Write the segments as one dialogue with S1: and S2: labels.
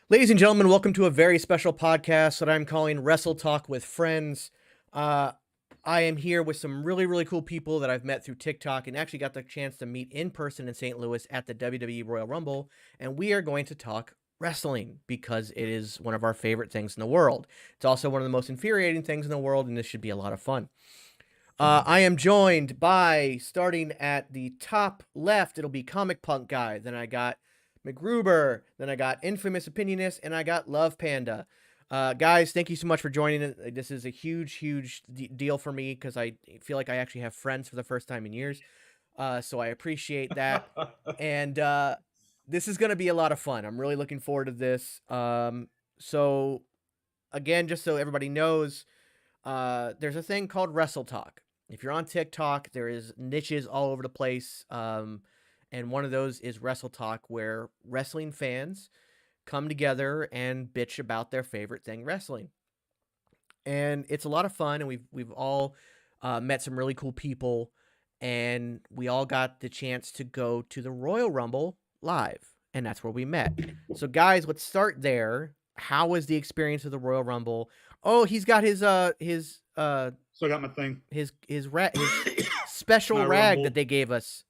S1: Ladies and gentlemen, welcome to a very special podcast that I'm calling WrestleTok with Friends. I am here with some really cool people that I've met through TikTok and actually got the chance to meet in person in St. Louis at the WWE Royal Rumble. And we are going to talk wrestling because it is one of our favorite things in the world. It's also one of the most infuriating things in the world, and this should be a lot of fun. I am joined by, starting at the top left, it'll be Comic Punk Guy. Then I got McGruber. Then I got Infamous Opinionist, and I got Love Panda. Guys, thank you so much for joining. This is a huge deal for me because I feel like I actually have friends for the first time in years. So I appreciate that. And this is going to be a lot of fun. I'm really looking forward to this. So, again, just so everybody knows, there's a thing called WrestleTok. If you're on TikTok, there is niches all over the place. And one of those is WrestleTok, where wrestling fans come together and bitch about their favorite thing, wrestling. And it's a lot of fun, and we've all met some really cool people, and we all got the chance to go to the Royal Rumble live, and that's where we met. So, guys, let's start there. How was the experience of the Royal Rumble? Oh, he's got his
S2: So I got my thing.
S1: his special
S2: My
S1: rag
S2: Rumble.
S1: that they gave us.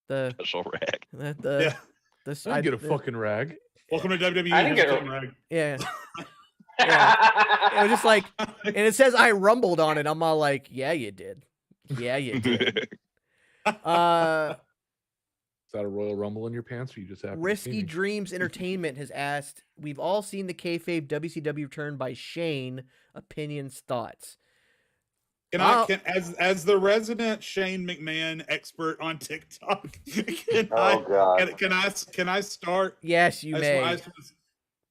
S1: The
S3: Special rag.
S2: Yeah.
S1: the
S4: I didn't get a fucking rag.
S2: Welcome to WWE.
S5: I didn't get
S2: Hashtag
S5: a-
S2: rag.
S1: yeah. It was just like, and it says I rumbled on it. I'm all like, yeah, you did. Yeah, you did.
S4: Is that a Royal Rumble in your pants, or you just have
S1: Risky Dreams Entertainment has asked, we've all seen the kayfabe WCW turn by Shane. Opinions, thoughts.
S2: As the resident Shane McMahon expert on TikTok, can I start?
S1: Yes, you may.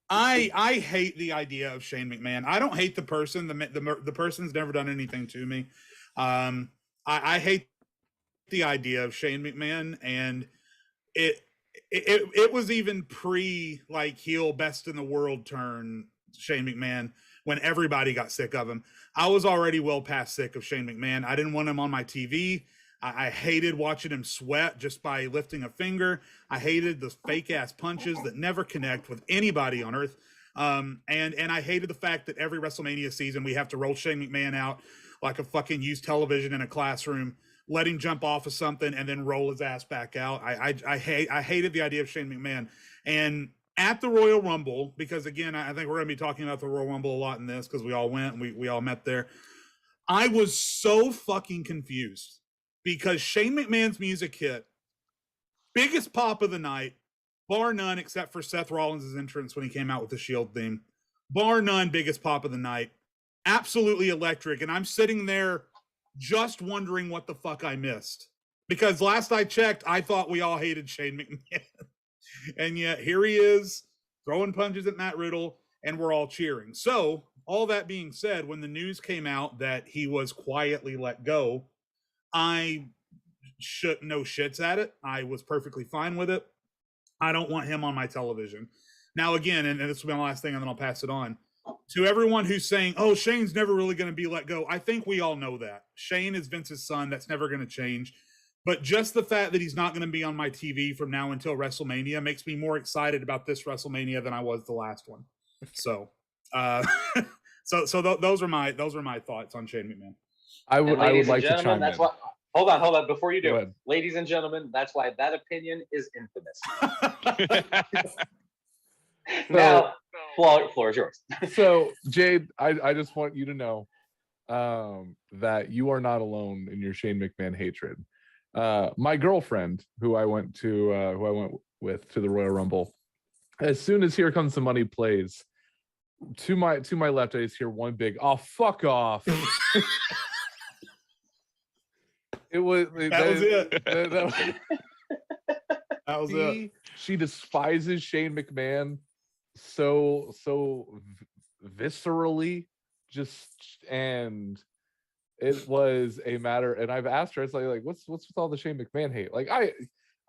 S2: I hate the idea of Shane McMahon. I don't hate the person. The person's never done anything to me. I hate the idea of Shane McMahon, and it was even pre like heel best in the world turn Shane McMahon when everybody got sick of him. I was already well past sick of Shane McMahon. I didn't want him on my TV. I hated watching him sweat just by lifting a finger. I hated the fake ass punches that never connect with anybody on earth. And I hated the fact that every WrestleMania season we have to roll Shane McMahon out like a fucking used television in a classroom, let him jump off of something and then roll his ass back out. I hated the idea of Shane McMahon. And at the Royal Rumble, because again, I think we're going to be talking about the Royal Rumble a lot in this because we all went and we all met there. I was so fucking confused because Shane McMahon's music hit, biggest pop of the night, bar none, except for Seth Rollins' entrance when he came out with the Shield theme. Bar none, biggest pop of the night. Absolutely electric. And I'm sitting there just wondering what the fuck I missed. Because last I checked, I thought we all hated Shane McMahon. And yet here he is throwing punches at Matt Riddle, and we're all cheering. So all that being said, when the news came out that he was quietly let go, I shook no shits at it. I was perfectly fine with it. I don't want him on my television. Now, again, and this will be my last thing, and then I'll pass it on. To everyone who's saying, oh, Shane's never really going to be let go, I think we all know that. Shane is Vince's son. That's never going to change. But just the fact that he's not going to be on my TV from now until WrestleMania makes me more excited about this WrestleMania than I was the last one. So, those are my thoughts on Shane McMahon.
S4: I would like to chime in.
S5: Hold on. Before you
S4: Go
S5: do,
S4: ahead.
S5: ladies and gentlemen, that's why that opinion is infamous. Now, floor is yours.
S4: So, Jade, I just want you to know that you are not alone in your Shane McMahon hatred. My girlfriend, who I went with to the Royal Rumble, as soon as Here Comes the Money plays, to my left, I just hear one big, oh, fuck off. That was it. She despises Shane McMahon so viscerally, and it was a matter. And I've asked her, it's like what's with all the Shane McMahon hate? Like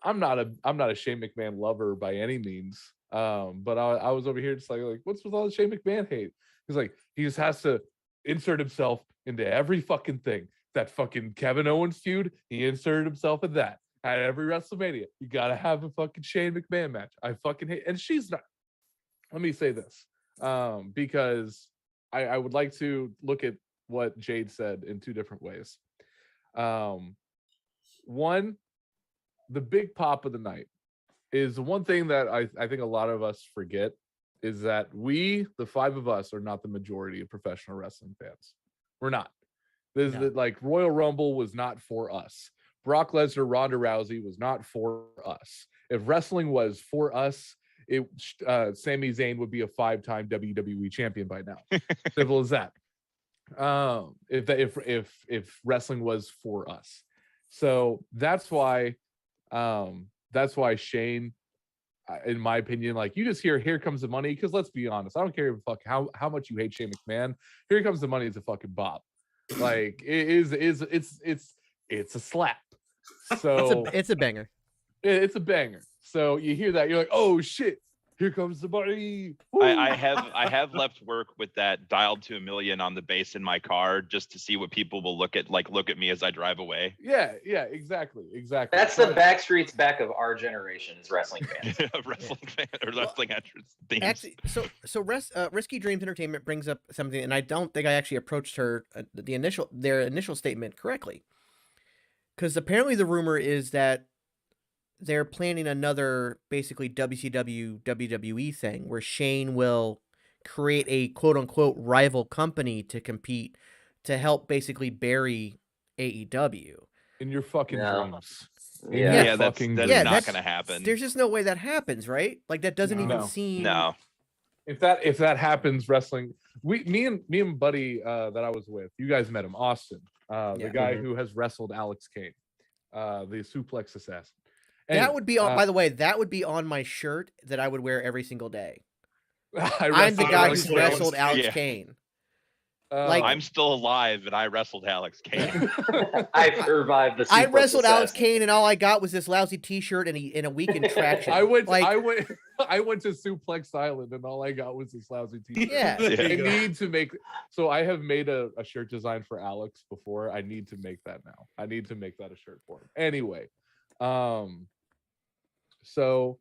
S4: I'm not a Shane McMahon lover by any means, but I was over here just like what's with all the Shane McMahon hate? He's like, he just has to insert himself into every fucking thing. That fucking Kevin Owens feud, he inserted himself in that. At every WrestleMania, you gotta have a fucking Shane McMahon match. I fucking hate, and she's not. Let me say this, because I would like to look at what Jade said in two different ways. One, the big pop of the night is the one thing that I think a lot of us forget is that we, the five of us, are not the majority of professional wrestling fans. We're not. This
S1: No.
S4: is like Royal Rumble was not for us. Brock Lesnar, Ronda Rousey was not for us. If wrestling was for us, Sami Zayn would be a 5-time WWE champion by now. Simple as that. If wrestling was for us, so that's why Shane, in my opinion, like you just hear "Here Comes the Money" because let's be honest, I don't care how much you hate Shane McMahon. "Here Comes the Money" is a fucking bop. Like it's a slap. So
S1: it's a banger.
S4: it's a banger. So you hear that, you're like, oh shit, here comes the money.
S3: I have left work with that dialed to 1,000,000 on the bass in my car just to see what people will look at me as I drive away.
S4: Yeah, exactly.
S5: That's the Backstreet's back of our generation's wrestling fans.
S3: Wrestling fan or wrestling entrance themes.
S1: Actually, Risky Dreams Entertainment brings up something, and I don't think I actually approached their initial statement correctly, because apparently the rumor is that they're planning another basically WCW WWE thing where Shane will create a quote unquote rival company to compete to help basically bury AEW.
S4: In your fucking dreams.
S3: Yeah, that's not
S1: that's
S3: going to happen.
S1: There's just no way that happens, right? Like that doesn't even seem.
S3: No.
S4: If that happens, wrestling. Me and Buddy that I was with, you guys met him, Austin, the guy who has wrestled Alex Kane, the suplex assassin. Anyway,
S1: that would be on. By the way, that would be on my shirt that I would wear every single day. I'm the guy who's wrestled Alex Kane.
S3: I'm still alive, and I wrestled Alex Kane.
S5: I survived the.
S1: I wrestled Alex Kane, and all I got was this lousy T-shirt and a week in traction.
S4: I went to Suplex Island, and all I got was this lousy T-shirt.
S1: Yeah,
S4: I need to make. So I have made a shirt design for Alex before. I need to make that now. I need to make that a shirt for him. Anyway, so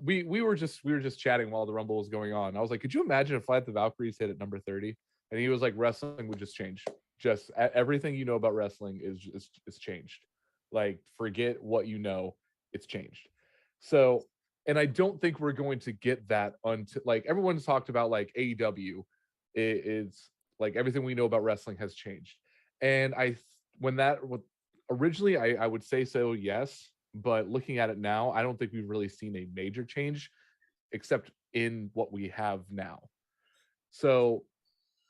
S4: we were just chatting while the Rumble was going on. I was like, could you imagine if Flight the Valkyries hit at number 30? And he was like, wrestling would just change. Just everything you know about wrestling is changed. Like, forget what you know, it's changed. So, and I don't think we're going to get that until, like, everyone's talked about, like, AEW is like everything we know about wrestling has changed. And originally I would say so, yes. But looking at it now, I don't think we've really seen a major change except in what we have now. So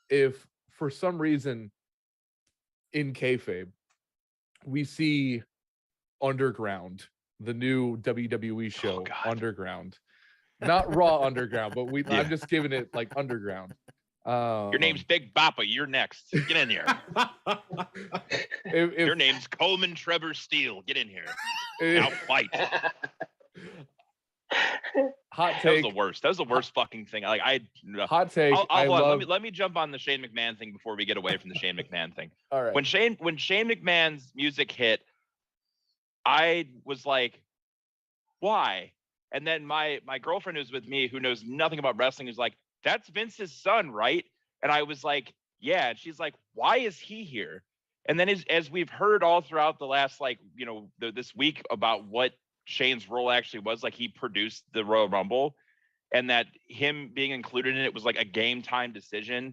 S4: if for some reason in kayfabe we see Underground, the new WWE show, Underground, not Raw Underground, but I'm just giving it like Underground.
S3: Your name's Big Bappa. You're next. Get in here. Your name's Coleman Trevor Steele. Get in here. Now fight.
S4: Hot take.
S3: That was the worst. That was the worst fucking thing. Like
S4: hot take.
S3: Let me jump on the Shane McMahon thing before we get away from the Shane McMahon thing.
S4: All right.
S3: When Shane McMahon's music hit, I was like, why? And then my girlfriend who's with me, who knows nothing about wrestling, is like, that's Vince's son, right? And I was like, yeah. And she's like, why is he here? And then as we've heard all throughout the last, like, this week about what Shane's role actually was, like, he produced the Royal Rumble, and that him being included in it was like a game time decision,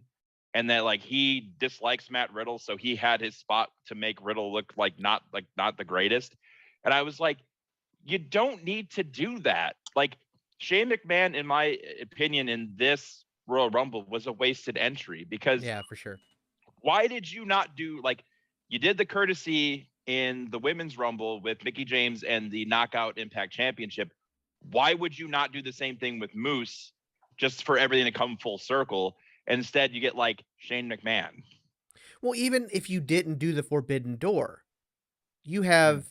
S3: and that like he dislikes Matt Riddle, so he had his spot to make Riddle look like not the greatest. And I was like, you don't need to do that. Like, Shane McMahon, in my opinion, in this Royal Rumble was a wasted entry, because
S1: for sure.
S3: Why did you not do, like, you did the courtesy in the Women's Rumble with Mickie James and the Knockout Impact Championship? Why would you not do the same thing with Moose, just for everything to come full circle? Instead, you get like Shane McMahon.
S1: Well, even if you didn't do the Forbidden Door, you have,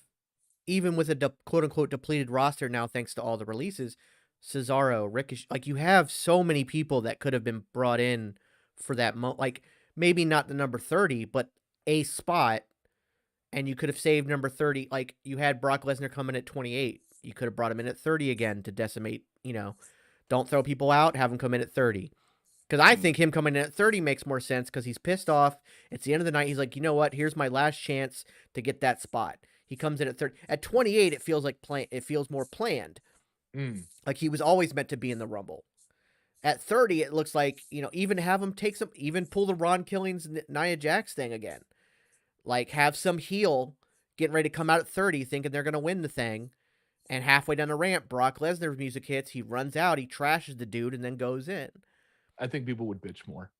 S1: even with a quote unquote depleted roster now, thanks to all the releases, Cesaro, Ricochet, like, you have so many people that could have been brought in for that like maybe not the number 30, but a spot, and you could have saved number 30. Like, you had Brock Lesnar coming at 28. You could have brought him in at 30 again to decimate, don't throw people out, have him come in at 30. Because I think him coming in at 30 makes more sense because he's pissed off. It's the end of the night. He's like, you know what? Here's my last chance to get that spot. He comes in at 30. At 28, it feels like it feels more planned. Like he was always meant to be in the Rumble. At 30, it looks like, even have him even pull the Ron Killings, Nia Jax thing again. Like, have some heel getting ready to come out at 30 thinking they're going to win the thing. And halfway down the ramp, Brock Lesnar's music hits. He runs out. He trashes the dude and then goes in.
S4: I think people would bitch more.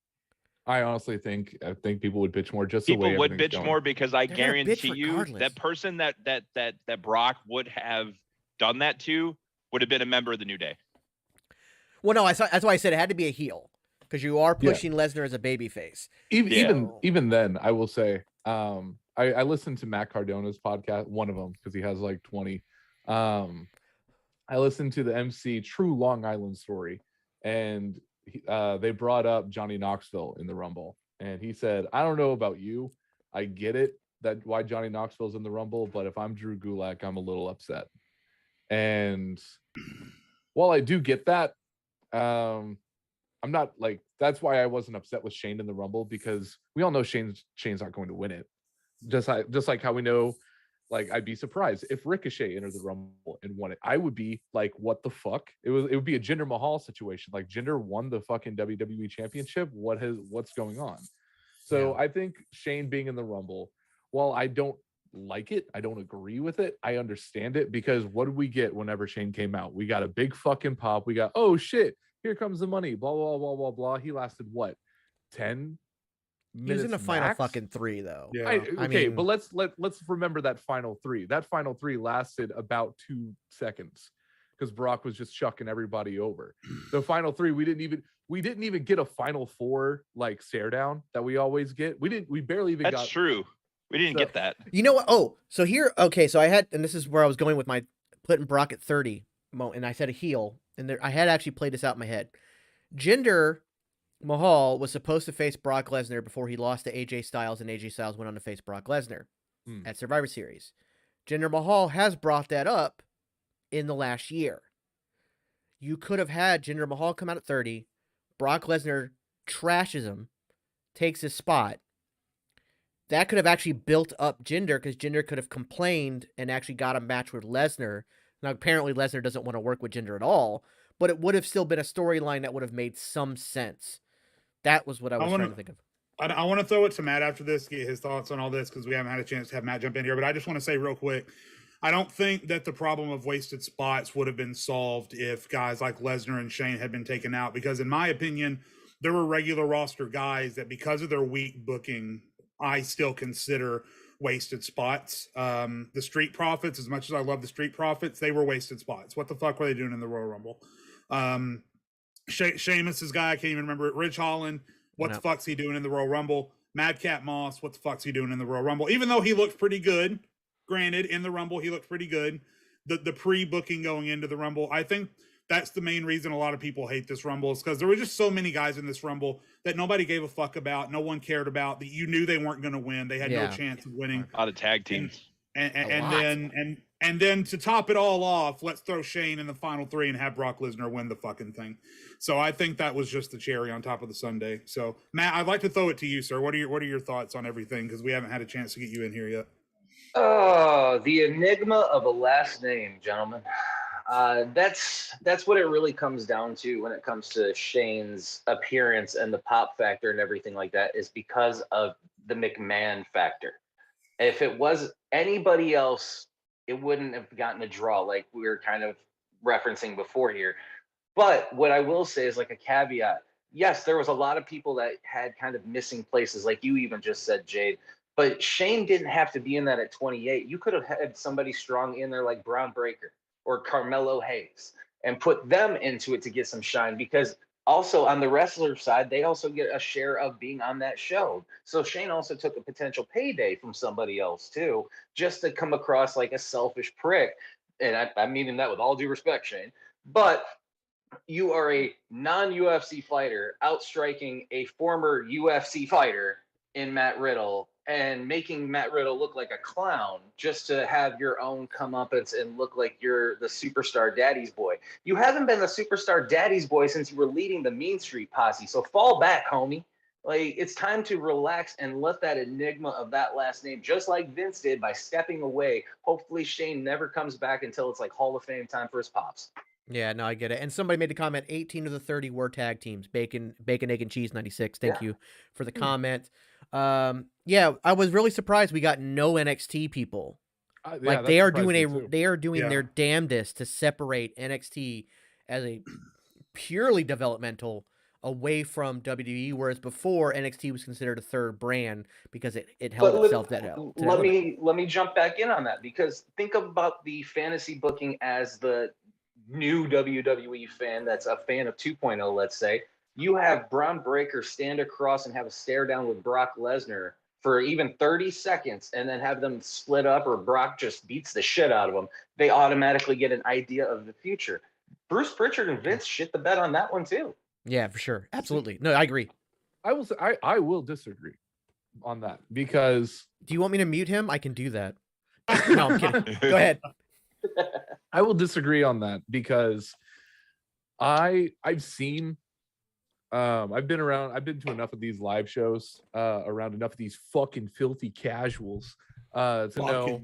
S4: I honestly think people would bitch more. Just
S3: people
S4: the way
S3: would
S4: everything's
S3: bitch
S4: going.
S3: more because I
S1: They're gonna bitch
S3: guarantee you
S1: regardless.
S3: that person that Brock would have done that to would have been a member of the New Day.
S1: Well, no, that's why I said it had to be a heel because you are pushing Lesnar as a babyface.
S4: Even then, I will say, I listened to Matt Cardona's podcast, one of them, because he has like 20. I listened to the MC True Long Island Story, and they brought up Johnny Knoxville in the Rumble, and he said, I don't know about you, I get it that why Johnny Knoxville's in the Rumble, but if I'm Drew Gulak, I'm a little upset. And while I do get that, I'm not like, that's why I wasn't upset with Shane in the Rumble, because we all know Shane's not going to win it. Just like how we know, like, I'd be surprised if Ricochet entered the Rumble and won it. I would be like, what the fuck? It would be a Jinder Mahal situation. Like, Jinder won the fucking WWE championship. What's going on? So I think Shane being in the Rumble, while I don't like it, I don't agree with it, I understand it, because what did we get whenever Shane came out? We got a big fucking pop. We got, oh shit, here comes the money, blah blah blah blah blah. He lasted what, 10 minutes?
S1: He was in the final
S4: max?
S1: fucking 3 though.
S2: Yeah.
S1: I mean,
S4: but let's remember that final 3. That final 3 lasted about 2 seconds because Brock was just chucking everybody over. The final 3, we didn't even get a final 4 like stare down that we always get. We barely even got.
S3: That's true. We didn't get that.
S1: You know what? Oh, so here, okay, so I had, and this is where I was going with my putting Brock at 30, and I said a heel, and I had actually played this out in my head. Jinder Mahal was supposed to face Brock Lesnar before he lost to AJ Styles, and AJ Styles went on to face Brock Lesnar at Survivor Series. Jinder Mahal has brought that up in the last year. You could have had Jinder Mahal come out at 30, Brock Lesnar trashes him, takes his spot. That could have actually built up Jinder, because Jinder could have complained and actually got a match with Lesnar. Now, apparently Lesnar doesn't want to work with Jinder at all, but it would have still been a storyline that would have made some sense. That was what I was trying to think of.
S2: I want to throw it to Matt after this, get his thoughts on all this, because we haven't had a chance to have Matt jump in here. But I just want to say real quick, I don't think that the problem of wasted spots would have been solved if guys like Lesnar and Shane had been taken out, because in my opinion, there were regular roster guys that, because of their weak booking, I still consider wasted spots. The Street Profits, as much as I love the Street Profits, they were wasted spots. What the fuck were they doing in the Royal Rumble? Sheamus's guy, I can't even remember it. Rich Holland, what the fuck's he doing in the Royal Rumble? Madcap Moss, what the fuck's he doing in the Royal Rumble? Even though he looked pretty good, granted, in the Rumble, he looked pretty good. The pre-booking going into the Rumble, I think that's the main reason a lot of people hate this Rumble, is because there were just so many guys in this Rumble that nobody gave a fuck about, no one cared about, that you knew they weren't going to win. They had no chance of winning.
S3: A lot of tag teams.
S2: And then to top it all off, let's throw Shane in the final 3 and have Brock Lesnar win the fucking thing. So I think that was just the cherry on top of the sundae. So Matt, I'd like to throw it to you, sir. What are your thoughts on everything? Because we haven't had a chance to get you in here yet.
S5: Oh, the enigma of a last name, gentlemen. That's what it really comes down to when it comes to Shane's appearance and the pop factor and everything like that, is because of the McMahon factor. If it was anybody else, it wouldn't have gotten a draw, like we were kind of referencing before here. But what I will say is, like, a caveat. Yes, there was a lot of people that had kind of missing places, like you even just said, Jade. But Shane didn't have to be in that at 28. You could have had somebody strong in there like Braun Breaker or Carmelo Hayes and put them into it to get some shine, because also on the wrestler side, they also get a share of being on that show. So Shane also took a potential payday from somebody else too, just to come across like a selfish prick. And I'm meaning that with all due respect, Shane. But you are a non-UFC fighter outstriking a former UFC fighter in Matt Riddle, and making Matt Riddle look like a clown just to have your own comeuppance and look like you're the superstar daddy's boy. You haven't been the superstar daddy's boy since you were leading the Mean Street Posse. So fall back, homie. Like, it's time to relax and let that enigma of that last name, just like Vince did by stepping away. Hopefully Shane never comes back until it's like Hall of Fame time for his pops.
S1: Yeah, no, I get it. And somebody made the comment, 18 of the 30 were tag teams. Bacon, Egg, and Cheese 96. Thank you for the comment. Yeah, I was really surprised we got no NXT people. Like they are doing their damnedest to separate NXT as a purely developmental away from WWE, whereas before NXT was considered a third brand because it held itself that out.
S5: Let me jump back in on that, because think about the fantasy booking as the new WWE fan that's a fan of 2.0, let's say. You have Braun Breaker stand across and have a stare down with Brock Lesnar for even 30 seconds and then have them split up, or Brock just beats the shit out of them. They automatically get an idea of the future. Bruce Pritchard and Vince shit the bed on that one too.
S1: Yeah, for sure. Absolutely. No, I agree.
S4: I will disagree on that, because
S1: do you want me to mute him? I can do that. No, I'm kidding. Go ahead.
S4: I will disagree on that, because I've seen I've been to enough of these live shows, around enough of these fucking filthy casuals to know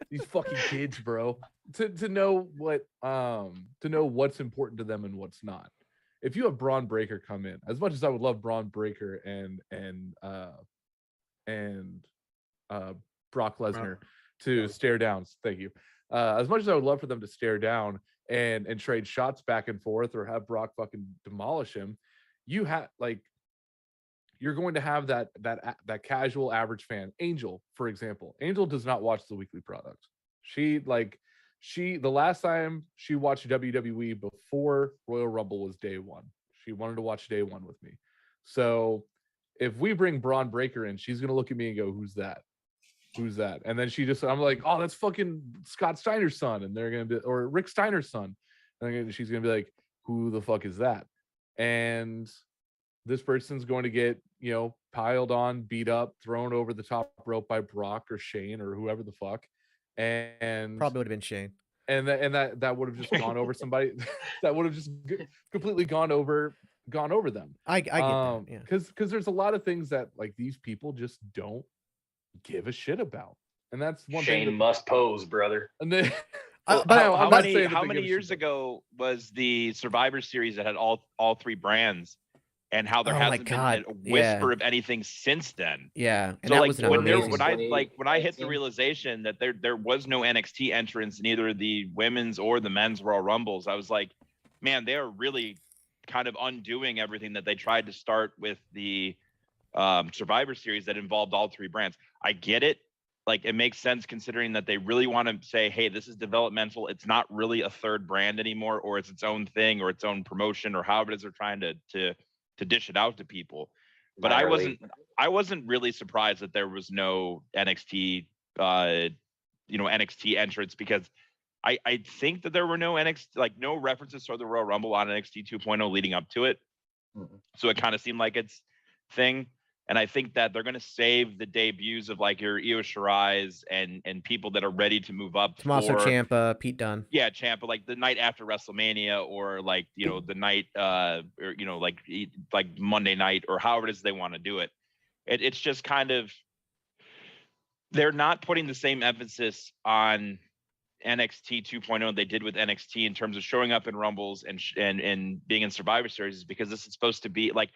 S4: these fucking kids, bro, to know what's important to them and what's not. If you have Braun Breaker come in, as much as I would love Braun Breaker and Brock Lesnar to stare down, thank you. As much as I would love for them to stare down and trade shots back and forth, or have Brock fucking demolish him, you're going to have that casual average fan. Angel, for example. Angel does not watch the weekly product. The last time she watched WWE before Royal Rumble was day one. She wanted to watch day one with me. So if we bring Braun Breaker in, she's gonna look at me and go, "Who's that? Who's that?" And then I'm like, "Oh, that's fucking Scott Steiner's son," and they're gonna be, or Rick Steiner's son, and she's gonna be like, "Who the fuck is that?" And this person's going to get, piled on, beat up, thrown over the top rope by Brock or Shane or whoever the fuck. And
S1: probably would have been Shane.
S4: And that would have just gone over somebody. That would have just completely gone over them.
S1: I get that. Yeah.
S4: Because there's a lot of things that like these people just don't give a shit about, and that's one thing.
S5: Shane must pose, brother.
S4: And then,
S3: how many years ago was the Survivor Series that had all three brands? And how there hasn't been a whisper of anything since then.
S1: Yeah. And
S3: so
S1: that
S3: like
S1: was
S3: when I hit the realization that there was no NXT entrance in either the women's or the men's Royal Rumbles, I was like, man, they are really kind of undoing everything that they tried to start with the Survivor Series that involved all three brands. I get it. Like, it makes sense considering that they really want to say, hey, this is developmental. It's not really a third brand anymore, or it's its own thing, or its own promotion, or however it is they're trying to dish it out to people. But I wasn't really surprised that there was no NXT NXT entrance, because I think that there were no no references to the Royal Rumble on NXT 2.0 leading up to it. Mm-hmm. So it kind of seemed like its thing. And I think that they're going to save the debuts of like your Io Shirai's and people that are ready to move up.
S1: Tommaso Ciampa, Pete Dunne.
S3: Yeah, Ciampa, like the night after WrestleMania, or like, the night, or, like Monday night, or however it is they want to do it. It's just kind of, they're not putting the same emphasis on NXT 2.0 they did with NXT in terms of showing up in Rumbles and being in Survivor Series, because this is supposed to be like,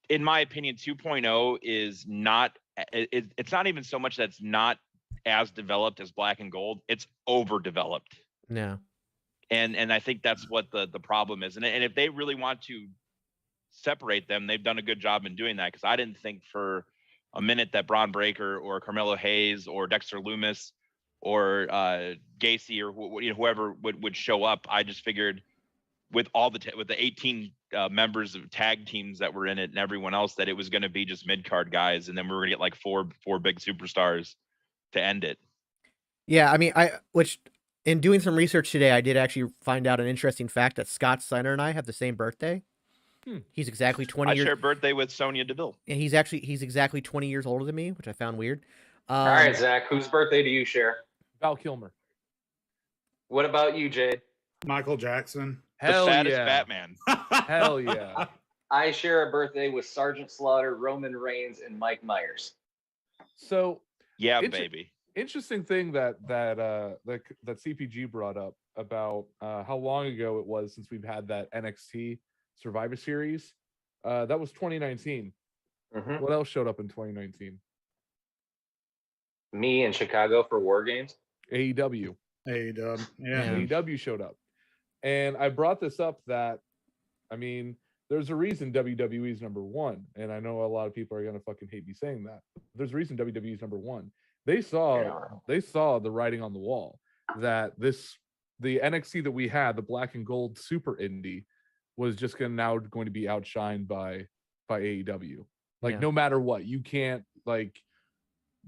S3: in my opinion, 2.0 is not, it's not even so much that it's not as developed as Black and Gold, it's overdeveloped.
S1: Yeah.
S3: And I think that's what the problem is. And if they really want to separate them, they've done a good job in doing that, because I didn't think for a minute that Braun Breaker or Carmelo Hayes or Dexter Lumis or Gacy or whoever would show up. I just figured with the 18 members of tag teams that were in it and everyone else, that it was going to be just mid-card guys, and then we were going to get like four big superstars to end it.
S1: Yeah, I mean, which in doing some research today, I did actually find out an interesting fact that Scott Steiner and I have the same birthday. He's exactly 20
S3: I
S1: years.
S3: share a birthday with Sonya Deville.
S1: And he's exactly 20 years older than me, which I found weird.
S5: All right, Zach, whose birthday do you share?
S4: Val Kilmer.
S5: What about you, Jade?
S2: Michael Jackson.
S4: Hell
S3: the fattest
S4: yeah.
S3: Batman.
S4: Hell yeah.
S5: I share a birthday with Sergeant Slaughter, Roman Reigns, and Mike Myers.
S4: So
S3: Yeah, baby.
S4: interesting thing that CPG brought up about how long ago it was since we've had that NXT Survivor Series. That was 2019.
S5: Mm-hmm.
S4: What else showed up in 2019?
S5: Me in Chicago for War Games.
S4: AEW.
S2: AEW.
S1: Yeah.
S4: AEW showed up. And I brought this up that, I mean, there's a reason WWE is number one. And I know a lot of people are going to fucking hate me saying that. There's a reason WWE is number one. They saw the writing on the wall that the NXT that we had, the black and gold super indie, was just going to be outshined by AEW. Like, no matter what, you can't, like,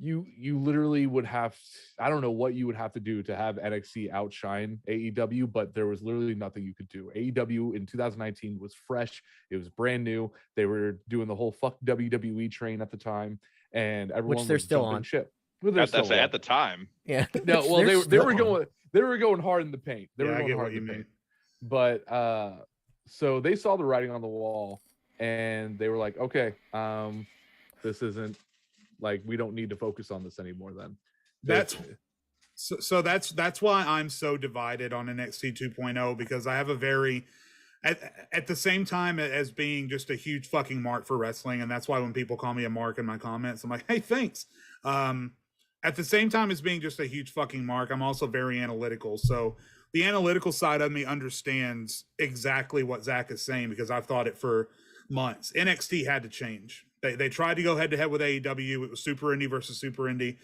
S4: you literally would have, I don't know what you would have to do to have NXT outshine AEW, but there was literally nothing you could do. AEW in 2019 was fresh. It was brand new. They were doing the whole fuck WWE train at the time, and everyone
S1: they're
S4: was
S1: still
S4: jumping
S1: on.
S4: ship. Well, they're still
S3: At the time.
S1: Yeah.
S4: No, well, they were going hard in the paint. They were
S2: I
S4: going
S2: get
S4: hard
S2: what you
S4: in the
S2: mean.
S4: paint. But so they saw the writing on the wall, and they were like, okay, this isn't, like, we don't need to focus on this anymore. Then
S2: That's why I'm so divided on NXT 2.0, because I have a very at the same time as being just a huge fucking mark for wrestling, and that's why when people call me a mark in my comments, I'm like, hey, thanks. At the same time as being just a huge fucking mark, I'm also very analytical. So the analytical side of me understands exactly what Zach is saying, because I've thought it for months. NXT had to change. They tried to go head to head with AEW. It was Super Indie versus Super Indie.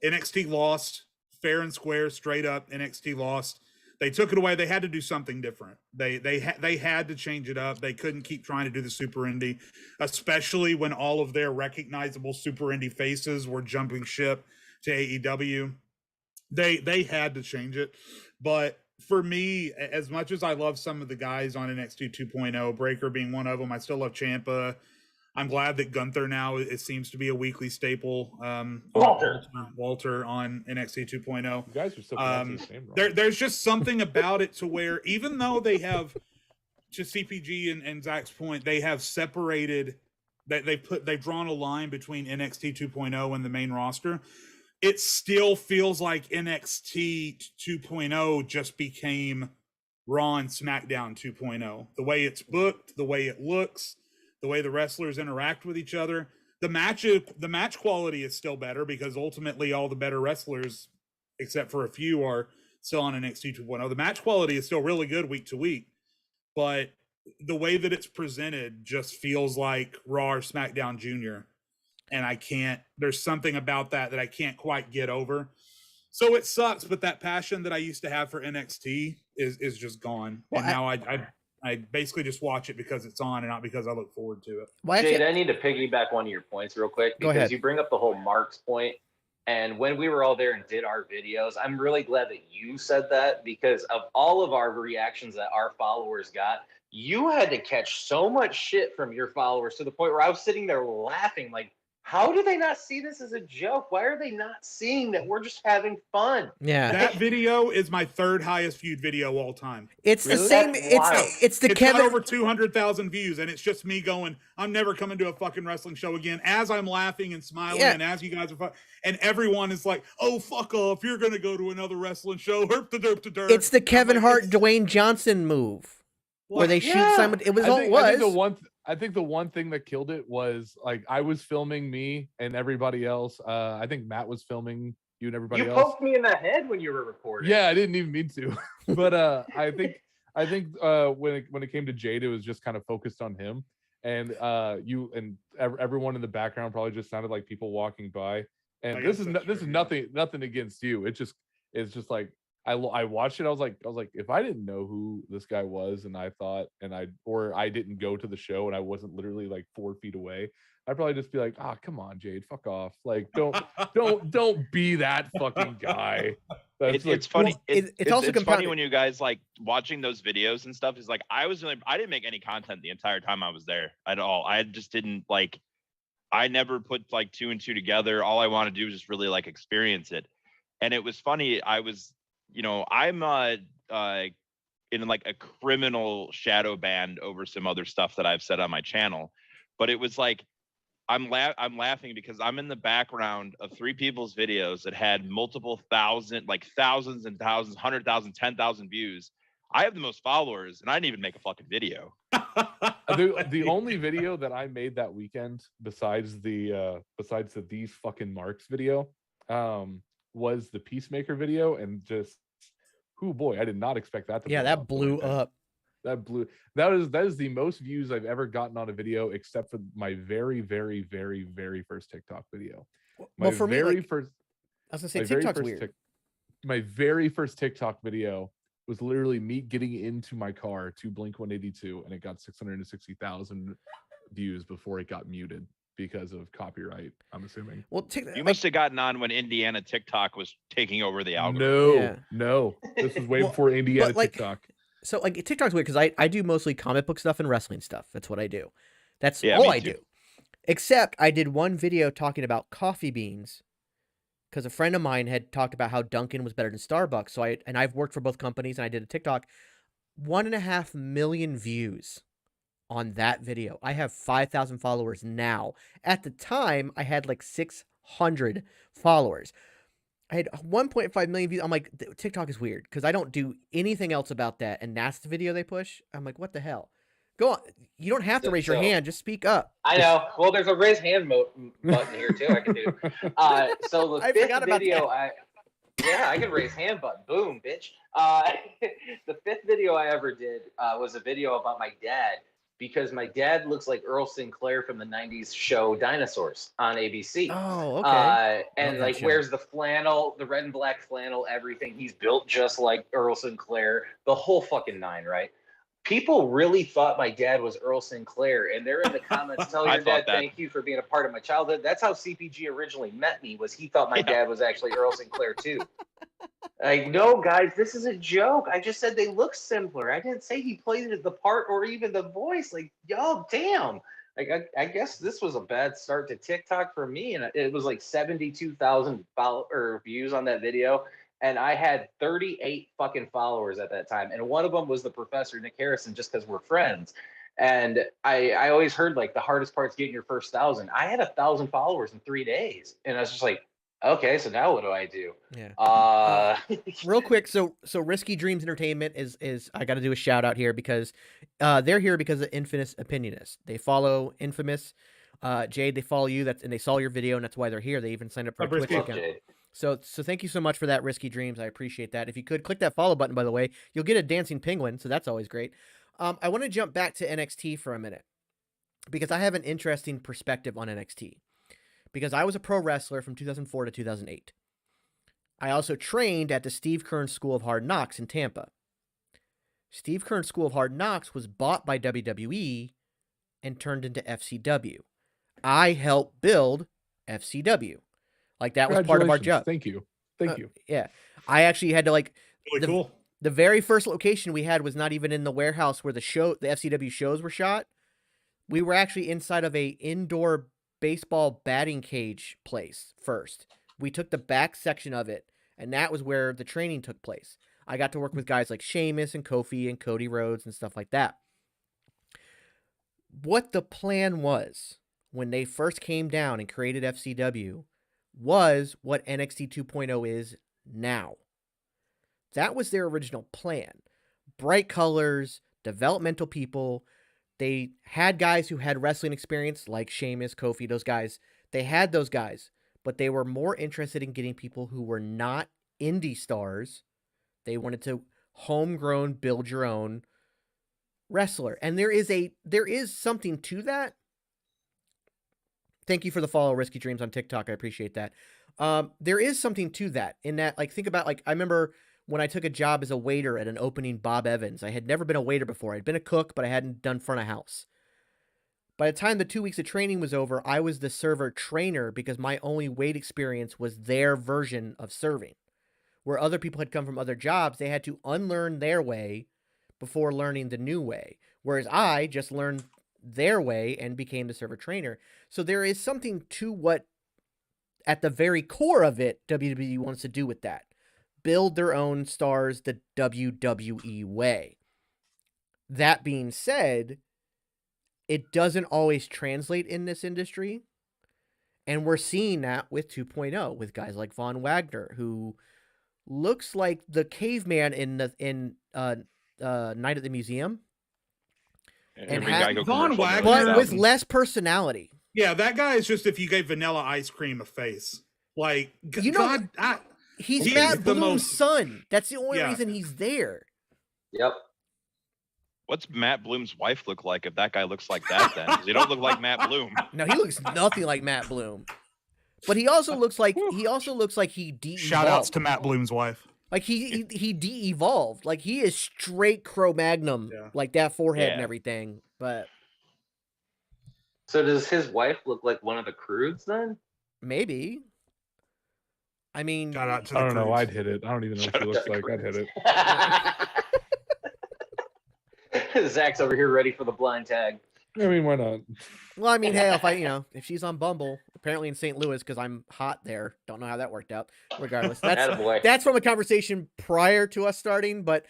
S2: NXT lost fair and square, straight up. NXT lost. They took it away. They had to do something different. They had to change it up. They couldn't keep trying to do the Super Indie, especially when all of their recognizable Super Indie faces were jumping ship to AEW. They had to change it. But for me, as much as I love some of the guys on NXT 2.0, Breaker being one of them, I still love Ciampa. I'm glad that Gunther now, it seems to be a weekly staple. Walter on NXT 2.0.
S4: you guys are so pronouncing his name wrong.
S2: There's just something about it to where, even though they have, to CPG and Zach's point, they have separated, that they've drawn a line between NXT 2.0 and the main roster. It still feels like NXT 2.0 just became Raw and SmackDown 2.0. The way it's booked, the way it looks, the way the wrestlers interact with each other. The match quality is still better, because ultimately all the better wrestlers, except for a few, are still on NXT 2.0. The match quality is still really good week to week, but the way that it's presented just feels like Raw or SmackDown Junior. And there's something about that I can't quite get over. So it sucks, but that passion that I used to have for NXT is just gone. Well, and now I basically just watch it because it's on and not because I look forward to it.
S1: Well,
S5: Jade, I need to piggyback one of your points real quick, because you bring up the whole Mark's point. And when we were all there and did our videos, I'm really glad that you said that, because of all of our reactions that our followers got, you had to catch so much shit from your followers to the point where I was sitting there laughing, like, how do they not see this as a joke? Why are they not seeing that we're just having fun?
S1: Yeah.
S2: That video is my third highest viewed video all time.
S1: It's the same. It's
S2: Kevin. Got over 200,000 views, and it's just me going, I'm never coming to a fucking wrestling show again, as I'm laughing and smiling, and as you guys are and everyone is like, oh, fuck off, you're gonna go to another wrestling show. Herp the derp the derp.
S1: It's the Kevin Hart, Dwayne Johnson move, where they shoot Simon. It was
S4: I think the one thing that killed it was, like, I was filming me and everybody else. I think Matt was filming you and everybody else.
S5: You poked me in the head when you were recording.
S4: Yeah, I didn't even mean to. But I think when it came to Jade, it was just kind of focused on him, and you and everyone in the background probably just sounded like people walking by. And this is nothing against you. It's just like, I watched it. I was like, if I didn't know who this guy was, and I didn't go to the show and I wasn't literally like 4 feet away, I'd probably just be like, come on, Jade, fuck off. Like, don't be that fucking guy. That's like,
S3: It's funny.
S1: Well, it's also
S3: It's funny
S1: compounded.
S3: when you guys like watching those videos and stuff. Is like I didn't make any content the entire time I was there at all. I just didn't like. I never put like two and two together. All I want to do is just really like experience it. And it was funny. I was, I'm in like a criminal shadow banned over some other stuff that I've said on my channel, but it was like I'm laughing because I'm in the background of three people's videos that had multiple thousand, like thousands and thousands, 100,000, 10,000 views. I have the most followers, and I didn't even make a fucking video.
S4: the only video that I made that weekend, besides the these fucking marks video, was the Peacemaker video, and just, oh boy, I did not expect that to
S1: Yeah,
S4: blow
S1: that
S4: up.
S1: blew up.
S4: That is the most views I've ever gotten on a video, except for my very, very, very, very first TikTok video.
S1: Well, for me, like,
S4: first
S1: I was gonna say
S4: my very
S1: TikTok's
S4: first
S1: weird.
S4: my very first TikTok video was literally me getting into my car to Blink 182, and it got 660,000 views before it got muted because of copyright, I'm assuming.
S1: Well,
S3: You must have gotten on when Indiana TikTok was taking over the algorithm.
S4: No. This was way
S1: Well,
S4: before Indiana
S1: but, like,
S4: TikTok.
S1: So like TikTok's weird because I do mostly comic book stuff and wrestling stuff. That's what I do. That's
S3: Yeah,
S1: all
S3: me
S1: I
S3: too.
S1: do. Except I did one video talking about coffee beans because a friend of mine had talked about how Dunkin' was better than Starbucks. So I've worked for both companies, and I did a TikTok. 1.5 million views on that video. I have 5,000 followers now. At the time, I had like 600 followers. I had 1.5 million views. I'm like, TikTok is weird because I don't do anything else about that, and that's the video they push. I'm like, what the hell? Go on. You don't have to raise your hand. Just speak up.
S5: I know. Well, there's a raise hand button here too. I can do. So the
S1: I
S5: fifth
S1: forgot about
S5: video,
S1: that.
S5: I can raise hand button. Boom, bitch. The fifth video I ever did was a video about my dad, because my dad looks like Earl Sinclair from the '90s show Dinosaurs on ABC.
S1: Oh, okay.
S5: And
S1: that
S5: like
S1: show.
S5: wears the flannel, the red and black flannel, everything. He's built just like Earl Sinclair, the whole fucking nine, right? People really thought my dad was Earl Sinclair, and they're in the comments, tell
S3: I
S5: your
S3: thought
S5: dad
S3: that.
S5: thank you for being a part of my childhood. That's how CPG originally met me, was he thought my dad was actually Earl Sinclair too. Like, no, guys, this is a joke. I just said they look similar. I didn't say he played the part or even the voice. Like, yo, damn. Like, I guess this was a bad start to TikTok for me, and it was like 72,000 views on that video. And I had 38 fucking followers at that time. And one of them was the professor, Nick Harrison, just because we're friends. And I always heard like the hardest part's getting your first 1,000. I had 1,000 followers in 3 days. And I was just like, okay, so now what do I do?
S1: Yeah. Real quick, so Risky Dreams Entertainment is I got to do a shout out here because they're here because of Infamous Opinionist. They follow Infamous. Jade, they follow you. And they saw your video, and that's why they're here. They even signed up for a Twitch
S2: Risky.
S1: account. So thank you so much for that, Risky Dreams. I appreciate that. If you could click that follow button, by the way, you'll get a dancing penguin, so that's always great. I want to jump back to NXT for a minute because I have an interesting perspective on NXT. Because I was a pro wrestler from 2004 to 2008. I also trained at the Steve Keirn School of Hard Knocks in Tampa. Steve Keirn School of Hard Knocks was bought by WWE and turned into FCW. I helped build FCW. Like, that was part of our job.
S4: Thank you.
S1: Yeah. I actually had to, like,
S2: Really cool.
S1: the very first location we had was not even in the warehouse where the FCW shows were shot. We were actually inside of a indoor baseball batting cage place first. We took the back section of it, and that was where the training took place. I got to work with guys like Sheamus and Kofi and Cody Rhodes and stuff like that. What the plan was when they first came down and created FCW was what NXT 2.0 is now. That was their original plan. Bright colors, developmental people. They had guys who had wrestling experience like Sheamus, Kofi, those guys. They had those guys, but they were more interested in getting people who were not indie stars. They wanted to homegrown, build your own wrestler. And there is something to that. Thank you for the follow, Risky Dreams, on TikTok. I appreciate that. There is something to that in that, like, think about, like, I remember when I took a job as a waiter at an opening Bob Evans. I had never been a waiter before. I'd been a cook, but I hadn't done front of house. By the time the 2 weeks of training was over, I was the server trainer because my only wait experience was their version of serving. where other people had come from other jobs. They had to unlearn their way before learning the new way. Whereas I just learned their way and became the server trainer. So there is something to what, at the very core of it, WWE wants to do with that. Build their own stars the WWE way. That being said, it doesn't always translate in this industry. And we're seeing that with 2.0, with guys like Von Wagner, who looks like the caveman in Night at the Museum.
S3: Every guy go
S2: Von
S3: commercial
S2: Wagner-
S3: knows
S1: But
S3: that.
S1: with less personality.
S2: Yeah, that guy is just if you gave Vanilla Ice Cream a face. Like,
S1: You know,
S2: God,
S1: he's
S2: He
S1: Matt
S2: is the
S1: Bloom's
S2: most-
S1: son. That's the only
S2: Yeah.
S1: reason he's there.
S5: Yep.
S3: What's Matt Bloom's wife look like if that guy looks like that then? 'Cause he don't look like Matt Bloom.
S1: No, he looks nothing like Matt Bloom. But he also looks like he de-evolved.
S2: shout outs to Matt Bloom's wife.
S1: Like he de-evolved. Like he is straight Cro-Magnon,
S2: Yeah.
S1: like that forehead and
S3: Yeah.
S1: everything. But
S5: So does his wife look like one of the Croods then?
S1: maybe. I mean,
S2: Shout out to the
S4: I don't know.
S2: Croods.
S4: I'd hit it. I don't even know what
S3: Shout
S4: she
S3: out
S4: looks
S5: to
S4: like. I'd hit it.
S5: Zach's over here ready for the blind tag.
S4: I mean, why not?
S1: well, I mean, hey, if she's on Bumble, apparently in St. Louis, because I'm hot there. Don't know how that worked out. Regardless,
S5: Attaboy.
S1: that's from a conversation prior to us starting. But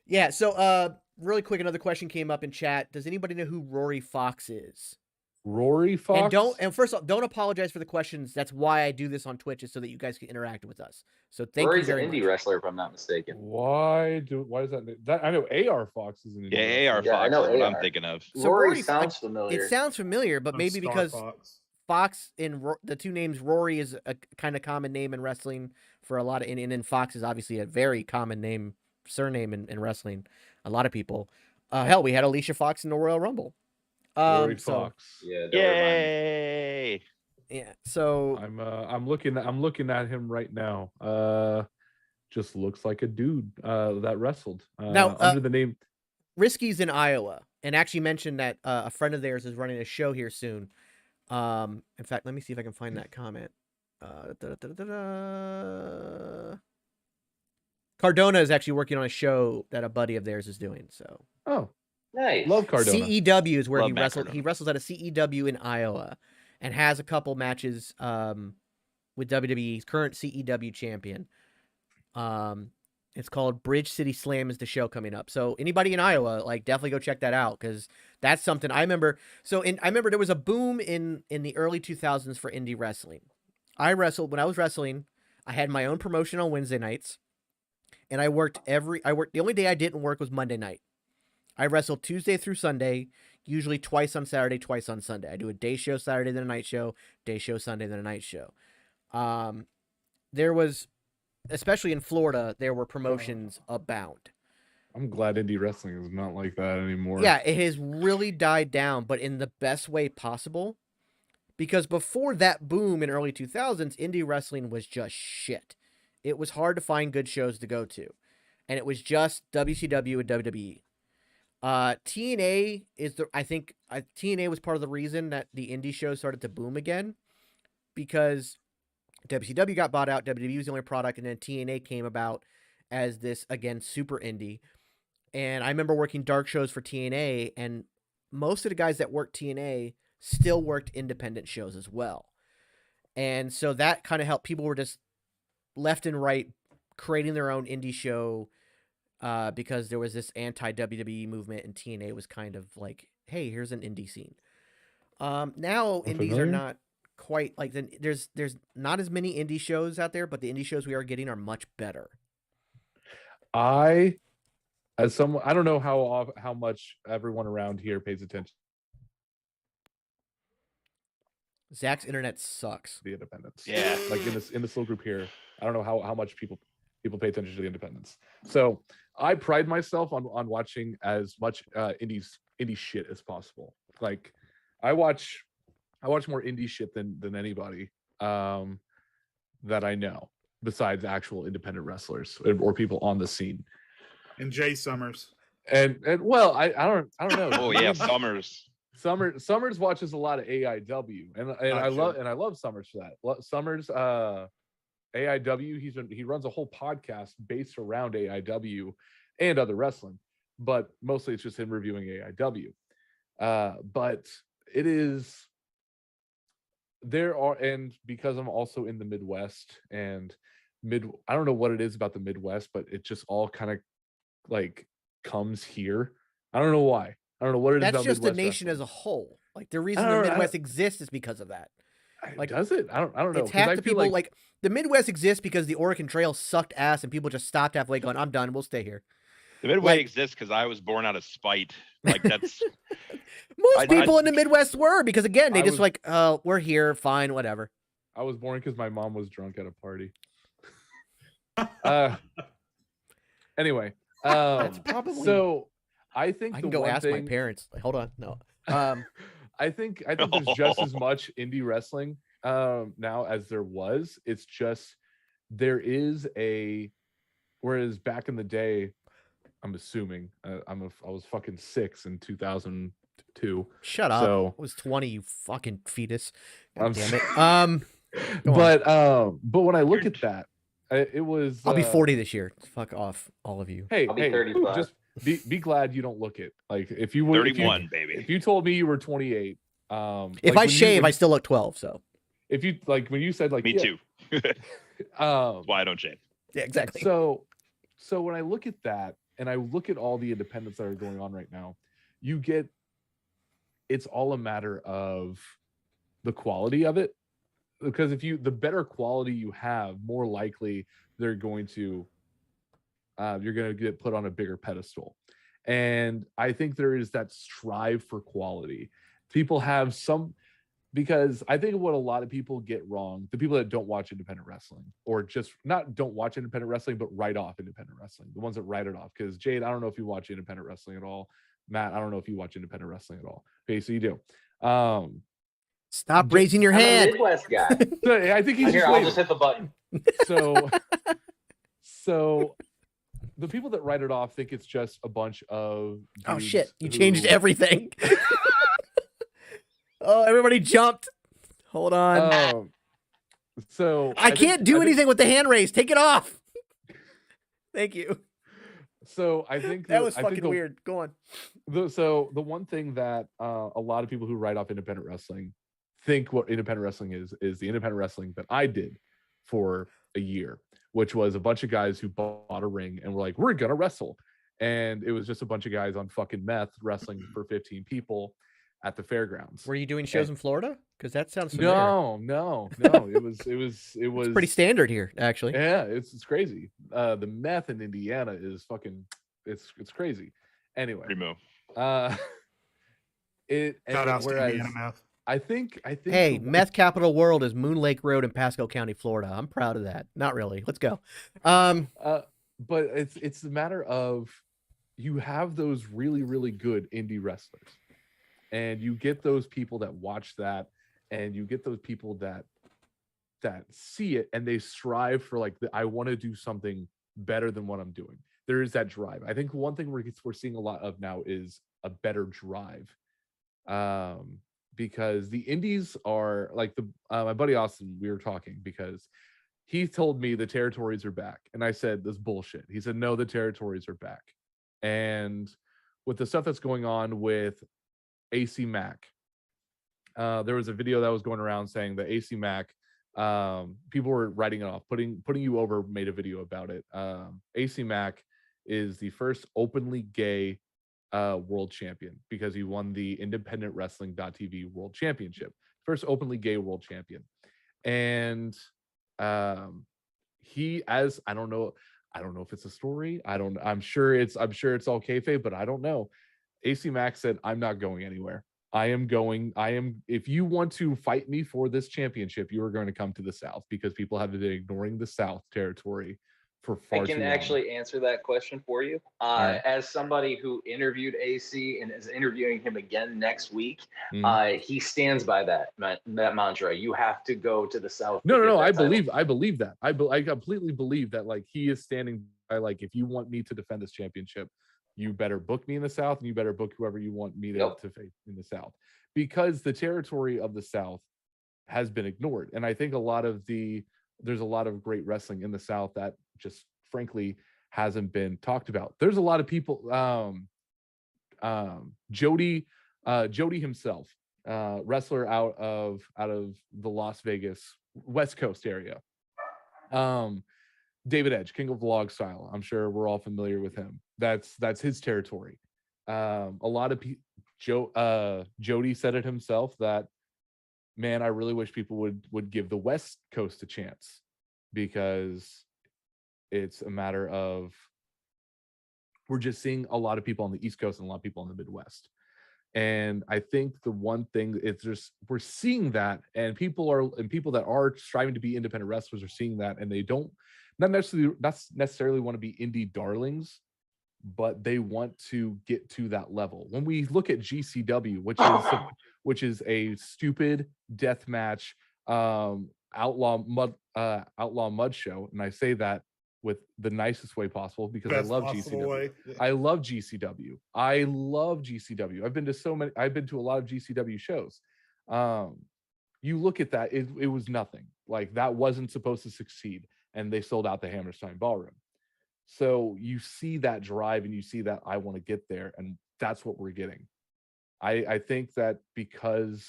S1: yeah. So really quick, another question came up in chat. Does anybody know who Rory Fox is?
S4: Rory Fox.
S1: And first off, don't apologize for the questions. That's why I do this on Twitch, is so that you guys can interact with us. So thank
S5: Rory's
S1: you
S5: an
S1: very
S5: indie
S1: much.
S5: wrestler, if I'm not mistaken.
S4: Why is that? I know AR Fox is an indie
S3: Yeah, AR
S4: wrestler.
S5: Yeah, I
S3: Fox
S5: know
S3: is what I'm
S5: AR.
S3: thinking of.
S1: So
S5: Rory
S1: Rory-
S5: sounds familiar.
S1: It sounds familiar, but maybe
S2: Star
S1: because
S2: Fox.
S1: Fox the two names, Rory is a kind of common name in wrestling for a lot of, and then Fox is obviously a very common surname in wrestling. A lot of people. Hell, we had Alicia Fox in the Royal Rumble.
S4: Rory
S1: so-
S4: Fox.
S5: Yeah.
S3: Yay!
S1: Yeah. So
S4: I'm looking at him right now. Just looks like a dude that wrestled
S1: Now,
S4: under the name.
S1: Risky's in Iowa, and actually mentioned that a friend of theirs is running a show here soon. In fact, let me see if I can find that comment. Cardona is actually working on a show that a buddy of theirs is doing. So
S4: Oh,
S5: Nice.
S4: love Cardona.
S1: CEW is where
S3: Love
S1: he
S3: Matt
S1: wrestled.
S3: Cardona.
S1: He wrestles at a CEW in Iowa, and has a couple matches with WWE's current CEW champion. It's called Bridge City Slam is the show coming up. So anybody in Iowa, like, definitely go check that out, because that's something I remember. I remember there was a boom in the early 2000s for indie wrestling. When I was wrestling, I had my own promotion on Wednesday nights, and I worked the only day I didn't work was Monday night. I wrestled Tuesday through Sunday, usually twice on Saturday, twice on Sunday. I do a day show Saturday, then a night show, day show Sunday, then a night show. There was, especially in Florida, there were promotions abound.
S4: I'm glad indie wrestling is not like that anymore.
S1: Yeah, it has really died down, but in the best way possible. Because before that boom in early 2000s, indie wrestling was just shit. It was hard to find good shows to go to. And it was just WCW and WWE. TNA TNA was part of the reason that the indie shows started to boom again, because WCW got bought out, WWE was the only product, and then TNA came about as this, again, super indie. And I remember working dark shows for TNA, and most of the guys that worked TNA still worked independent shows as well. And so that kind of helped. People were just left and right creating their own indie show, because there was this anti-WWE movement, and TNA was kind of like, hey, here's an indie scene. Now indies are not quite like there's not as many indie shows out there, but the indie shows we are getting are much better.
S4: I don't know how much everyone around here pays attention
S1: Zach's internet sucks.
S4: to the independents.
S3: Yeah.
S4: Like in this little group here, I don't know how much people pay attention to the independents. So I pride myself on watching as much indie shit as possible. Like I watch more indie shit than anybody that I know, besides actual independent wrestlers or people on the scene.
S2: And Jay Summers.
S4: And well, I don't know.
S3: Oh yeah, Summers.
S4: Summers watches a lot of AIW, and I
S2: Gotcha.
S4: love Summers for that. Summers AIW. He runs a whole podcast based around AIW and other wrestling, but mostly it's just him reviewing AIW. But it is and because I'm also in the Midwest and I don't know what it is about the Midwest, but it just all kind of like comes here. I don't know why. I don't know what it is
S1: That's
S4: about
S1: just
S4: Midwest
S1: the nation
S4: wrestling.
S1: as a whole. Like the reason the Midwest exists is because of that. Like,
S4: does it? I don't know.
S1: It's half the people like the Midwest exists because the Oregon Trail sucked ass and people just stopped halfway going, I'm done, we'll stay here.
S3: The Midway exists because I was born out of spite. Like that's
S1: most people in the Midwest were, because again, they we're here, fine, whatever.
S4: I was born because my mom was drunk at a party. Anyway,
S1: that's probably
S4: so. I think
S1: I can go ask my parents. Like, hold on, no.
S4: I think there's just as much indie wrestling now as there was. It's just there is whereas back in the day, I'm assuming I was fucking 6 in 2002.
S1: Shut up.
S4: So
S1: I was 20, you fucking fetus.
S4: God
S1: damn it.
S4: But when I look at that, it was
S1: I'll be 40 this year. Fuck off, all of you.
S4: Hey,
S5: I'll be 35.
S4: Just be glad you don't look it. Like if you were
S3: 31, baby.
S4: If you told me you were 28,
S1: if I shave, I still look 12. So
S4: if you when you said
S3: me too. That's why I don't shave.
S1: Yeah, exactly.
S4: So when I look at that and I look at all the independents that are going on right now, it's all a matter of the quality of it. Because the better quality you have, more likely you're going to get put on a bigger pedestal. And I think there is that strive for quality. People have because I think what a lot of people get wrong, the people that don't watch independent wrestling, or just not don't watch independent wrestling, but write off independent wrestling, the ones that write it off. Because Jade, I don't know if you watch independent wrestling at all. Matt, I don't know if you watch independent wrestling at all. Okay, so you do.
S1: Stop raising your hand.
S5: I'm a Midwest guy.
S4: So I think he's
S5: Here, I'll just hit the button.
S4: So the people that write it off think it's just a bunch of
S1: oh shit, you changed everything. Oh, everybody jumped. Hold on.
S4: So
S1: I can't do anything with the hand raise. Take it off. Thank you.
S4: So I think
S1: that was fucking weird. Go on.
S4: So the one thing that a lot of people who write off independent wrestling think what independent wrestling is the independent wrestling that I did for a year, which was a bunch of guys who bought a ring and were like, we're gonna wrestle. And it was just a bunch of guys on fucking meth wrestling for 15 people at the fairgrounds.
S1: Were you doing shows in Florida? Because that sounds familiar.
S4: No. It was
S1: it's pretty standard here, actually.
S4: Yeah, it's crazy. The meth in Indiana is fucking it's crazy. Anyway.
S3: Remove.
S2: Shout out to Indiana meth.
S4: I think
S1: hey, meth capital world is Moon Lake Road in Pasco County, Florida. I'm proud of that. Not really. Let's go.
S4: But it's a matter of you have those really, really good indie wrestlers. And you get those people that watch that, and you get those people that see it and they strive for I want to do something better than what I'm doing. There is that drive. I think one thing we're seeing a lot of now is a better drive. Because the indies are like my buddy Austin, we were talking because he told me the territories are back. And I said, this bullshit. He said, no, the territories are back. And with the stuff that's going on with AC Mac, there was a video that was going around saying that AC Mac, people were writing it off, putting you over, made a video about it. AC Mac is the first openly gay world champion because he won the independent wrestling.tv world championship, first openly gay world champion. And he, as I don't know if it's a story, I'm sure it's all kayfabe, but I don't know. AC Mac said, I'm not going anywhere. If you want to fight me for this championship, you are going to come to the South, because people have been ignoring the South territory for far too long. I can
S5: actually answer that question for you.
S4: Right.
S5: As somebody who interviewed AC and is interviewing him again next week, he stands by that mantra. You have to go to the South.
S4: No. I believe that. I completely believe that. He is standing by. If you want me to defend this championship, you better book me in the South, and you better book whoever you want me to face in the South, because the territory of the South has been ignored. And I think a lot of the there's a lot of great wrestling in the South that just frankly hasn't been talked about. There's a lot of people, Jody himself, wrestler out of the Las Vegas West Coast area. David Edge, King of Vlog Style. I'm sure we're all familiar with him. That's his territory. A lot of people, Jody said it himself that, man, I really wish people would give the West Coast a chance, because it's a matter of, we're just seeing a lot of people on the East Coast and a lot of people on the Midwest. And I think the one thing, it's just, we're seeing that, and people that are striving to be independent wrestlers are seeing that, and they don't not necessarily want to be indie darlings, but they want to get to that level. When we look at GCW, which is a stupid death match, outlaw mud show, and I say that with the nicest way possible, because
S2: Best
S4: I love
S2: possible
S4: GCW.
S2: way.
S4: I love GCW. I love GCW. I've been to a lot of GCW shows. You look at that, it was nothing. Like, that wasn't supposed to succeed, and they sold out the Hammerstein Ballroom. So you see that drive, and you see that I want to get there, and that's what we're getting. I think that because,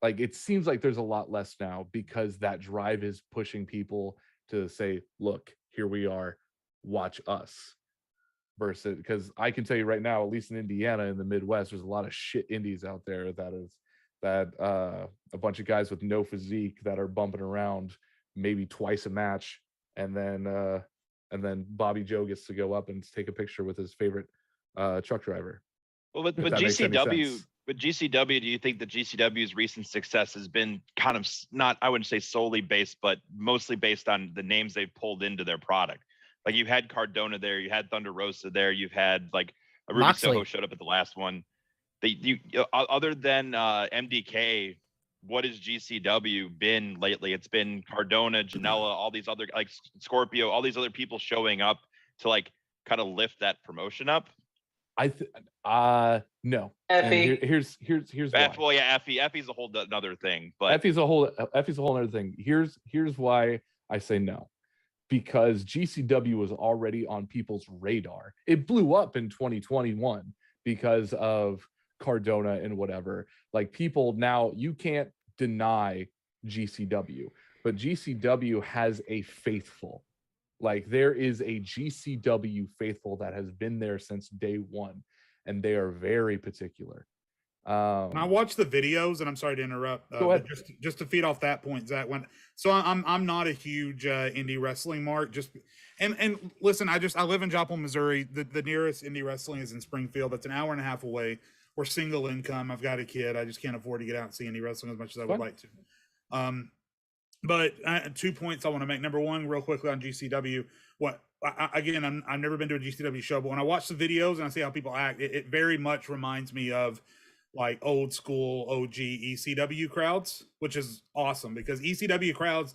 S4: like, it seems like there's a lot less now, because that drive is pushing people to say, look, here we are, watch us. Versus, because I can tell you right now, at least in Indiana, in the Midwest, there's a lot of shit indies out there that a bunch of guys with no physique that are bumping around maybe twice a match, and then Bobby Joe gets to go up and take a picture with his favorite truck driver.
S3: Well, with GCW, do you think that GCW's recent success has been kind of not, I wouldn't say solely based, but mostly based on the names they've pulled into their product? Like, you had Cardona there, you had Thunder Rosa there, you've had like Ruby
S1: Moxley.
S3: Soho showed up at the last one. Other than MDK, what has GCW been lately? It's been Cardona, Janela, all these other, like Scorpio, all these other people showing up to like kind of lift that promotion up.
S4: No.
S5: Effie.
S4: Here's why.
S3: Well, yeah, Effie's a whole another thing, but
S4: Effie's a whole other thing. Here's why I say no. Because GCW was already on people's radar. It blew up in 2021 because of Cardona and whatever. Like, people now, you can't deny GCW, but GCW has a faithful. Like, there is a GCW faithful that has been there since day one, and they are very particular.
S2: I watched the videos, and I'm sorry to interrupt.
S4: Go ahead.
S2: Just to feed off that point, Zach. I'm not a huge indie wrestling mark. And listen, I live in Joplin, Missouri. The nearest indie wrestling is in Springfield. That's an hour and a half away. We're single income. I've got a kid. I just can't afford to get out and see indie wrestling as much as I would like to. But 2 points I want to make. Number one, real quickly on GCW. I've never been to a GCW show, but when I watch the videos and I see how people act, it very much reminds me of like old school OG ECW crowds, which is awesome, because ECW crowds,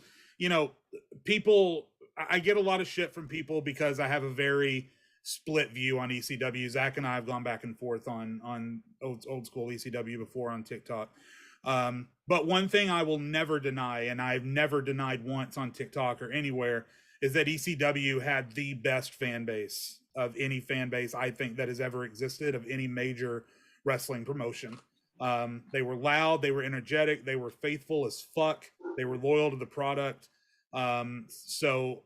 S2: people, I get a lot of shit from people because I have a very split view on ECW. Zach and I have gone back and forth on old school ECW before on TikTok. But one thing I will never deny, and I've never denied once on TikTok or anywhere, is that ECW had the best fan base of any fan base I think that has ever existed of any major wrestling promotion. They were loud, they were energetic, they were faithful as fuck, they were loyal to the product. So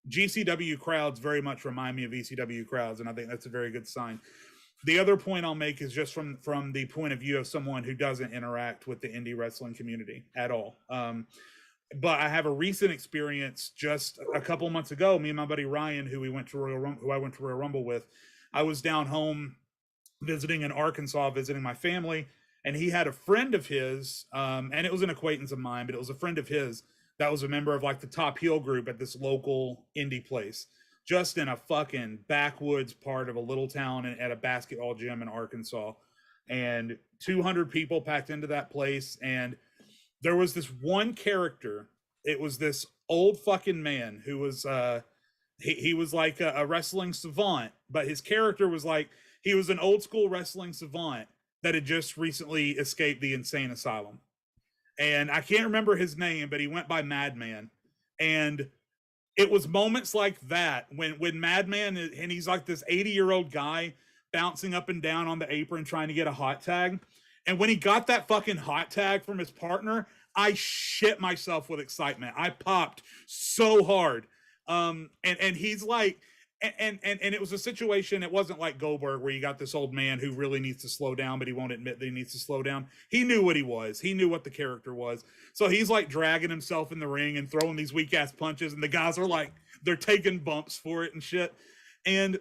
S2: GCW crowds very much remind me of ECW crowds, and I think that's a very good sign. The other point I'll make is just from the point of view of someone who doesn't interact with the indie wrestling community at all. But I have a recent experience just a couple months ago. Me and my buddy Ryan, who I went to Royal Rumble with, I was down home visiting in Arkansas, visiting my family, and he had a friend of his, and it was an acquaintance of mine, but it was a friend of his that was a member of like the Top Heel group at this local indie place, just in a fucking backwoods part of a little town at a basketball gym in Arkansas. And 200 people packed into that place, and there was this one character. It was this old fucking man who was he was like a wrestling savant, but his character was like, he was an old school wrestling savant that had just recently escaped the insane asylum. And I can't remember his name, but he went by Madman. And it was moments like that when Madman, and he's like this 80-year-old guy bouncing up and down on the apron trying to get a hot tag. And when he got that fucking hot tag from his partner, I shit myself with excitement. I popped so hard. And he's like, and it was a situation. It wasn't like Goldberg where you got this old man who really needs to slow down, but he won't admit that he needs to slow down. He knew what he was. He knew what the character was. So he's like dragging himself in the ring and throwing these weak ass punches, and the guys are like, they're taking bumps for it and shit. And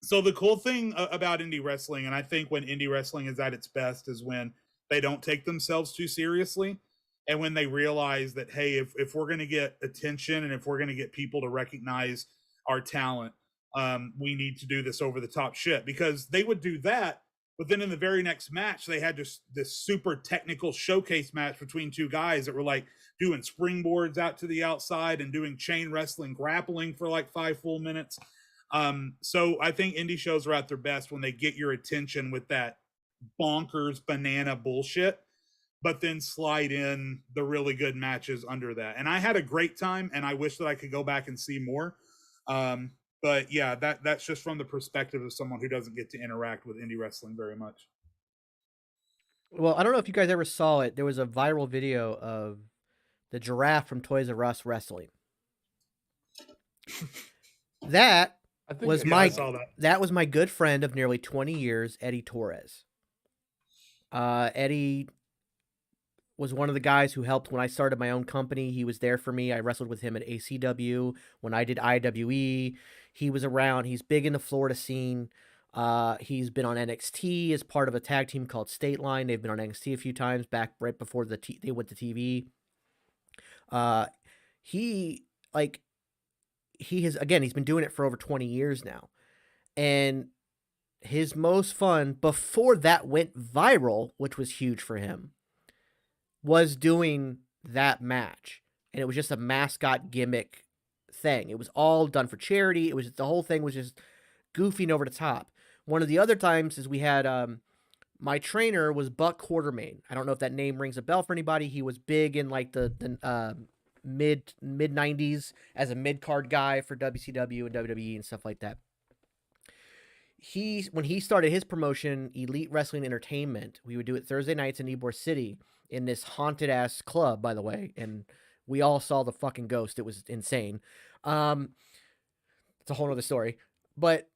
S2: so the cool thing about indie wrestling, and I think when indie wrestling is at its best, is when they don't take themselves too seriously, and when they realize that, hey, if we're going to get attention and if we're going to get people to recognize our talent, we need to do this over the top shit. Because they would do that, but then in the very next match, they had just this super technical showcase match between two guys that were like doing springboards out to the outside and doing chain wrestling, grappling for like 5 full minutes. So I think indie shows are at their best when they get your attention with that bonkers banana bullshit, but then slide in the really good matches under that. And I had a great time, and I wish that I could go back and see more. But yeah, that's just from the perspective of someone who doesn't get to interact with indie wrestling very much.
S1: Well, I don't know if you guys ever saw it. There was a viral video of the giraffe from Toys R Us wrestling. That
S4: I think
S1: was
S2: Yeah, I saw that.
S1: that was my good friend of nearly 20 years, Eddie Torres. Eddie was one of the guys who helped when I started my own company. He was there for me. I wrestled with him at ACW. When I did IWE, he was around. He's big in the Florida scene. He's been on NXT as part of a tag team called State Line. They've been on NXT a few times back right before they went to TV. He's been doing it for over 20 years now. And his most fun before that went viral, which was huge for him, was doing that match. And it was just a mascot gimmick thing. It was all done for charity. The whole thing was just goofing over the top. One of the other times is we had my trainer was Buck Quartermain. I don't know if that name rings a bell for anybody. He was big in like the mid 90s as a mid card guy for WCW and WWE and stuff like that. When he started his promotion, Elite Wrestling Entertainment, we would do it Thursday nights in Ybor City in this haunted ass club, by the way, and we all saw the fucking ghost. It was insane. It's a whole other story. But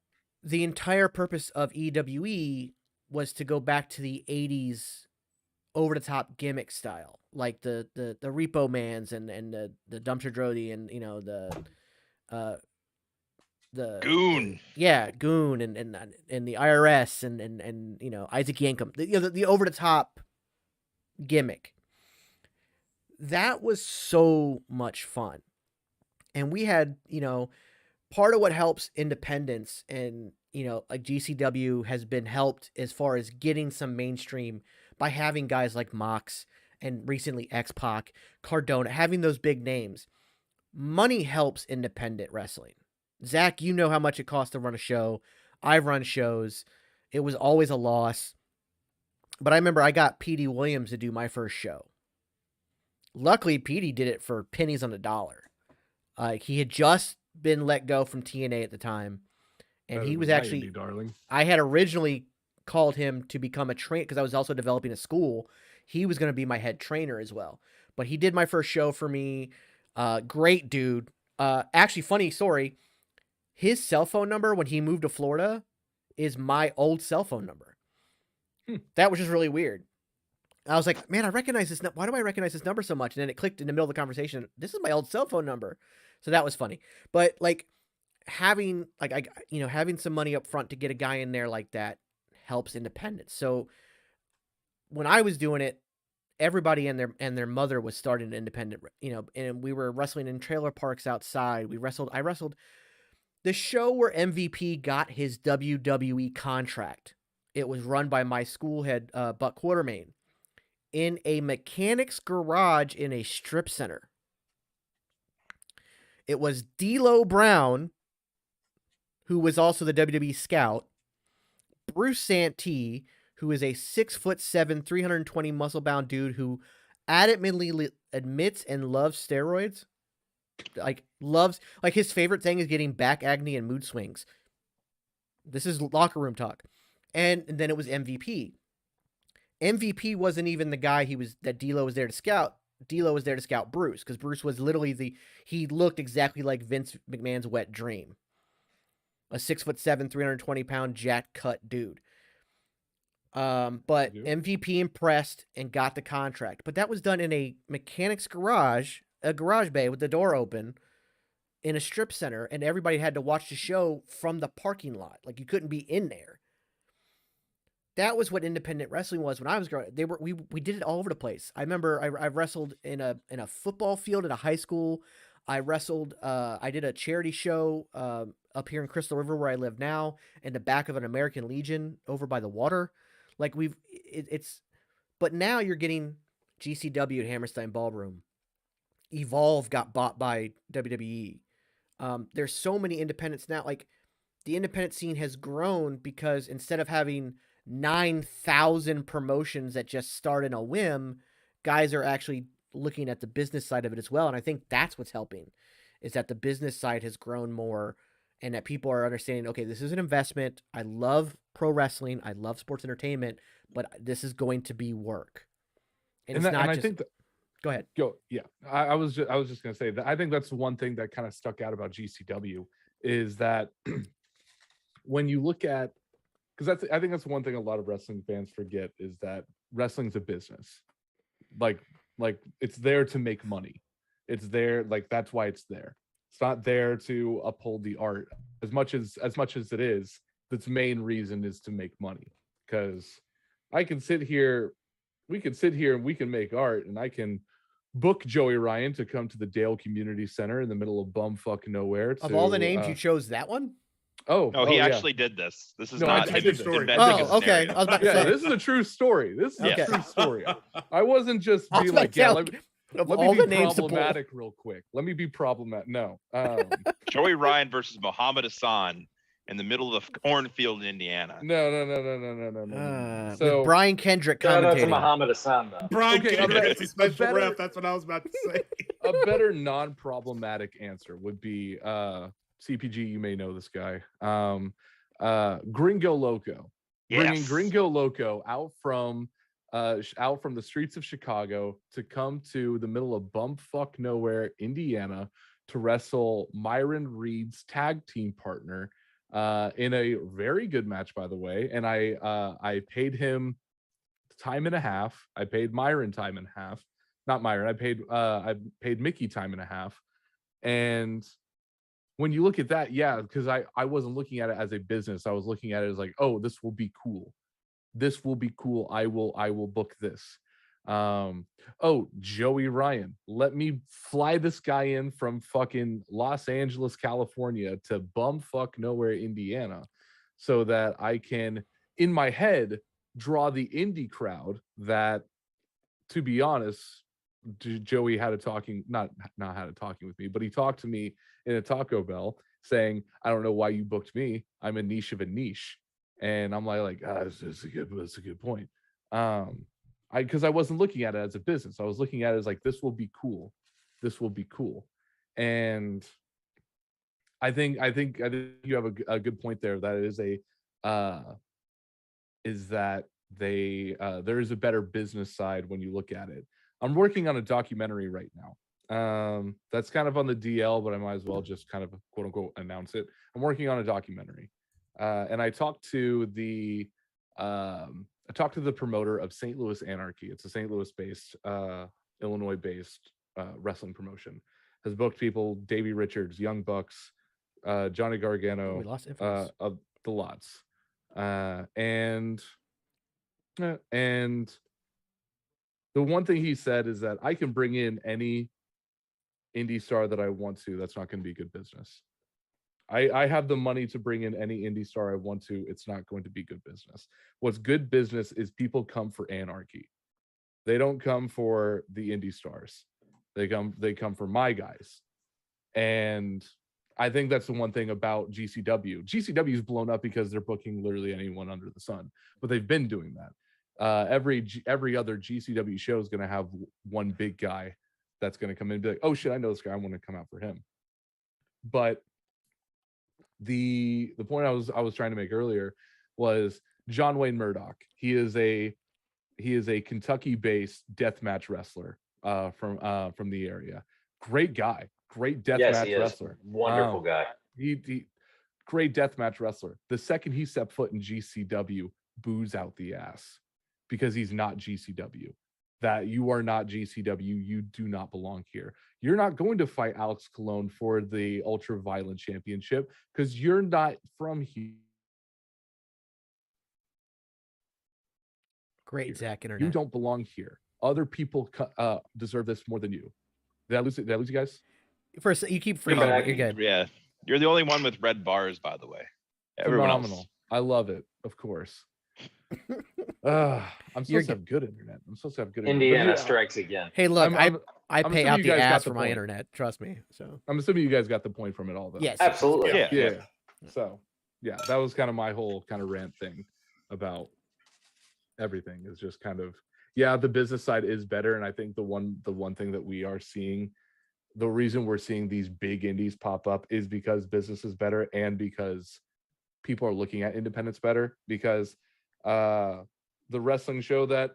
S1: the entire purpose of EWE was to go back to the 80s over the top gimmick style, like the Repo Mans and the Dumpster Drody and the
S3: Goon.
S1: Goon and the IRS and Isaac Yankum, the over the top gimmick. That was so much fun. And we had, part of what helps independence and, like GCW has been helped as far as getting some mainstream by having guys like Mox and recently X-Pac, Cardona, having those big names. Money helps independent wrestling. Zach, you know how much it costs to run a show. I've run shows. It was always a loss. But I remember I got Petey Williams to do my first show. Luckily, Petey did it for pennies on the dollar. He had just been let go from TNA at the time. And he was actually,
S4: darling.
S1: I had originally called him to become a trainer because I was also developing a school. He was going to be my head trainer as well. But he did my first show for me. Great dude. Actually, funny story. His cell phone number when he moved to Florida is my old cell phone number. That was just really weird. I was like, man, I recognize this. Why do I recognize this number so much? And then it clicked in the middle of the conversation. This is my old cell phone number. So that was funny. But like having some money up front to get a guy in there like that helps independence. So when I was doing it, everybody and their mother was starting an independent, and we were wrestling in trailer parks outside. I wrestled the show where MVP got his WWE contract. It was run by my school head, Buck Quartermain, in a mechanic's garage in a strip center. It was D'Lo Brown, who was also the WWE scout, Bruce Santee, who is a 6'7", 320 muscle-bound dude who adamantly admits and loves steroids. like loves, like his favorite thing is getting back agony and mood swings. This is locker room talk. And then it was MVP. MVP wasn't even the guy that D'Lo was there to scout. D'Lo was there to scout Bruce, because Bruce was literally he looked exactly like Vince McMahon's wet dream. A 6'7", 320-pound jack cut dude. But MVP impressed and got the contract. But that was done in a mechanic's garage, a garage bay with the door open in a strip center, and everybody had to watch the show from the parking lot. Like, you couldn't be in there. That was what independent wrestling was when I was growing. We did it all over the place. I remember I wrestled in a football field at a high school. I wrestled. I did a charity show up here in Crystal River, where I live now, in the back of an American Legion over by the water. Like, but now you're getting GCW at Hammerstein Ballroom. Evolve got bought by WWE. There's so many independents now. Like, the independent scene has grown because instead of having 9,000 promotions that just start in a whim, guys are actually looking at the business side of it as well. And I think that's what's helping, is that the business side has grown more, and that people are understanding, okay, this is an investment. I love pro wrestling. I love sports entertainment, but this is going to be work. And it's not just... Go ahead.
S4: Yeah. I was just going to say that I think that's one thing that kind of stuck out about GCW, is that when you look at, because I think that's one thing a lot of wrestling fans forget, is that wrestling's a business. Like it's there to make money. It's there, like, that's why it's there. It's not there to uphold the art as much as it is. Its main reason is to make money. Because we can sit here and we can make art, and I can book Joey Ryan to come to the Dale Community Center in the middle of bumfuck nowhere.
S1: Of all the names, you chose that one?
S3: No, he actually did this. This is not
S2: a story.
S1: Oh, okay. I was about to say,
S4: this is a true story. This is a true story. I wasn't just being like, let me be problematic real quick. Let me be problematic. No.
S3: Joey Ryan versus Muhammad Hassan in the middle of the cornfield in Indiana.
S4: No.
S1: So with Brian Kendrick commentating.
S5: That's Muhammad Hassan, though.
S2: Brian Kendrick's a special ref. That's what I was about to say.
S4: A better non-problematic answer would be CPG. You may know this guy. Gringo Loco.
S3: Yes.
S4: Bringing Gringo Loco out from the streets of Chicago to come to the middle of bumfuck nowhere, Indiana, to wrestle Myron Reed's tag team partner in a very good match, by the way. And I paid him time and a half. I paid Myron time and a half. Not Myron. I paid Mickey time and a half. And when you look at that, yeah, because I wasn't looking at it as a business. I was looking at it as like, oh, this will be cool. This will be cool. I will book this. Joey Ryan, let me fly this guy in from fucking Los Angeles, California to bumfuck nowhere, Indiana, so that I can, in my head, draw the indie crowd that, to be honest, Joey had a talking, not had a talking with me, but he talked to me in a Taco Bell saying, I don't know why you booked me. I'm a niche of a niche. And I'm like, that's a good point. Because I wasn't looking at it as a business. I was looking at it as like, this will be cool. This will be cool. And I think you have a good point there. That is that there is a better business side when you look at it. I'm working on a documentary right now. That's kind of on the DL, but I might as well just kind of quote unquote announce it. I'm working on a documentary. And I talked to the promoter of St. Louis Anarchy. It's a St. Louis-based, Illinois-based wrestling promotion. Has booked people: Davey Richards, Young Bucks, Johnny Gargano, of the lots. And the one thing he said is that I can bring in any indie star that I want to. That's not going to be good business. I have the money to bring in any indie star I want to. It's not going to be good business. What's good business is people come for anarchy. They don't come for the indie stars. They come for my guys. And I think that's the one thing about GCW. GCW is blown up because they're booking literally anyone under the sun, but they've been doing that. Every other GCW show is going to have one big guy that's going to come in and be like, oh shit, I know this guy, I want to come out for him. But the point I was trying to make earlier was John Wayne Murdoch. He is a Kentucky-based deathmatch wrestler from the area. Great guy, great deathmatch wrestler.
S5: Wonderful guy.
S4: He great deathmatch wrestler. The second he stepped foot in GCW, boos out the ass because he's not GCW. That you are not GCW. You do not belong here. You're not going to fight Alex Colon for the Ultra Violent Championship because you're not from here.
S1: Great, Zach. Internet.
S4: You don't belong here. Other people deserve this more than you. Did I lose you guys?
S1: First, you keep freezing. You're good.
S3: Yeah, you're the only one with red bars, by the way. Everyone
S4: Phenomenal.
S3: else.
S4: I love it. Of course. I'm supposed to have good internet. I'm supposed to have good internet.
S5: Indiana strikes again.
S1: Hey, look, I pay out the ass for my
S4: point.
S1: internet. Trust me. So
S4: I'm assuming you guys got the point from it all, though.
S1: yes,
S5: absolutely.
S4: Yeah. So yeah, that was kind of my whole kind of rant thing about everything. Is just kind of the business side is better, and I think the one thing that we are seeing, the reason we're seeing these big indies pop up is because business is better and because people are looking at independence better. Because the wrestling show the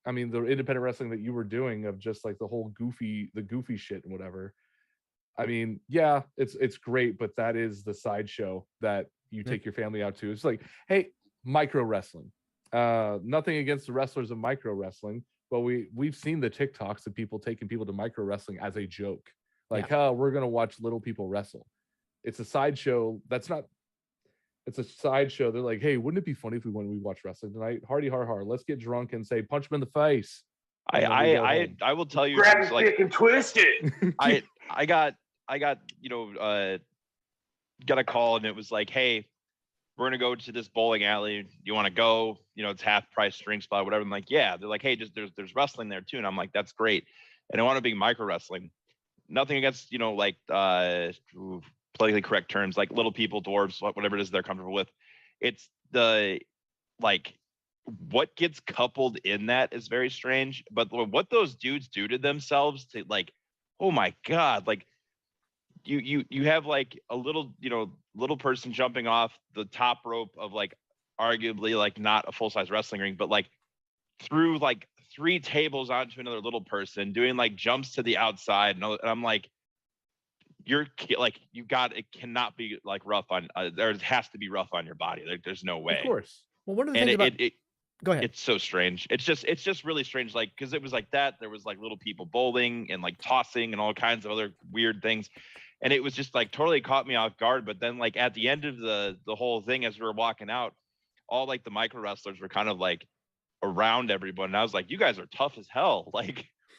S4: independent wrestling that you were doing of just like the goofy shit and whatever. I mean, yeah, it's great, but that is the sideshow that you take your family out to. It's like, hey, micro wrestling. Nothing against the wrestlers of micro wrestling, but we've seen the TikToks of people taking people to micro wrestling as a joke. Like, we're gonna watch little people wrestle. It's a sideshow. It's a sideshow. They're like, hey, wouldn't it be funny if we watch wrestling tonight? Hardy har har. Let's get drunk and say, punch him in the face.
S3: I will tell you,
S5: grab his dick and twist it.
S3: I got got a call and it was like, hey, we're gonna go to this bowling alley. You want to go? It's half price drink spot, whatever. I'm like, yeah. They're like, hey, just there's wrestling there too, and I'm like, that's great. And I want to be micro wrestling. Nothing against politically correct terms like little people, dwarves, whatever it is they're comfortable with. It's the what gets coupled in that is very strange. But what those dudes do to themselves to oh my god, you have like a little person jumping off the top rope of arguably not a full-size wrestling ring, but through 3 tables onto another little person doing jumps to the outside, and I'm like, it cannot be rough on there has to be rough on your body. There's no way.
S4: Of course.
S1: Well, one of the things about go ahead.
S3: It's so strange. It's just really strange. Because it was that there was little people bowling and tossing and all kinds of other weird things. And it was just totally caught me off guard. But then at the end of the whole thing, as we were walking out, all the micro wrestlers were kind of around everyone. And I was like, you guys are tough as hell.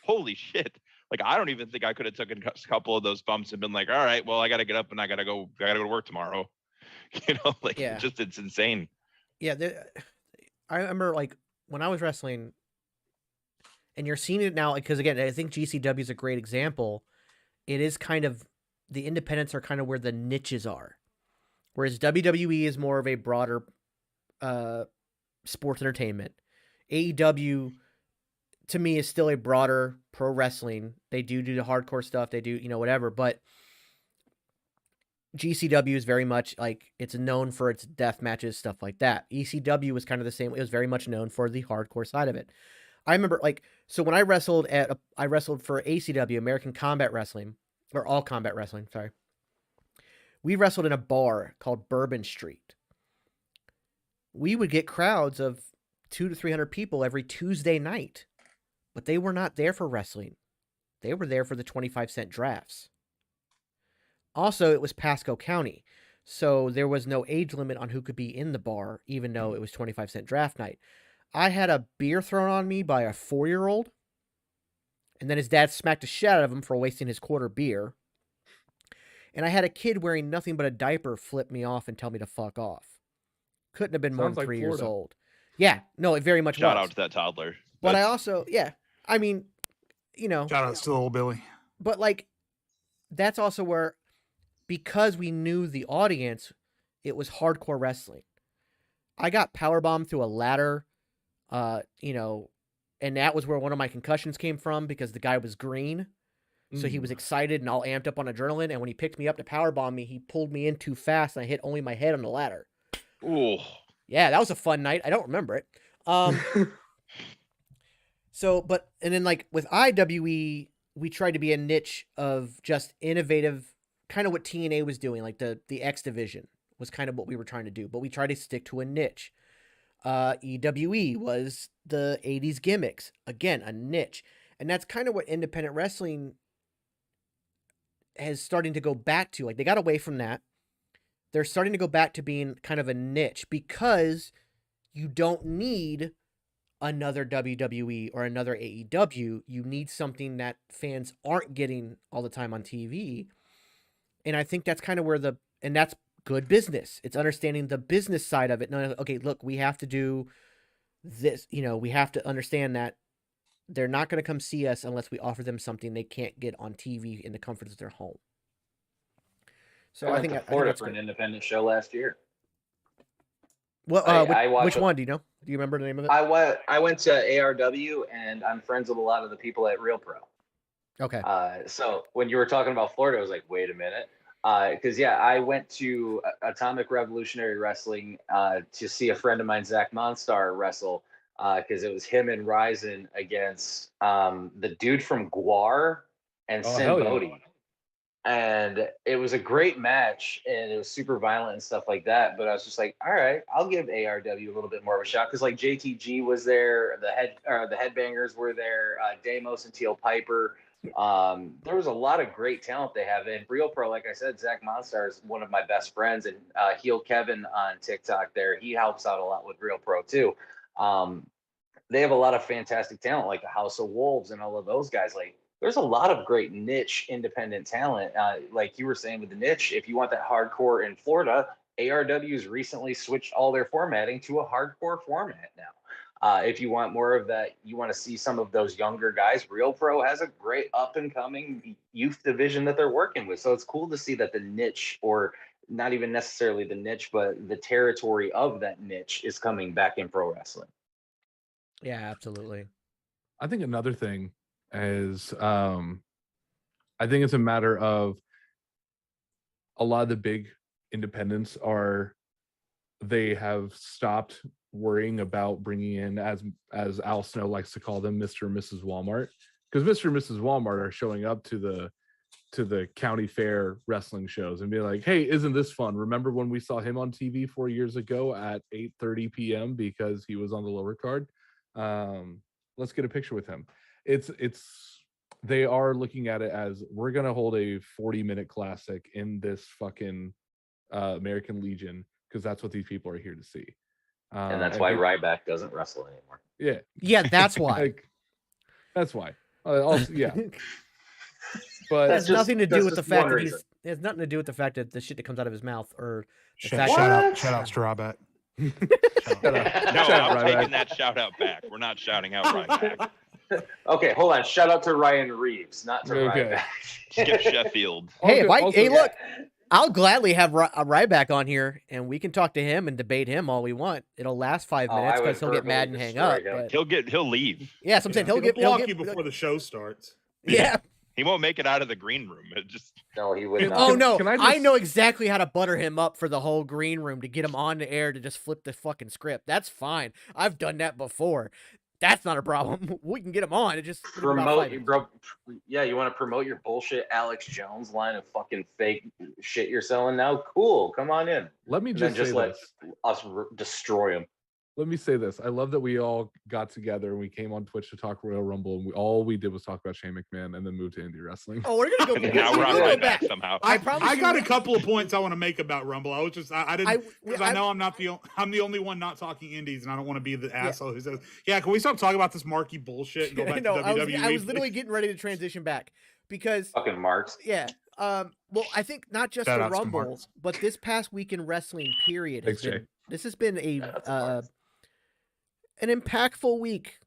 S3: Holy shit. I don't even think I could have taken a couple of those bumps and been like, all right, well, I got to get up and I got to go to work tomorrow. It's insane.
S1: Yeah. I remember when I was wrestling, and you're seeing it now, because again, I think GCW is a great example. It is kind of, the independents are kind of where the niches are. Whereas WWE is more of a broader sports entertainment. AEW, to me, is still a broader pro wrestling. They do the hardcore stuff. They do, whatever. But GCW is very much it's known for its death matches, stuff like that. ECW was kind of the same. It was very much known for the hardcore side of it. I remember so when I wrestled I wrestled for ACW, American Combat Wrestling, or All Combat Wrestling. Sorry. We wrestled in a bar called Bourbon Street. We would get crowds of 200 to 300 people every Tuesday night. But they were not there for wrestling. They were there for the 25-cent drafts. Also, it was Pasco County, so there was no age limit on who could be in the bar, even though it was 25-cent draft night. I had a beer thrown on me by a 4-year-old, and then his dad smacked the shit out of him for wasting his quarter beer. And I had a kid wearing nothing but a diaper flip me off and tell me to fuck off. Couldn't have been more than 3 years old. Yeah, no, it very much was.
S3: Shout out to that toddler.
S1: But I also, I mean,
S2: shout out to little Billy.
S1: But that's also where, because we knew the audience, it was hardcore wrestling. I got powerbombed through a ladder, and that was where one of my concussions came from because the guy was green. So he was excited and all amped up on adrenaline. And when he picked me up to powerbomb me, he pulled me in too fast and I hit only my head on the ladder.
S3: Ooh.
S1: Yeah, that was a fun night. I don't remember it. And then like with IWE, we tried to be a niche of just innovative, kind of what TNA was doing, like the X division was kind of what we were trying to do, but we tried to stick to a niche. EWE was the 80s gimmicks, again, a niche. And that's kind of what independent wrestling is starting to go back to. Like they got away from that. They're starting to go back to being kind of a niche because you don't need another WWE or another AEW. You need something that fans aren't getting all the time on TV. And I think that's kind of where and that's good business. It's understanding the business side of it. No, okay, look, we have to do this. We have to understand that they're not going to come see us unless we offer them something they can't get on TV in the comforts of their home. So I think
S5: Florida
S1: that's
S5: for
S1: good.
S5: an independent show last year.
S1: Well,
S5: I
S1: which one do you know? Do you remember the name of it?
S5: I went to ARW, and I'm friends with a lot of the people at Real Pro.
S1: Okay.
S5: So when you were talking about Florida, I was like, wait a minute. Because I went to Atomic Revolutionary Wrestling to see a friend of mine, Zach Monstar, wrestle. Because it was him and Ryzen against the dude from Guar and Sin Bodhi. And it was a great match, and it was super violent and stuff like that. But I was just like, all right, I'll give ARW a little bit more of a shot because like JTG was there, the Headbangers were there, Deimos and Teal Piper. There was a lot of great talent they have. And Real Pro, like I said, Zach Monstar is one of my best friends, and Heel Kevin on TikTok there, he helps out a lot with Real Pro too. They have a lot of fantastic talent, like the House of Wolves and all of those guys. Like, there's a lot of great niche independent talent. Like you were saying with the niche, if you want that hardcore in Florida, ARW's recently switched all their formatting to a hardcore format now. If you want more of that, you want to see some of those younger guys, Real Pro has a great up and coming youth division that they're working with. So it's cool to see that the niche, or not even necessarily the niche, but the territory of that niche is coming back in pro wrestling.
S1: Yeah, absolutely.
S4: I think another thing is I think it's a matter of a lot of the big independents they have stopped worrying about bringing in, as Al Snow likes to call them, Mr. and Mrs. Walmart, because Mr. and Mrs. Walmart are showing up to the county fair wrestling shows and be like, hey, isn't this fun? Remember when we saw him on TV 4 years ago at 8:30 p.m. because he was on the lower card? Let's get a picture with him. They are looking at it as, we're gonna hold a 40-minute classic in this fucking American Legion because that's what these people are here to see.
S5: And that's why Ryback doesn't wrestle anymore.
S1: Yeah, that's why.
S4: That's why. Also, yeah. But
S1: it has nothing to do with the fact that
S5: reason.
S1: it has nothing to do with the fact that the shit that comes out of his mouth or the
S6: Shout
S1: fact
S6: out Strawback.
S3: No, I'm taking that shout out back. We're not shouting out Ryback.
S5: Okay, hold on. Shout out to Ryan Reeves, not to Ryback.
S3: Skip Sheffield.
S1: Hey,
S4: Also,
S1: look, I'll gladly have Ryback on here, and we can talk to him and debate him all we want. It'll last 5 minutes because he'll get mad and hang up. But
S3: He'll leave.
S1: yeah, so I'm saying he'll
S2: block you before the show starts.
S1: Yeah.
S3: He won't make it out of the green room.
S5: No, he would not.
S1: Oh no,
S4: I
S1: know exactly how to butter him up for the whole green room to get him on the air to just flip the fucking script. That's fine. I've done that before. That's not a problem. We can get him on. It just
S5: promote you, bro. Yeah, you want to promote your bullshit Alex Jones line of fucking fake shit you're selling now? Cool, come on in.
S4: Let me just
S5: let us destroy him.
S4: Let me say this. I love that we all got together and we came on Twitch to talk Royal Rumble, and all we did was talk about Shane McMahon and then move to indie wrestling.
S1: Oh, we're gonna go.
S3: Now we're on Ryback somehow.
S2: I got a couple of points I want to make about Rumble. I was just I didn't, because I know I'm the only one not talking indies, and I don't want to be the asshole who says, yeah, can we stop talking about this marky bullshit and go back to WWE?
S1: I was literally getting ready to transition back because
S5: fucking Marks.
S1: Yeah. Well, I think not just the Rumble, but this past week in wrestling period has been an impactful week,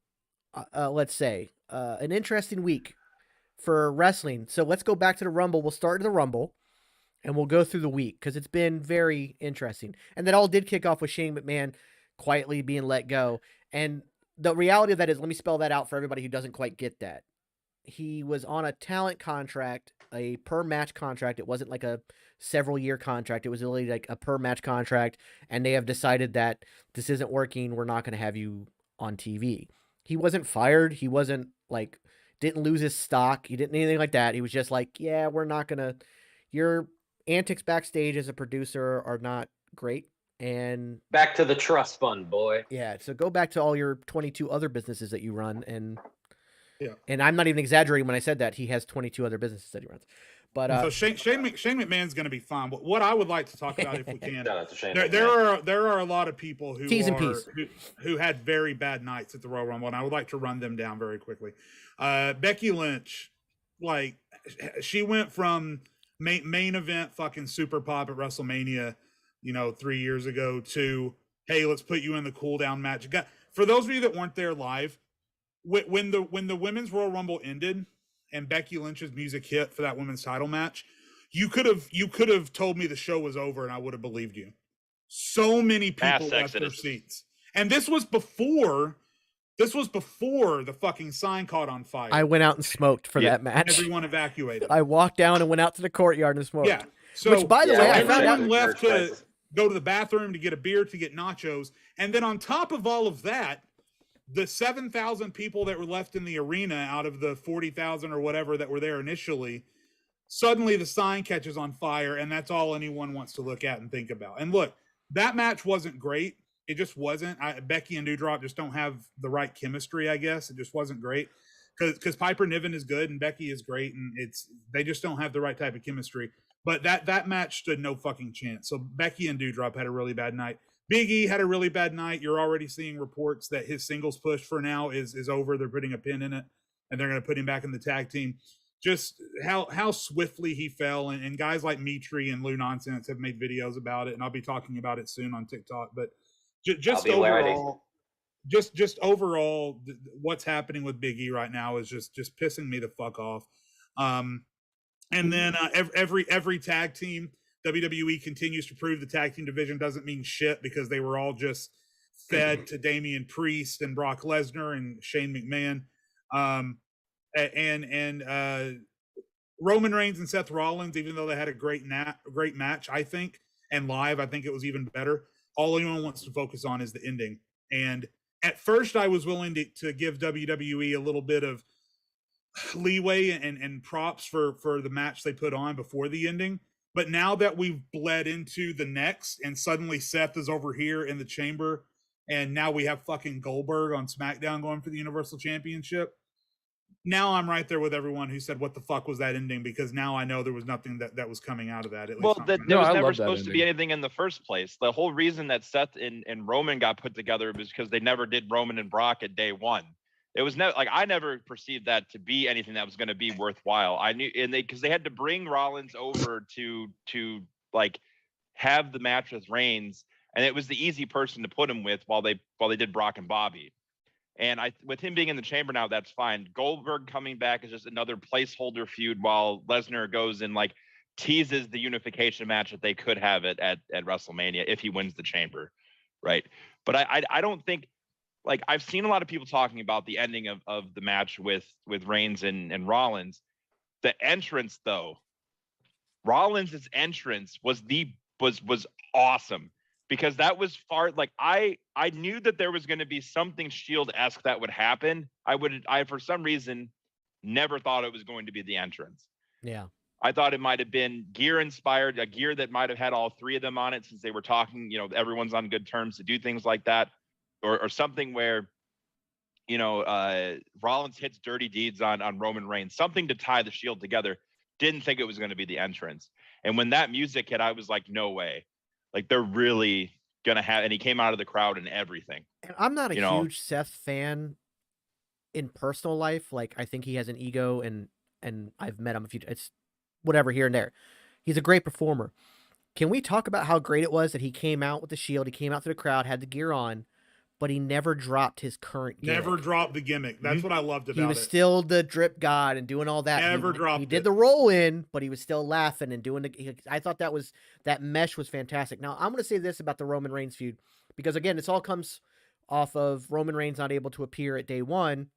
S1: let's say, an interesting week for wrestling. So let's go back to the Rumble. We'll start the Rumble, and we'll go through the week because it's been very interesting. And that all did kick off with Shane McMahon quietly being let go. And the reality of that is, let me spell that out for everybody who doesn't quite get that. He was on a talent contract, a per match contract. It wasn't like a several year contract. It was really like a per match contract. And they have decided that this isn't working. We're not going to have you on TV. He wasn't fired. He wasn't like, didn't lose his stock. He didn't anything like that. He was just like, yeah, we're not going to, your antics backstage as a producer are not great. And
S5: Back to the trust fund, boy.
S1: yeah, so go back to all your 22 other businesses that you run, and
S2: Yeah.
S1: and I'm not even exaggerating when I said that. He has 22 other businesses that he runs. But
S2: So Shane McMahon's going to be fine. But what I would like to talk about, if we can,
S5: Shout out to Shane
S2: there
S5: McMahon.
S2: there are a lot of people who
S1: T's and P's.
S2: who had very bad nights at the Royal Rumble, and I would like to run them down very quickly. Becky Lynch, like, she went from main event fucking super pop at WrestleMania, 3 years ago, to, hey, let's put you in the cool down match. For those of you that weren't there live, when the women's Royal Rumble ended and Becky Lynch's music hit for that women's title match, you could have told me the show was over and I would have believed you. So many people left their seats, and this was before the fucking sign caught on fire.
S1: I went out and smoked for that match.
S2: Everyone evacuated.
S1: I walked down and went out to the courtyard and smoked.
S2: Yeah. So,
S1: which, by the way, I found out
S2: everyone left to go to the bathroom, to get a beer, to get nachos, and then on top of all of that, the 7,000 people that were left in the arena out of the 40,000 or whatever that were there initially, suddenly the sign catches on fire, and that's all anyone wants to look at and think about. And look, that match wasn't great. It just wasn't. Becky and Doudrop just don't have the right chemistry, I guess. It just wasn't great. Because Piper Niven is good and Becky is great, and they just don't have the right type of chemistry. But that match stood no fucking chance. So Becky and Doudrop had a really bad night. Big E had a really bad night. You're already seeing reports that his singles push for now is over. They're putting a pin in it, and they're going to put him back in the tag team. Just how swiftly he fell, and guys like Mitri and Lou Nonsense have made videos about it, and I'll be talking about it soon on TikTok. But just overall, just overall, what's happening with Big E right now is just pissing me the fuck off. And then every tag team, WWE continues to prove the tag team division doesn't mean shit, because they were all just fed to Damian Priest and Brock Lesnar and Shane McMahon. And Roman Reigns and Seth Rollins, even though they had a great match, I think, and live, I think it was even better. All anyone wants to focus on is the ending. And at first, I was willing to give WWE a little bit of leeway and props for the match they put on before the ending. But now that we've bled into the next, and suddenly Seth is over here in the chamber, and now we have fucking Goldberg on SmackDown going for the Universal Championship. Now I'm right there with everyone who said, what the fuck was that ending? Because now I know there was nothing that was coming out of that.
S3: There was never supposed to be anything in the first place. The whole reason that Seth and Roman got put together was because they never did Roman and Brock at day one. It was never like, I never perceived that to be anything that was going to be worthwhile. I knew, and because they had to bring Rollins over to like have the match with Reigns, and it was the easy person to put him with while they did Brock and Bobby. And with him being in the chamber now, that's fine. Goldberg coming back is just another placeholder feud while Lesnar goes and like teases the unification match that they could have it at WrestleMania if he wins the chamber, right? But I don't think, like, I've seen a lot of people talking about the ending of the match with Reigns and Rollins. The entrance, though, Rollins' entrance was awesome, because that was far, like, I knew that there was going to be something Shield-esque that would happen. I for some reason never thought it was going to be the entrance.
S1: Yeah.
S3: I thought it might have been gear inspired, a gear that might have had all three of them on it, since they were talking, everyone's on good terms to do things like that. Or something where, Rollins hits dirty deeds on Roman Reigns, something to tie the Shield together. Didn't think it was going to be the entrance. And when that music hit, I was like, no way. Like, they're really going to have, and he came out of the crowd and everything.
S1: And I'm not a huge Seth fan in personal life. Like, I think he has an ego, and I've met him a few times. It's whatever, here and there. He's a great performer. Can we talk about how great it was that he came out with the Shield, he came out to the crowd, had the gear on, but he never dropped his current gimmick.
S2: Never dropped the gimmick. That's what I loved about it.
S1: He was still the drip god and doing all that.
S2: Never dropped it.
S1: He did the roll in, but he was still laughing and doing I thought that mesh was fantastic. Now, I'm going to say this about the Roman Reigns feud, because again, this all comes off of Roman Reigns not able to appear at day one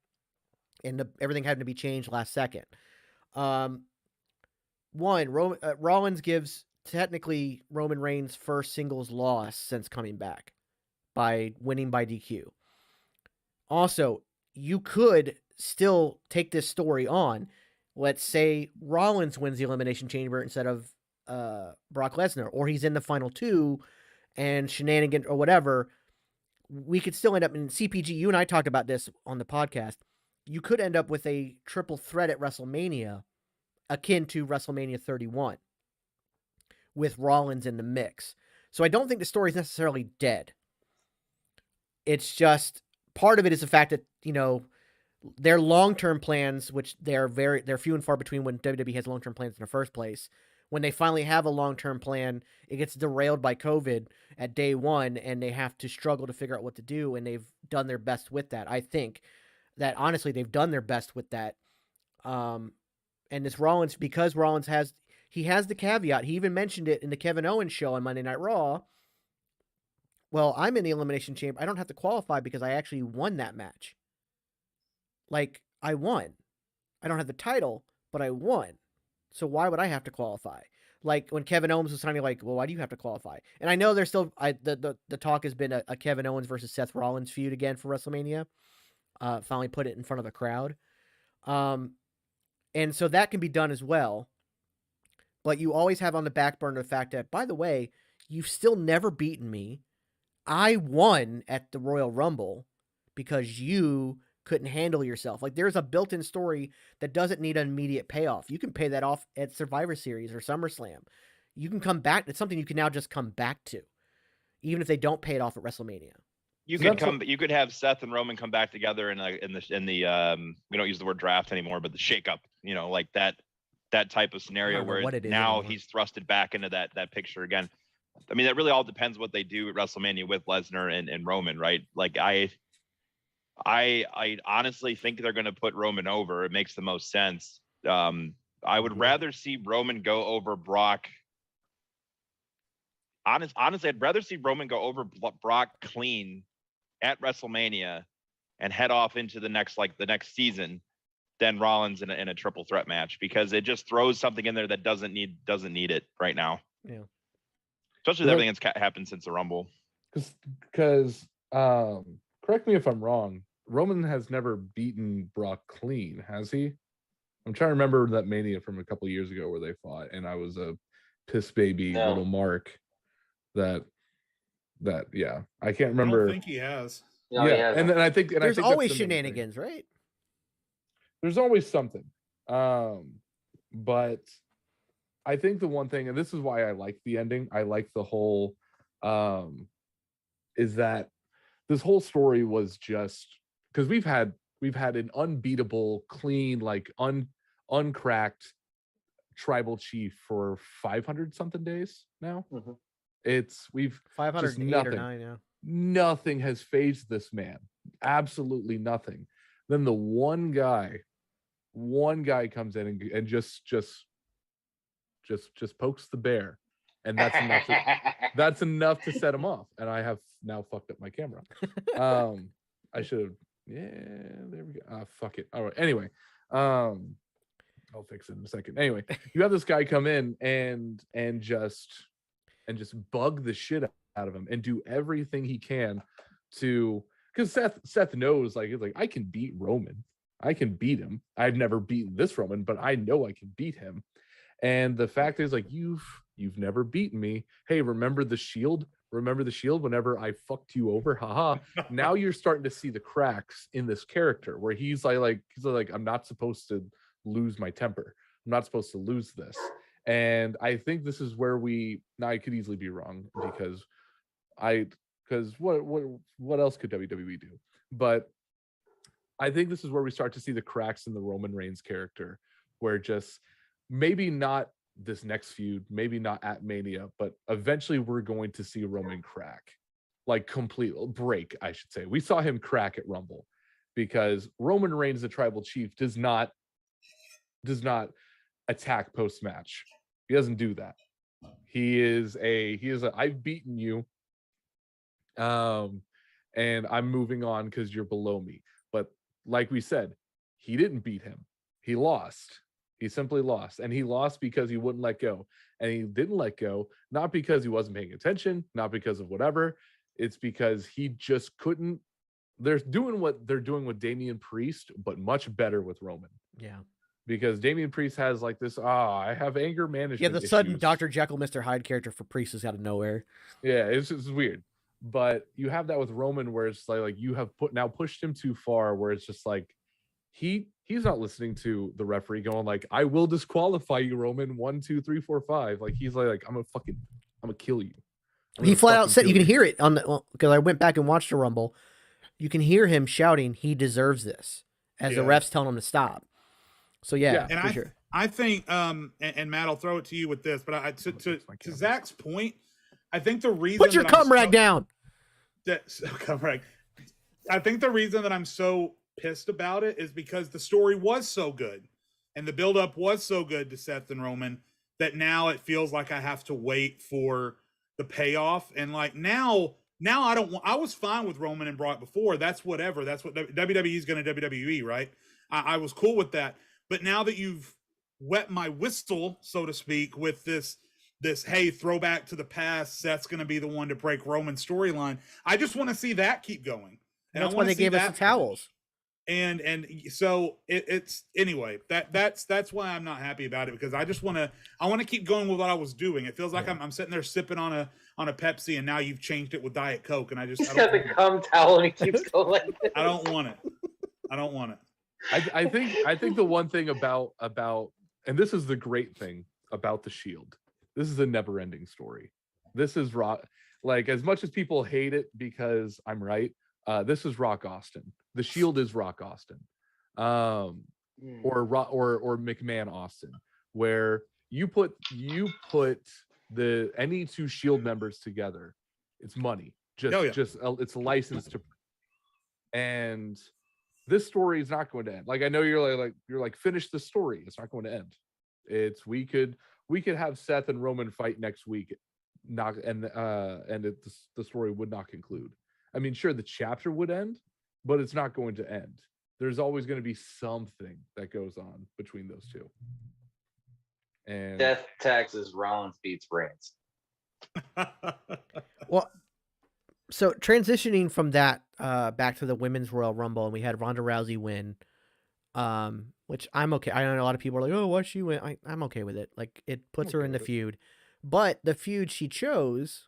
S1: and everything having to be changed last second. Rollins gives technically Roman Reigns' first singles loss since coming back by winning by DQ. Also, you could still take this story on. Let's say Rollins wins the Elimination Chamber instead of Brock Lesnar, or he's in the final two and shenanigan or whatever. We could still end up in CPG. You and I talked about this on the podcast. You could end up with a triple threat at WrestleMania akin to WrestleMania 31 with Rollins in the mix. So I don't think the story is necessarily dead. It's just part of it is the fact that, you know, their long-term plans, which they're few and far between when WWE has long-term plans in the first place. When they finally have a long-term plan, it gets derailed by COVID at day one, and they have to struggle to figure out what to do, and they've done their best with that. I think that, honestly, they've done their best with that. And this Rollins, because Rollins has the caveat, he even mentioned it in the Kevin Owens show on Monday Night Raw. Well, I'm in the Elimination Chamber. I don't have to qualify because I actually won that match. Like, I won. I don't have the title, but I won. So why would I have to qualify? Like, when Kevin Owens was signing, like, well, why do you have to qualify? And I know there's still, the talk has been a Kevin Owens versus Seth Rollins feud again for WrestleMania. Finally put it in front of the crowd. And so that can be done as well. But you always have on the back burner the fact that, by the way, you've still never beaten me. I won at the Royal Rumble because you couldn't handle yourself. Like, there's a built-in story that doesn't need an immediate payoff. You can pay that off at Survivor Series or SummerSlam. You can come back. It's something you can now just come back to, even if they don't pay it off at WrestleMania.
S3: You could have Seth and Roman come back together in the we don't use the word draft anymore, but the shakeup, you know, like that type of scenario where now he's thrusted back into that picture again. I mean, that really all depends what they do at WrestleMania with Lesnar and Roman, right? Like, I honestly think they're going to put Roman over. It makes the most sense. I would rather see Roman go over Brock. Honestly, I'd rather see Roman go over Brock clean at WrestleMania and head off into the next season than Rollins in a triple threat match, because it just throws something in there that doesn't need it right now.
S1: Yeah.
S3: Especially with everything that's happened since the Rumble.
S4: Because correct me if I'm wrong, Roman has never beaten Brock clean, has he? I'm trying to remember that Mania from a couple of years ago where they fought, and I was a piss baby little Mark. That yeah, I can't remember.
S2: I don't think he has.
S5: No,
S4: yeah, and then I think
S1: there's always shenanigans, right?
S4: There's always something. But I think the one thing, and this is why I like the ending, I like the whole, is that this whole story was just because we've had an unbeatable, clean, like uncracked tribal chief for 500 something days now.
S5: Mm-hmm.
S4: We've
S1: 508 or 9 now.
S4: Nothing has phased this man. Absolutely nothing. Then the one guy comes in and just pokes the bear, and that's enough. That's enough to set him off. And I have now fucked up my camera. I should have. Yeah, there we go. Fuck it. All right. Anyway, I'll fix it in a second. Anyway, you have this guy come in and just bug the shit out of him and do everything he can to, because Seth knows, like, he's like, I can beat Roman. I can beat him. I've never beaten this Roman, but I know I can beat him. And the fact is, like, you've never beaten me. Hey, remember the Shield? Remember the Shield whenever I fucked you over? Haha. Now you're starting to see the cracks in this character where he's like, I'm not supposed to lose my temper. I'm not supposed to lose this. And I think this is where now I could easily be wrong because what else could WWE do? But I think this is where we start to see the cracks in the Roman Reigns character, where just maybe not this next feud, maybe not at Mania, but eventually we're going to see Roman crack, like complete break, I should say. We saw him crack at Rumble because Roman Reigns, the tribal chief, does not attack post-match. He doesn't do that. He is a I've beaten you. and I'm moving on because you're below me. But like we said, he didn't beat him. He lost. He simply lost. And he lost because he wouldn't let go. And he didn't let go, not because he wasn't paying attention, not because of whatever. It's because he just couldn't. They're doing what they're doing with Damian Priest, but much better with Roman.
S1: Yeah.
S4: Because Damian Priest has like this, I have anger management.
S1: Yeah, the sudden
S4: issues.
S1: Dr. Jekyll, Mr. Hyde character for Priest is out of nowhere.
S4: Yeah, it's weird. But you have that with Roman where it's like you have pushed him too far, where it's just like he's not listening to the referee going like, I will disqualify you, Roman. 1, 2, 3, 4, 5. Like he's like, I'm gonna kill you.
S1: He flat out said, you can hear it on the, because I went back and watched the Rumble. You can hear him shouting, he deserves this, as the refs telling him to stop. So yeah,
S2: and
S1: for sure.
S2: I think, and Matt, I'll throw it to you with this, but to Zach's point, I think the reason
S1: put your cum rag down.
S2: I think the reason that I'm so pissed about it is because the story was so good, and the buildup was so good to Seth and Roman that now it feels like I have to wait for the payoff. And like now I don't want. I was fine with Roman and Brock before. That's whatever. That's what WWE is going to WWE, right? I was cool with that. But now that you've wet my whistle, so to speak, with this hey, throwback to the past, Seth's going to be the one to break Roman's storyline. I just want to see that keep going.
S1: And that's why they gave us the towels.
S2: And so it's anyway, that's why I'm not happy about it, because I want to keep going with what I was doing. It feels like I'm sitting there sipping on a Pepsi, and now you've changed it with Diet Coke, and
S5: He's got the cum towel and he keeps going.
S2: I don't want it.
S4: I think the one thing about and this is the great thing about the Shield. This is a never-ending story. This is like, as much as people hate it because I'm right, this is Rock Austin. The Shield is Rock Austin. Or McMahon Austin, where you put the any two Shield members together, it's money. Just it's a license to, and this story is not going to end. Like, I know you're like finish the story. It's not going to end. It's we could have Seth and Roman fight next week, the story would not conclude. I mean, sure, the chapter would end, but it's not going to end. There's always going to be something that goes on between those two. And
S5: Death taxes Rollins beats Reigns.
S1: Well, so transitioning from that back to the Women's Royal Rumble, and we had Ronda Rousey win, which I'm okay. I know a lot of people are like, oh, why she win? I'm okay with it. Like, it puts her in the feud. But the feud she chose,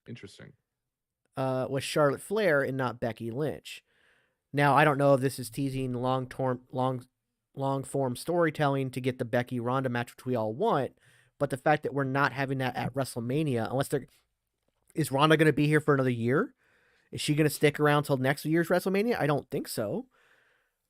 S4: interesting,
S1: was Charlotte Flair and not Becky Lynch. Now, I don't know if this is teasing long form storytelling to get the Becky Ronda match, which we all want, but the fact that we're not having that at WrestleMania, is Ronda going to be here for another year? Is she going to stick around till next year's WrestleMania? I don't think so.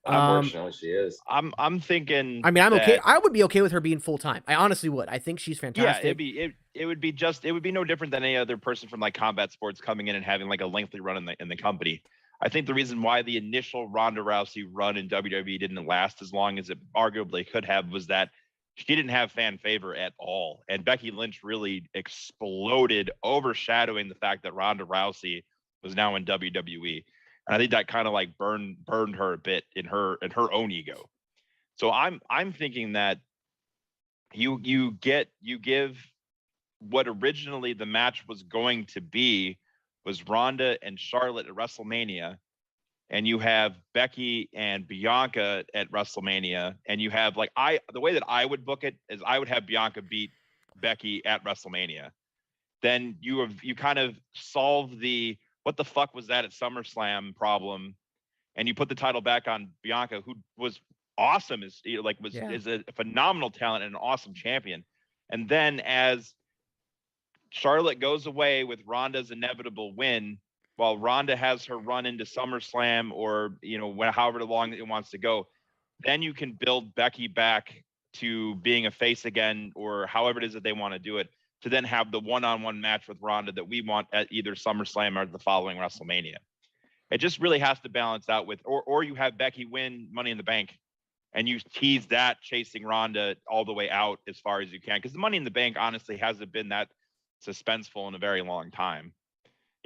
S5: Unfortunately, she is.
S3: I'm thinking.
S1: I mean, I'm okay. I would be okay with her being full time. I honestly would. I think she's fantastic.
S3: Yeah, it would be no different than any other person from like combat sports coming in and having like a lengthy run in the company. I think the reason why the initial Ronda Rousey run in WWE didn't last as long as it arguably could have was that she didn't have fan favor at all, and Becky Lynch really exploded, overshadowing the fact that Ronda Rousey was now in WWE. And I think that kind of like burned her a bit in her own ego. So I'm thinking that you give what originally the match was going to be was Ronda and Charlotte at WrestleMania, and you have Becky and Bianca at WrestleMania, and you have the way that I would book it is I would have Bianca beat Becky at WrestleMania. Then you kind of solve the what the fuck was that at SummerSlam problem, and you put the title back on Bianca, who was awesome, is a phenomenal talent and an awesome champion. And then as Charlotte goes away with Ronda's inevitable win, while Ronda has her run into SummerSlam or however long it wants to go, then you can build Becky back to being a face again, or however it is that they want to do it, to then have the one-on-one match with Ronda that we want at either SummerSlam or the following WrestleMania. It just really has to balance out with, or you have Becky win Money in the Bank and you tease that chasing Ronda all the way out as far as you can. Because the Money in the Bank honestly hasn't been that suspenseful in a very long time.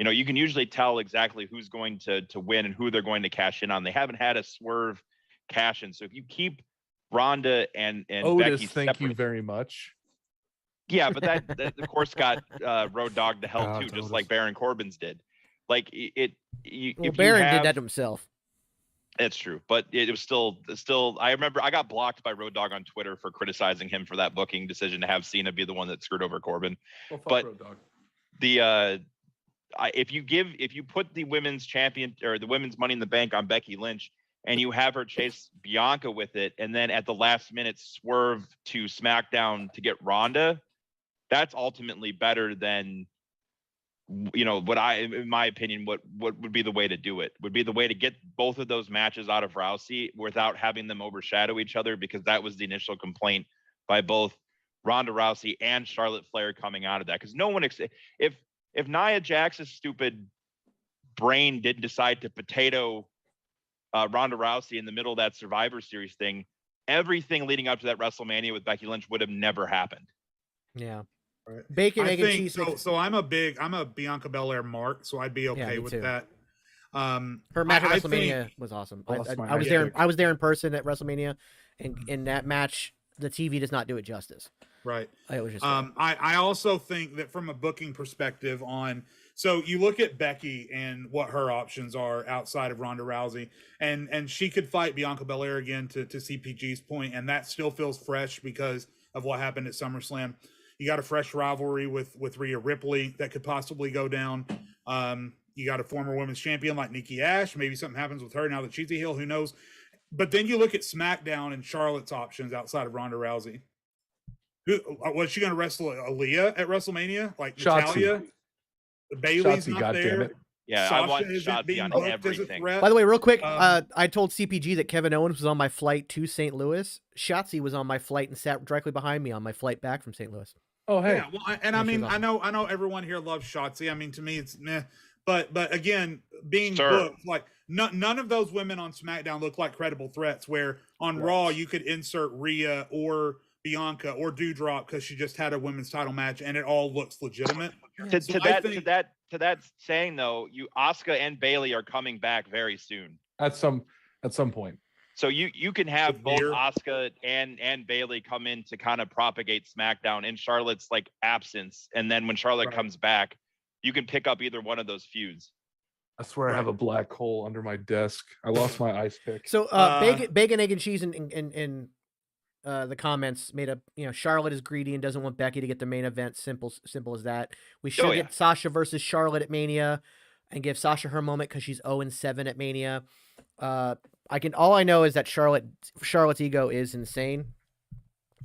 S3: You know, you can usually tell exactly who's going to win and who they're going to cash in on. They haven't had a swerve cash in. So if you keep Ronda and
S4: Otis,
S3: Becky
S4: thank you
S3: separate,
S4: very much.
S3: yeah, but that of course got Road Dogg to hell
S6: Shout out
S3: too,
S6: to
S3: just
S6: Otis.
S3: like Baron Corbin's did. Like
S1: Well,
S3: if
S1: Baron
S3: you have,
S1: did that himself.
S3: it's true, but it was still. I remember I got blocked by Road Dogg on Twitter for criticizing him for that booking decision to have Cena be the one that screwed over Corbin.
S4: Well, fuck
S3: But
S4: Road Dogg.
S3: if you put the women's champion or the women's Money in the Bank on Becky Lynch and you have her chase Bianca with it, and then at the last minute swerve to SmackDown to get Ronda, that's ultimately better than, you know, in my opinion, what would be the way to do it would be the way to get both of those matches out of Rousey without having them overshadow each other, because that was the initial complaint by both Ronda Rousey and Charlotte Flair coming out of that. Because no one, if Nia Jax's stupid brain didn't decide to potato Ronda Rousey in the middle of that Survivor Series thing, everything leading up to that WrestleMania with Becky Lynch would have never happened.
S1: Yeah.
S2: Right.
S1: Bacon,
S2: I
S1: egg, and
S2: think
S1: cheese.
S2: so. I'm a Bianca Belair mark, so I'd be okay
S1: me
S2: with
S1: too.
S2: that.
S1: Her match at WrestleMania was awesome.
S4: Well, that's my
S1: I was
S4: idea.
S1: there. I was there in person at WrestleMania, and in that match, the TV does not do it justice.
S2: Right.
S1: It was just.
S2: I also think that from a booking perspective so you look at Becky and what her options are outside of Ronda Rousey, and she could fight Bianca Belair again to CPG's point, and that still feels fresh because of what happened at SummerSlam. You got a fresh rivalry with Rhea Ripley that could possibly go down. You got a former women's champion like Nikki Ash. Maybe something happens with her now that she's a heel. Who knows? But then you look at SmackDown and Charlotte's options outside of Ronda Rousey. Was she going to wrestle Aaliyah at WrestleMania? Like Natalya? Bailey's
S4: Shotzi,
S2: not there.
S4: goddammit.
S3: Yeah,
S2: Sasha
S3: I want
S2: isn't
S3: Shotzi
S2: being
S3: on
S2: booked as a
S3: everything.
S2: threat.
S1: By the way, real quick,
S2: Um,
S1: I told CPG that Kevin Owens was on my flight to St. Louis. Shotzi was on my flight and sat directly behind me on my flight back from St. Louis.
S4: Oh, hey.
S2: Yeah, well, I
S1: Yeah, she
S2: mean,
S1: was awesome.
S2: I know everyone here loves Shotzi. I mean, to me, it's meh. But again, being
S3: Sir.
S2: booked, like none of those women on SmackDown look like credible threats. Where on
S4: Right.
S2: Raw, you could insert Rhea or Bianca or Doudrop because she just had a women's title match, and it all looks legitimate. So I think-
S3: To that saying though, Asuka and Bailey are coming back very soon.
S4: At some point.
S3: So you can have
S2: With
S3: both
S2: beer.
S3: Asuka and Bailey come in to kind of propagate SmackDown in Charlotte's like absence, and then when Charlotte
S2: Right.
S3: comes back, you can pick up either one of those feuds.
S4: I swear I have a black hole under my desk. I lost my ice pick.
S1: So bacon, egg, and cheese in the comments made up. You know, Charlotte is greedy and doesn't want Becky to get the main event. Simple as that. We should
S3: yeah.
S1: get Sasha versus Charlotte at Mania, and give Sasha her moment because she's 0-7 at Mania. All I know is that Charlotte's ego is insane,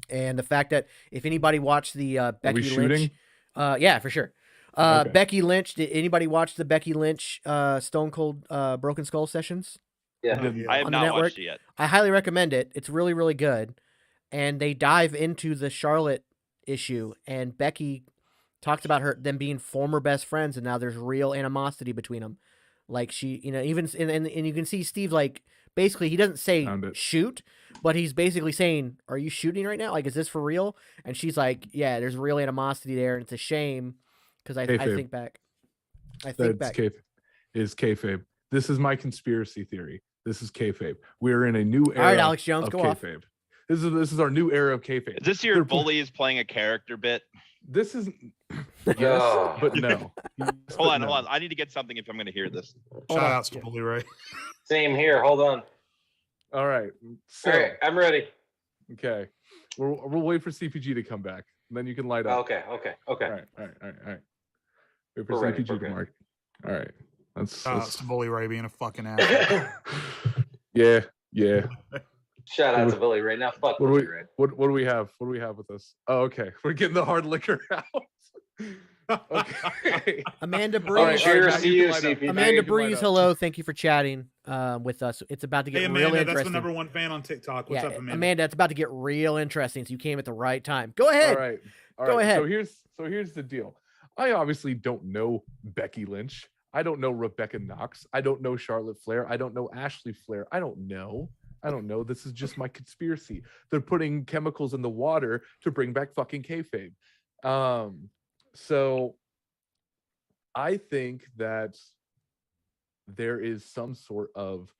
S1: and the fact that if anybody watched the Becky Lynch,
S4: shooting?
S1: Yeah, for sure.
S4: Okay.
S1: Becky Lynch. Did anybody watch the Becky Lynch Stone Cold Broken Skull sessions?
S5: Yeah.
S2: Yeah.
S3: I have
S1: On the
S3: not
S1: network?
S3: watched it yet.
S1: I highly recommend it. It's really, really good. And they dive into the Charlotte issue, and Becky talks about them being former best friends, and now there's real animosity between them. Like she, you know, even and you can see Steve, like, basically he doesn't say
S4: Found it.
S1: shoot, but he's basically saying, "Are you shooting right now? Like, is this for real?" And she's like, "Yeah, there's real animosity there, and it's a shame because I
S4: Kayfabe.
S1: think back.
S4: That's kayfabe. This is my conspiracy theory. This is kayfabe. We're in a new era.
S1: All right, Alex Jones,
S4: of
S1: go off.
S4: kayfabe. This is our new era of kayfabe.
S3: Is this your
S4: They're-
S3: bully is playing a character bit?
S4: This is yes,
S5: Yo.
S4: but no. Yes,
S3: Hold
S4: but
S3: on,
S4: no.
S3: hold on. I need to get something if I'm going to hear this.
S2: Shout outs to Bully Ray.
S5: Same here. Hold on.
S4: All right. So
S5: All right, I'm ready.
S4: okay. We'll wait for CPG to come back. And then you can light up.
S5: Okay.
S4: All right. Wait for
S5: We're ready,
S4: CPG
S5: we're
S4: to
S5: good.
S4: mark. All right.
S2: Shout outs to Bully Ray being a fucking ass.
S4: Yeah.
S5: Shout out to Billy Ray. Now fuck
S4: What do
S5: Billy
S4: we
S5: Ray.
S4: what do we have? What do we have with us? Oh, okay. We're getting the hard liquor out. Okay.
S1: Amanda
S4: All right,
S1: Breeze.
S5: Cheers
S4: Matt,
S5: to
S4: you
S5: you,
S4: can light up.
S5: CP.
S1: Amanda
S4: You can light
S1: Breeze,
S4: up.
S1: hello. Thank you for chatting with us. It's about to get
S2: Hey,
S1: real
S2: Amanda, that's
S1: interesting.
S2: the number one fan on TikTok. What's
S1: yeah,
S2: up, Amanda?
S1: Amanda, it's about to get real interesting. So you came at the right time. Go
S4: All
S1: ahead.
S4: right.
S1: Go ahead.
S4: So here's the deal. I obviously don't know Becky Lynch. I don't know Rebecca Knox. I don't know Charlotte Flair. I don't know Ashley Flair. I don't know. This is just my conspiracy. They're putting chemicals in the water to bring back fucking kayfabe. So I think that there is some sort of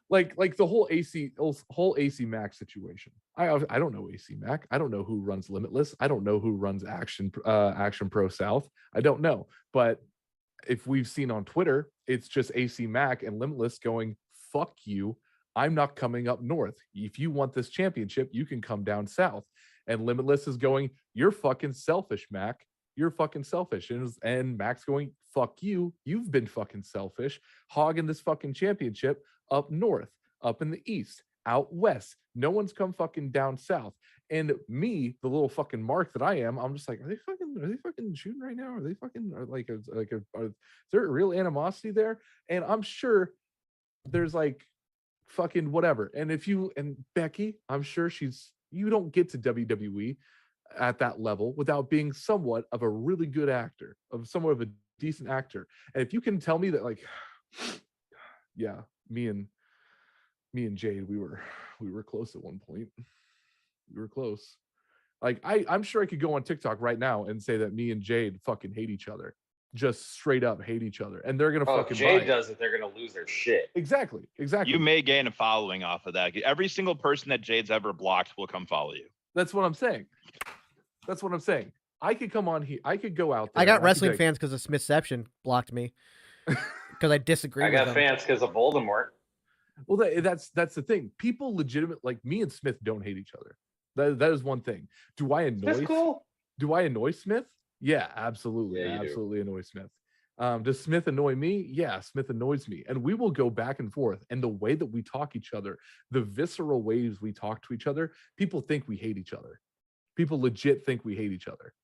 S4: like the whole AC Mac situation. I don't know AC Mac. I don't know who runs Limitless. I don't know who runs Action Pro South. I don't know. But if we've seen on Twitter, it's just AC Mac and Limitless going, fuck you. I'm not coming up north. If you want this championship, you can come down south. And Limitless is going, you're fucking selfish, Mac. You're fucking selfish. And Mac's going, fuck you. You've been fucking selfish, hogging this fucking championship up north, up in the east, out west. No one's come fucking down south. And me, the little fucking mark that I am, I'm just like, are they fucking shooting right now? Are they fucking is there a real animosity there? And I'm sure there's like fucking whatever. And Becky, I'm sure you don't get to WWE at that level without being somewhat of a really good actor, of somewhat of a decent actor. And if you can tell me that, like, yeah, me and Jade, we were close at one point. We were close. Like, I'm sure I could go on TikTok right now and say that me and Jade fucking hate each other. Just straight up hate each other. And they're gonna fucking
S5: if Jade
S4: buy
S5: does it, they're gonna lose their shit.
S4: Exactly.
S3: You may gain a following off of that. Every single person that Jade's ever blocked will come follow you.
S4: That's what I'm saying. I could come on here. I could go out there.
S1: I got wrestling fans because of Smithception blocked me because I disagree.
S5: I got fans because of Voldemort.
S4: Well, that's the thing. People legitimate, like me and Smith, don't hate each other. That is one thing. Do I annoy?
S5: That's cool.
S4: Do I annoy Smith? Yeah, absolutely.
S5: Yeah,
S4: absolutely annoy Smith. Does Smith annoy me? Yeah, Smith annoys me. And we will go back and forth. And the way that we talk each other, the visceral ways we talk to each other, people think we hate each other. People legit think we hate each other.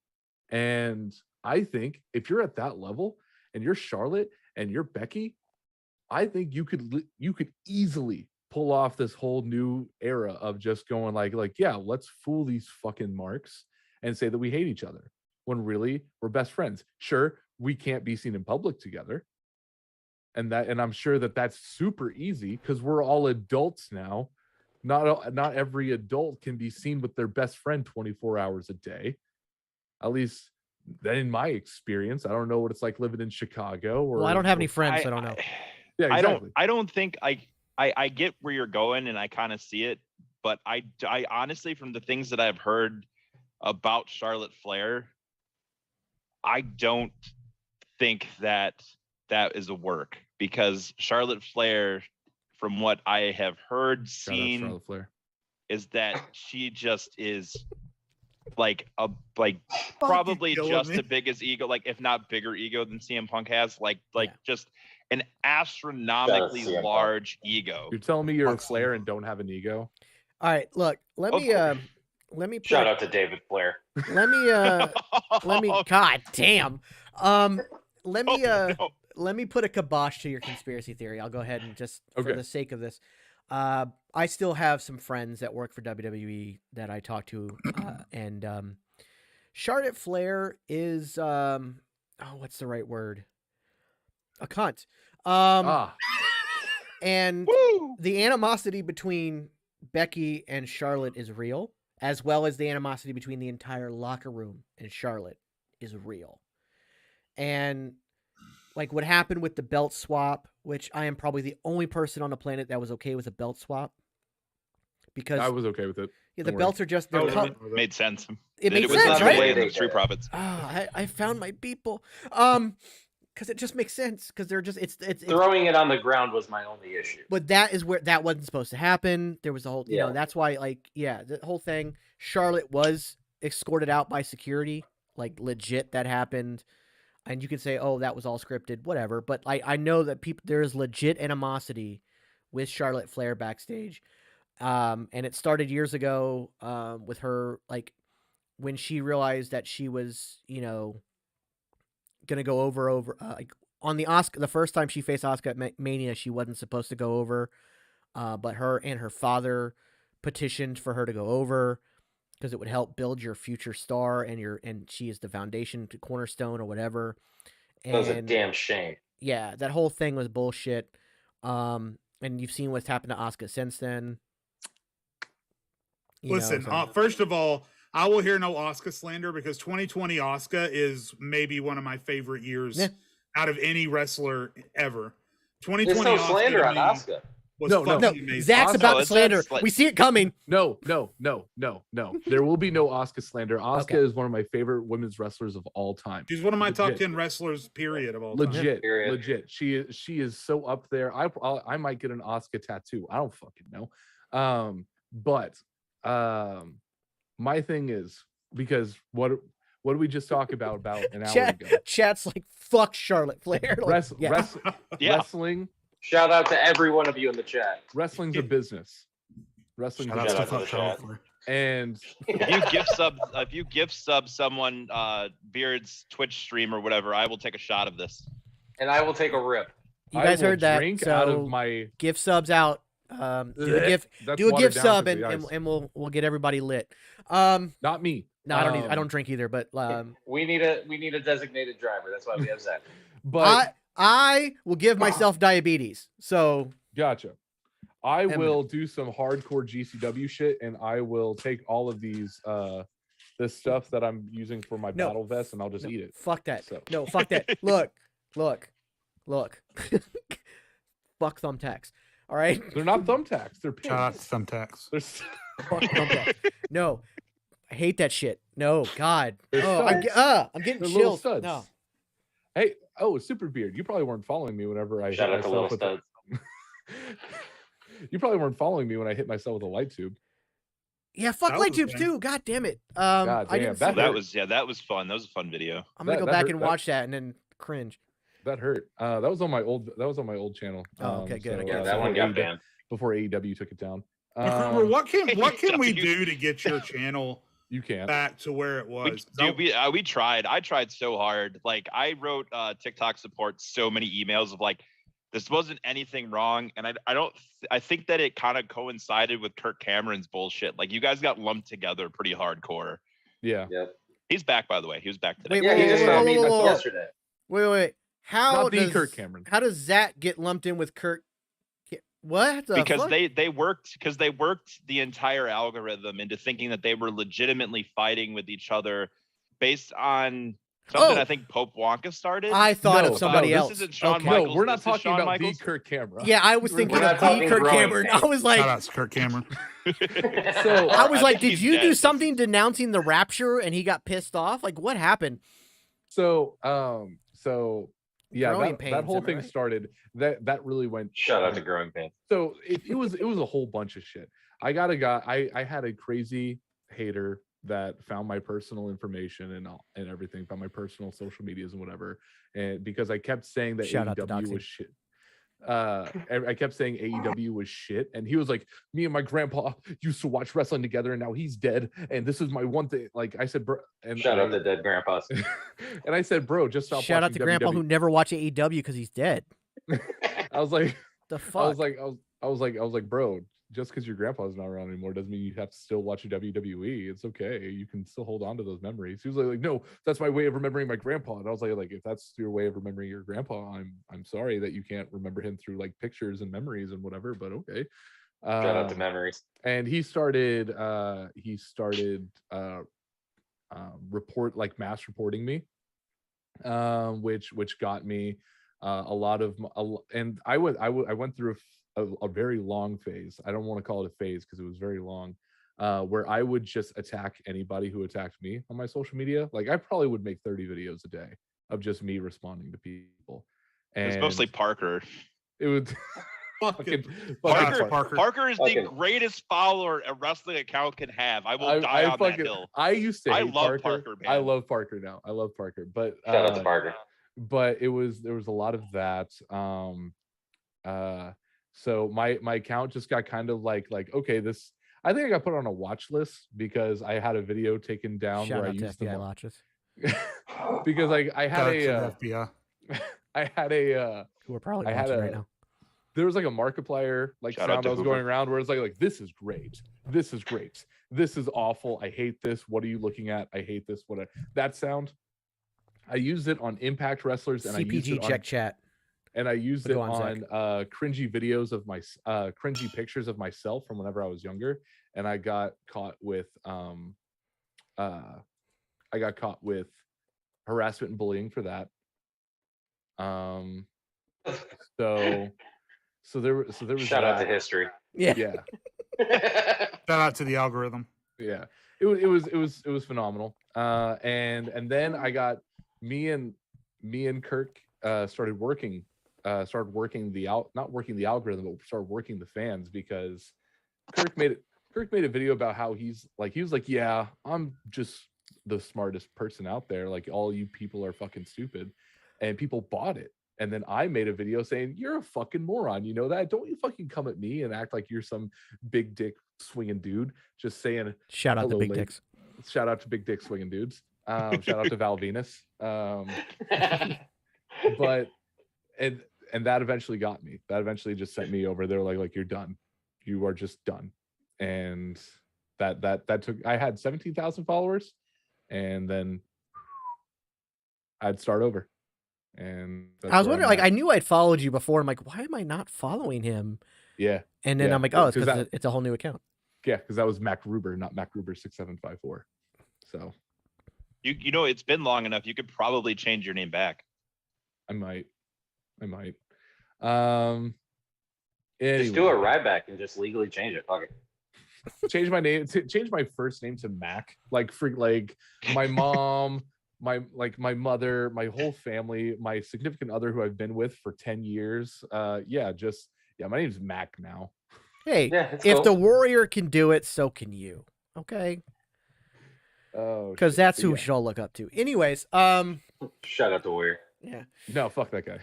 S4: And I think if you're at that level and you're Charlotte and you're Becky, I think you could easily pull off this whole new era of just going like, yeah, let's fool these fucking marks and say that we hate each other when really we're best friends. Sure, we can't be seen in public together. And I'm sure that that's super easy because we're all adults now. Not every adult can be seen with their best friend 24 hours a day. At least in my experience. I don't know what it's like living in Chicago. Well,
S1: I don't have any friends, so I don't know.
S4: Yeah, exactly.
S3: I don't think I get where you're going and I kind of see it, but I honestly, from the things that I've heard about Charlotte Flair, I don't think that is a work, because Charlotte Flair, from what I have heard, seen, is that she just is probably just the biggest ego, like if not bigger ego than CM Punk has, just an astronomically large ego.
S4: You're telling me you're a Flair and don't have an ego?
S1: All right, look, let me
S5: shout out to David Flair.
S1: Let me God damn. Let me put a kibosh to your conspiracy theory. I'll go ahead and just for the sake of this. I still have some friends that work for WWE that I talk to, and Charlotte Flair is what's the right word? A cunt. And the animosity between Becky and Charlotte is real, as well as the animosity between the entire locker room and Charlotte is real. And like what happened with the belt swap, which I am probably the only person on the planet that was okay with a belt swap. Because
S4: I was okay with it.
S1: Yeah, the belts are just
S3: it made sense.
S1: It made sense, right?
S3: Street Profits.
S1: I found my people. Because it just makes sense. Because they're just it's
S5: throwing it on the ground was my only issue.
S1: But that is where that wasn't supposed to happen. There was a whole, you know, that's why the whole thing. Charlotte was escorted out by security, like legit. That happened. And you can say, oh, that was all scripted, whatever. But I know that there is legit animosity with Charlotte Flair backstage. And it started years ago with her, like, when she realized that she was, going to go over like on the first time she faced Asuka at Mania, she wasn't supposed to go over. But her and her father petitioned for her to go over because it would help build your future star, and she is the foundation to cornerstone or whatever. And,
S5: that was a damn shame.
S1: Yeah, that whole thing was bullshit. And you've seen what's happened to Asuka since then.
S2: Listen, first of all, I will hear no Asuka slander because 2020 Asuka is maybe one of my favorite years out of any wrestler ever. 2020
S5: There's no
S2: Asuka
S5: slander
S2: to
S5: on
S2: me
S5: Asuka.
S2: was
S4: No, no.
S2: fucking
S1: No,
S2: amazing.
S1: Zach's about to
S3: it's not
S1: slander.
S3: sla-
S1: We see it coming.
S4: No. There will be no Asuka slander. Asuka
S1: Okay.
S4: is one of my favorite women's wrestlers of all time.
S2: She's one of my top
S4: Legit.
S2: 10 wrestlers, period, of all time.
S4: Legit. She is so up there. I might get an Asuka tattoo. I don't fucking know. But my thing is, because what did we just talk about an hour ago?
S1: Chat's like, fuck Charlotte Flair. Like,
S3: Yeah.
S4: Wrestling.
S5: Shout out to every one of you in the chat.
S4: Wrestling's a business. Wrestling's
S2: Shout
S4: a
S2: out to
S5: Shout out
S4: business.
S5: to the chat.
S2: Charlotte.
S4: And
S3: If you gift sub someone Beard's Twitch stream or whatever, I will take a shot of this.
S5: And I will take a rip.
S1: you
S4: I
S1: guys
S4: will
S1: heard that.
S4: drink out
S1: So
S4: of my
S1: gift subs out. Do a gift
S4: That's
S1: do a
S4: watered
S1: gift
S4: down
S1: sub
S4: because
S1: and,
S4: of the
S1: and,
S4: ice.
S1: and we'll get everybody lit. No,
S4: Not me.
S1: I don't I don't drink either, but
S5: We need a designated driver. That's why we have Zach.
S4: But
S1: I will give myself diabetes. So
S4: gotcha. I
S1: Eminent.
S4: will do some hardcore GCW shit, and I will take all of these this stuff that I'm using for my
S1: No.
S4: battle vest, and I'll just
S1: no,
S4: eat it.
S1: fuck that.
S4: So.
S1: No, fuck that. Look. Fuck thumbtacks. All right.
S4: They're not thumbtacks. They're pins.
S2: Shout out to Thumbtacks.
S4: They're
S1: Fuck thumbtacks. No. I hate that shit. No, God.
S4: They're
S1: Oh, I'm getting
S4: They're little
S1: chills.
S4: studs.
S1: No.
S4: Hey, Super Beard, you probably weren't following me whenever I
S5: Shout
S4: hit
S5: out to
S4: myself
S5: Little
S4: with
S5: Studs.
S4: You probably weren't following me when I hit myself with a light tube.
S1: Yeah, fuck
S2: That
S1: light
S2: was a
S1: tubes
S2: thing.
S1: too. God damn it.
S4: God
S1: I
S4: damn,
S1: didn't
S4: that
S1: see
S3: That was fun. That was a fun video.
S1: I'm gonna
S4: that
S1: go back
S4: hurt-
S1: and
S4: that-
S1: watch that and then cringe.
S4: That hurt. That was on my old channel.
S1: Oh, okay, good, okay.
S5: Yeah,
S1: so
S5: that one got banned.
S4: before AEW took it down.
S2: What can we
S3: You-
S2: do to get your channel
S4: You can't.
S2: back to where it was?
S3: We tried. I tried so hard. Like I wrote TikTok support so many emails of like, this wasn't anything wrong, and I think that it kind of coincided with Kirk Cameron's bullshit. Like you guys got lumped together pretty hardcore.
S4: Yeah.
S5: Yep.
S3: He's back, by the way. He was back today.
S1: Wait,
S5: Yeah, he just found me
S1: whoa.
S5: yesterday.
S1: Wait. How
S4: Not the
S1: does
S4: Kirk Cameron.
S1: How does Zach get lumped in with Kirk? What? The
S3: Because
S1: fuck?
S3: they worked the entire algorithm into thinking that they were legitimately fighting with each other based on something I think Pope Wonka started.
S1: I thought
S4: No,
S1: of somebody
S3: this
S1: else.
S3: isn't Shawn
S1: Okay.
S3: Michaels.
S4: No, we're not
S3: This is
S4: talking
S3: Shawn
S4: about
S3: Michaels.
S4: the Kirk Cameron.
S1: Yeah, I was
S4: We're
S1: thinking
S5: not
S1: of the
S5: talking
S1: Kirk
S5: growing
S1: Cameron.
S5: pains.
S1: I was like,
S2: Shout out to Kirk Cameron.
S4: So
S1: I was
S3: I
S1: like,
S3: think
S1: did
S3: he's
S1: you
S3: dead.
S1: do something denouncing the Rapture and he got pissed off? Like, what happened?
S4: So yeah,
S1: Growing
S4: that
S1: pains,
S4: whole
S1: am I
S4: thing
S1: right?
S4: started. That really went.
S5: Shout out to Growing Pains.
S4: So it was a whole bunch of shit. I got a guy. I had a crazy hater that found my personal information and everything, found my personal social medias and whatever. And because I kept saying that
S1: Shout out to
S4: AEW
S1: Doxy.
S4: was shit. I kept saying AEW was shit, and he was like, me and my grandpa used to watch wrestling together, and now he's dead, and this is my one thing. Like I said, bro, and
S5: Shout out to dead grandpas.
S4: and I said, bro, just stop.
S1: Shout out to
S4: watching
S1: Grandpa
S4: WWE.
S1: who never watched AEW because he's dead.
S4: I was like,
S1: The fuck?
S4: I was like, bro, just because your grandpa's not around anymore doesn't mean you have to still watch WWE. It's okay. You can still hold on to those memories. He was like, no, that's my way of remembering my grandpa. And I was like, if that's your way of remembering your grandpa, I'm sorry that you can't remember him through like pictures and memories and whatever, but okay.
S5: Shout out to memories.
S4: And he started mass reporting me, which got me and I went through a very long phase. I don't want to call it a phase because it was very long, where I would just attack anybody who attacked me on my social media. Like I probably would make 30 videos a day of just me responding to people. And
S3: It's mostly Parker.
S4: it would
S2: Fucking
S3: Parker is the
S5: Fucking-
S3: greatest follower a wrestling account can have. I will die on that hill.
S4: I used to
S3: I
S4: hate
S3: love
S4: Parker.
S3: Parker,
S4: I
S3: man.
S4: love Parker now. I love Parker, but
S5: Shout out to Parker.
S4: but there was a lot of that. So my account just got kind of like okay, this, I think I got put on a watch list because I had a video taken down
S1: Shout
S4: where I
S1: out to
S4: used
S1: FBI
S4: them
S1: watches
S4: because I had
S2: Shout out
S4: a
S2: to the FBI.
S4: I had a
S1: who are probably
S4: I had
S1: watching right
S4: a-
S1: now.
S4: there was like a Markiplier like
S3: Shout out
S4: sound
S3: to
S4: that was
S3: Hoover.
S4: going around where it's like this is great, this is great, this is awful, I hate this, what are you looking at, I hate this, what that sound. I used it on Impact Wrestlers and I used
S1: CPG
S4: it on
S1: check chat.
S4: and I used
S1: But
S4: it
S1: go on,
S4: on cringy videos of my cringy pictures of myself from whenever I was younger, and I got caught with I got caught with harassment and bullying for that. So there was
S5: Shout out to
S4: that.
S5: history.
S1: Yeah.
S4: Yeah.
S2: Shout out to the algorithm.
S4: Yeah. It was phenomenal. And then I got me and Kirk started working not working the algorithm, but started working the fans, because Kirk made a video about how he was like, yeah, I'm just the smartest person out there, like all you people are fucking stupid, and people bought it. And then I made a video saying, you're a fucking moron, you know that? Don't you fucking come at me and act like you're some big dick swinging dude. Just saying,
S1: Shout out to
S4: hello,
S1: big
S4: lady.
S1: dicks.
S4: Shout out to big dick swinging dudes. Shout out to Val Venus. But and that eventually got me. That eventually just sent me over there like you're done. You are just done. And that took, I had 17,000 followers, and then I'd start over. And
S1: I was wondering,
S4: I'm
S1: like,
S4: at.
S1: I knew I'd followed you before. I'm like, why am I not following him?
S4: Yeah.
S1: And then
S4: Yeah.
S1: I'm like, oh, it's
S4: 'Cause
S1: because
S4: that-
S1: it's a whole new account.
S4: Yeah, because that was Mac Ruber, not Mac Ruber 6754. So
S3: You know, it's been long enough. You could probably change your name back.
S4: I might. Anyway.
S5: Just do a Ryback and just legally change it. Fuck it.
S4: Change my name, change my first name to Mac. Like my mom, my mother, my whole family, my significant other who I've been with for 10 years. My name's Mac now.
S1: Hey,
S5: Yeah, it's
S1: if
S5: cool.
S1: the warrior can do it, so can you. Okay?
S4: Oh,
S1: Because that's who
S4: yeah.
S1: we should all look up to. Anyways,
S5: Shout out to Warrior.
S1: yeah.
S4: No, fuck that guy.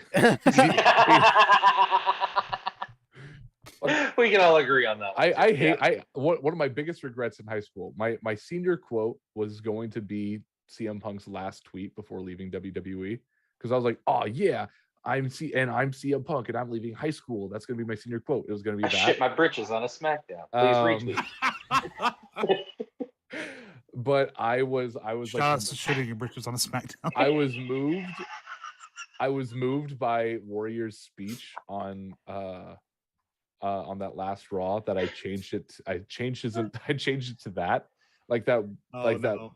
S5: We can all agree on that.
S4: I hate one of my biggest regrets in high school. My senior quote was going to be CM Punk's last tweet before leaving WWE, because I was like, oh yeah, I'm CM Punk and I'm leaving high school. That's gonna be my senior quote. It was gonna be
S5: I
S4: that.
S5: shit my britches on a SmackDown. Please retweet.
S4: But I was
S2: Shout out to shitting your britches on a SmackDown.
S4: I was moved by Warrior's speech on that last Raw that I changed it. I changed it to that, like that,
S2: No.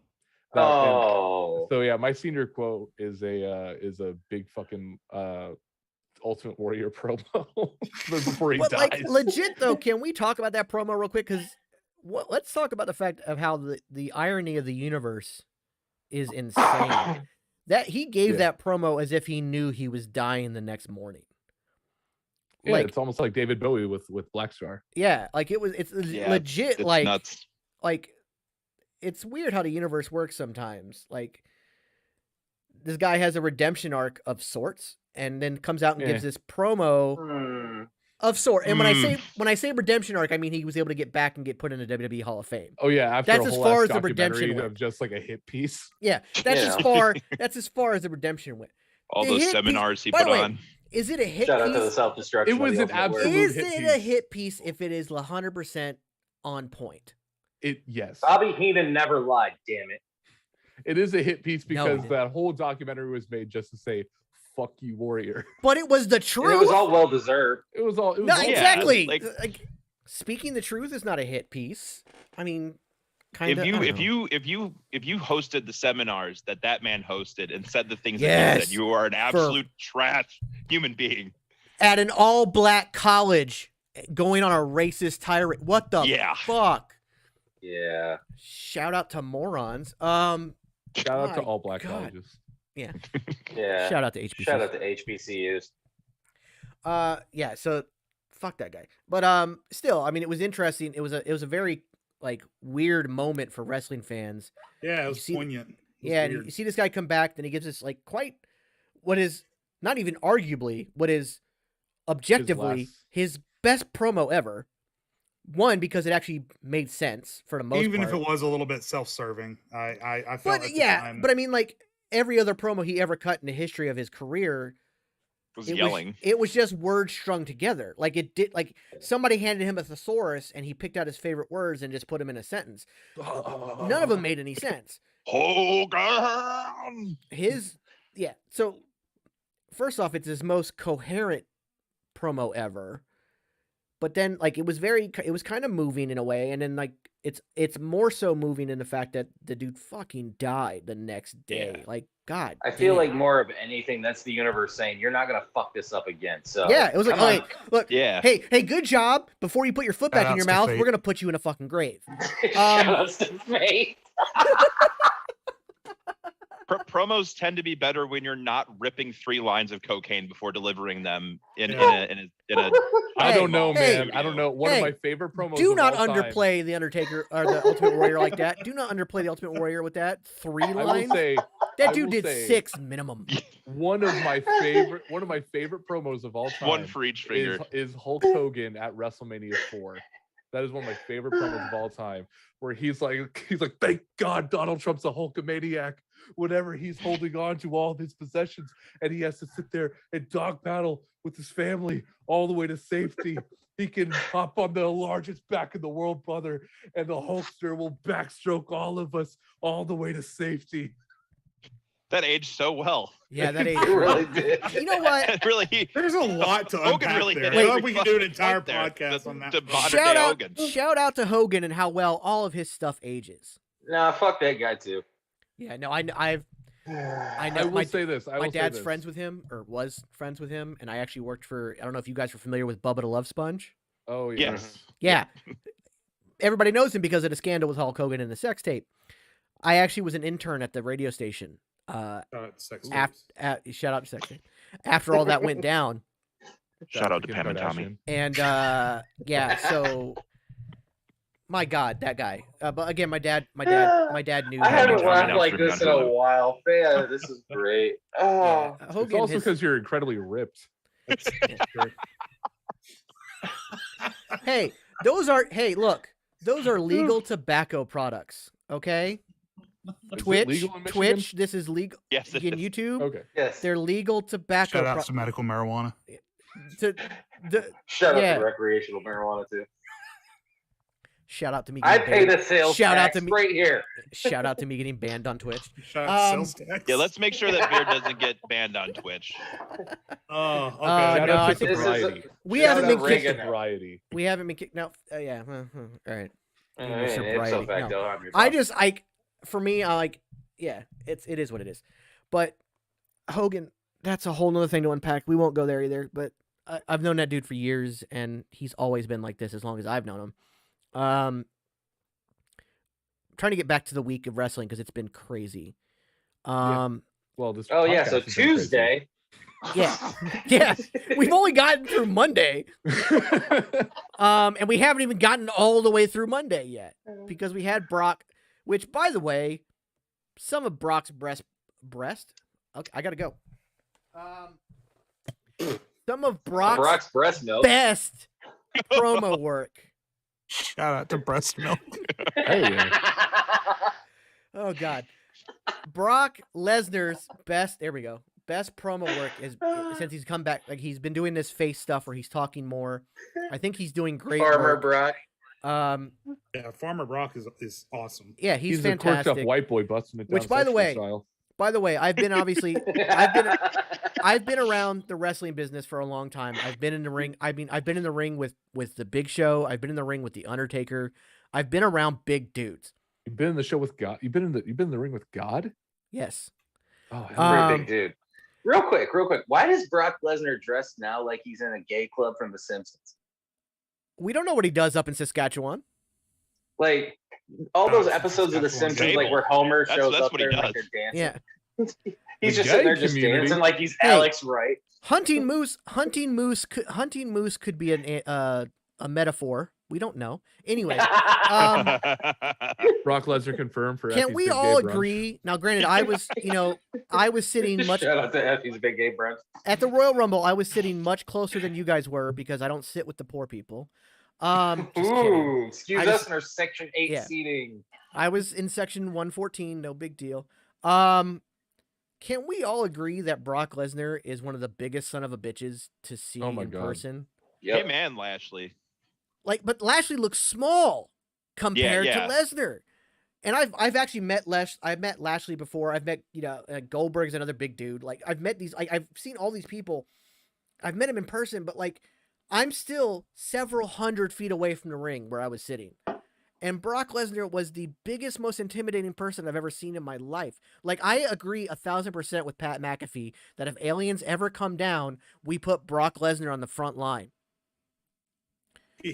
S5: Oh.
S4: So yeah, my senior quote is a big fucking Ultimate Warrior promo before he
S1: But
S4: dies.
S1: like, legit though, can we talk about that promo real quick? Because let's talk about the fact of how the irony of the universe is insane. That he gave that promo as if he knew he was dying the next morning.
S4: Yeah,
S1: Like,
S4: it's almost like David Bowie with Black Star.
S1: yeah, like it's legit.
S3: It's
S1: like
S3: nuts.
S1: like it's weird how the universe works sometimes. Like, this guy has a redemption arc of sorts, and then comes out and gives this promo of sort. And when I say redemption arc, I mean he was able to get back and get put in the WWE Hall of Fame.
S4: Oh yeah, after
S1: That's
S4: a
S1: as
S4: whole
S1: far
S4: ass
S1: as the
S4: documentary
S1: redemption went.
S4: of just like a hit piece.
S1: Yeah, that's
S5: Yeah.
S1: as far. That's as far as the redemption went.
S3: All
S1: The
S3: those
S1: hit
S3: seminars he
S1: by the
S3: put
S1: way,
S3: on.
S1: Is it a hit
S5: Shout out to the
S1: piece?
S5: self-destruction.
S4: It was
S5: of the
S4: an
S5: Ultimate Warrior.
S4: absolute
S1: Is
S4: hit
S1: it
S4: piece.
S1: a hit piece if it is 100% on point?
S4: Yes.
S5: Bobby Heenan never lied. Damn it.
S4: It is a hit piece
S1: No, he
S4: because
S1: didn't.
S4: that whole documentary was made just to say "fuck you, Warrior."
S1: But it was the
S5: And
S1: truth.
S5: it was all well deserved.
S4: It was all. It was
S1: No,
S4: all
S1: exactly.
S3: like-
S1: Like, speaking the truth is not a hit piece. I mean, kind of.
S3: If you hosted the seminars that man hosted and said the things that
S1: Yes.
S3: he said, you are an absolute trash human being.
S1: at an all-black college going on a racist tirade, what the
S3: Yeah.
S1: fuck?
S5: Yeah.
S1: Shout out to morons.
S4: Shout out to
S1: my
S4: all black
S1: God.
S4: colleges.
S5: Yeah.
S1: Shout out to HBCUs.
S5: Shout out to HBCUs.
S1: Yeah, so fuck that guy. But still, I mean, it was interesting. It was a very like weird moment for wrestling fans.
S2: Yeah, it was
S1: see-
S2: poignant. It was
S1: Yeah, and
S2: weird.
S1: you see this guy come back, then he gives us like quite what is not even arguably what is objectively his best promo ever. One, because it actually made sense for the most
S2: Even
S1: part.
S2: if it was a little bit self-serving, I felt
S1: But
S2: at the
S1: yeah,
S2: time,
S1: but I mean, like every other promo he ever cut in the history of his career,
S3: Was yelling.
S1: it was just words strung together. Like it did. Like somebody handed him a thesaurus and he picked out his favorite words and just put them in a sentence. None of them made any sense.
S3: Hogan.
S1: So first off, it's his most coherent promo ever. But then like it was kind of moving in a way, and then like it's more so moving in the fact that the dude fucking died the next day.
S3: Yeah.
S1: Like God,
S5: I feel
S1: damn.
S5: like more of anything, that's the universe saying you're not gonna fuck this up again. So
S1: Yeah, it was like,
S5: come on.
S1: hey, look,
S3: Yeah.
S1: hey, good job. Before you put your foot back in your
S2: Shout-outs to
S1: mouth,
S2: fate.
S1: we're gonna put you in a fucking grave.
S5: Shoutouts to fate.
S3: Promos tend to be better when you're not ripping 3 lines of cocaine before delivering them in
S2: Yeah.
S3: a
S4: I
S1: Hey,
S4: don't know,
S1: hey,
S4: man. I don't know. One
S1: hey,
S4: of my favorite promos.
S1: Do
S4: of
S1: not
S4: all time-
S1: underplay the Undertaker or the Ultimate Warrior like that. Do not underplay the Ultimate Warrior with that 3
S4: I will
S1: lines.
S4: say
S1: That
S4: I
S1: dude
S4: will
S1: did
S4: say-
S1: 6 minimum.
S4: one of my favorite promos of all time.
S3: one for each finger.
S4: is Hulk Hogan at WrestleMania 4. That is one of my favorite promos of all time, where he's like, thank God Donald Trump's a Hulkamaniac. Whatever he's holding on to all of his possessions, and he has to sit there and dog battle with his family all the way to safety. He can hop on the largest back in the world, brother, and the Hulkster will backstroke all of us all the way to safety.
S3: That aged so well.
S1: Yeah, that
S5: It
S1: ain't
S5: really did.
S1: You know what?
S3: Really,
S2: There's a lot to
S3: Hogan
S2: unpack
S3: really
S2: there.
S3: hit
S2: I feel
S3: every
S2: like we could do an
S3: fucking
S2: entire
S3: point there.
S2: podcast
S3: The-
S2: on that.
S3: the
S2: one.
S3: modern
S1: Shout
S3: day
S1: out,
S3: Hogan.
S1: shout out to Hogan and how well all of his stuff ages.
S5: Nah, fuck that guy too.
S1: Yeah, no, I know
S4: I
S1: my,
S4: will say this. I
S1: my
S4: will say
S1: dad's
S4: this.
S1: friends with him, or was friends with him, and I actually worked for. I don't know if you guys are familiar with Bubba the Love Sponge.
S4: Oh yeah.
S3: Yes.
S1: Yeah, everybody knows him because of the scandal with Hulk Hogan and the sex tape. I actually was an intern at the radio station.
S2: Sex
S1: After shout out to sex tape. After all that went down,
S3: Shout out to
S4: Kim
S3: Pam and Tommy.
S4: Kardashian.
S1: and yeah, so my God, that guy. But again, my dad knew.
S5: I haven't
S3: Tommy
S5: laughed
S3: now
S5: like
S3: streaming
S5: this
S3: on
S5: in a
S3: Hulu.
S5: while. Man, this is great. Oh,
S1: Yeah,
S4: It's
S1: Hogan.
S4: also
S1: His,
S4: because you're incredibly ripped.
S1: hey, those are. Hey, look, those are legal tobacco products. Okay,
S4: Is it
S1: Twitch,
S4: legal in Michigan?
S1: Twitch. This is legal.
S3: Yes, it
S1: In
S3: is.
S1: YouTube,
S4: Okay.
S5: yes.
S1: they're legal tobacco.
S2: Shout out to medical marijuana.
S5: Shout
S1: yeah.
S5: out to recreational marijuana too.
S1: Shout out to me.
S5: I
S1: getting
S5: pay
S1: banned-
S5: the sales
S1: Shout out
S5: tax
S1: to me.
S5: right here.
S1: Shout out to me getting banned on Twitch.
S2: Shout out to
S1: Um,
S2: sales tax.
S3: Yeah, let's make sure that beer doesn't get banned on Twitch.
S2: Oh, okay.
S4: Shout
S1: no,
S4: out
S1: I
S4: to
S1: think-
S5: This is a-
S4: sobriety.
S1: We
S5: Shout
S1: haven't
S5: out
S1: been
S5: to
S1: kicked.
S5: Reagan.
S4: Sobriety.
S1: We haven't been kicked. No. Yeah. All right.
S5: I
S1: Your
S5: mean, ipso
S1: sobriety,
S5: facto, I'm your
S1: I
S5: boss.
S1: just for me, I like. Yeah, it is what it is. But Hogan, that's a whole nother thing to unpack. We won't go there either. But I've known that dude for years, and he's always been like this as long as I've known him. Trying to get back to the week of wrestling because it's been crazy.
S4: Well, this.
S5: Oh yeah,
S4: podcast
S5: so
S4: has been crazy.
S5: Tuesday.
S1: Yeah, we've only gotten through Monday, and we haven't even gotten all the way through Monday yet because we had Brock, which, by the way, some of Brock's breast. Okay, I gotta go. Some of
S5: Brock's breast milk.
S1: best promo work.
S2: Shout out to breast milk.
S4: Hey,
S1: Oh God, Brock Lesnar's best. There we go. Best promo work is since he's come back. Like he's been doing this face stuff where he's talking more. I think he's doing great
S5: Farmer
S1: work.
S5: Brock.
S2: Yeah, Farmer Brock is awesome.
S1: Yeah, he's
S4: a quirked up
S1: fantastic.
S4: white boy busting it down.
S1: Which, by the
S4: sexual
S1: way,
S4: style.
S1: By the way, I've been around the wrestling business for a long time. I've been in the ring. I've been in the ring with the Big Show. I've been in the ring with the Undertaker. I've been around big dudes.
S4: You've been in the show with God. You've been in the ring with God.
S1: Yes.
S4: Oh, hell
S5: Pretty
S1: Um,
S5: big dude. Real quick. Why does Brock Lesnar dress now like he's in a gay club from The Simpsons?
S1: We don't know what he does up in Saskatchewan.
S5: Like all those
S2: Oh,
S5: episodes of The
S2: Saskatchewan
S5: Simpsons, like
S3: Gable.
S5: where Homer
S3: That's-
S5: shows
S3: that's
S5: up
S3: what he
S5: there and like
S3: does.
S5: they're dancing.
S1: Yeah.
S5: He's
S4: The
S5: just sitting there
S4: gay
S5: just
S4: community.
S5: dancing like he's
S1: Hey.
S5: Alex Wright.
S1: Hunting moose could be a metaphor. We don't know. Anyway,
S4: Brock Lesnar confirmed for.
S1: can
S4: Effie's
S1: we
S4: Big
S1: all
S4: Gay Brunch.
S1: agree? Now, granted, I was sitting much
S5: Shout out to Effie's Big Gay Brunch.
S1: at the Royal Rumble. I was sitting much closer than you guys were because I don't sit with the poor people. Just kidding.
S5: Ooh, excuse
S1: I
S5: us
S1: just-
S5: in our Section 8
S1: Yeah.
S5: seating.
S1: I was in section 114, no big deal. Can we all agree that Brock Lesnar is one of the biggest son of a bitches to see
S4: Oh my
S1: in
S4: God.
S1: person?
S3: Hey
S5: Yep.
S3: man, Lashley.
S1: Like, but Lashley looks small compared
S3: yeah.
S1: to Lesnar. And I've actually met I've met Lashley before. I've met Goldberg's another big dude. Like I've met these. I've seen all these people. I've met him in person, but like I'm still several hundred feet away from the ring where I was sitting. And Brock Lesnar was the biggest, most intimidating person I've ever seen in my life. Like, I agree 1,000% with Pat McAfee that if aliens ever come down, we put Brock Lesnar on the front line.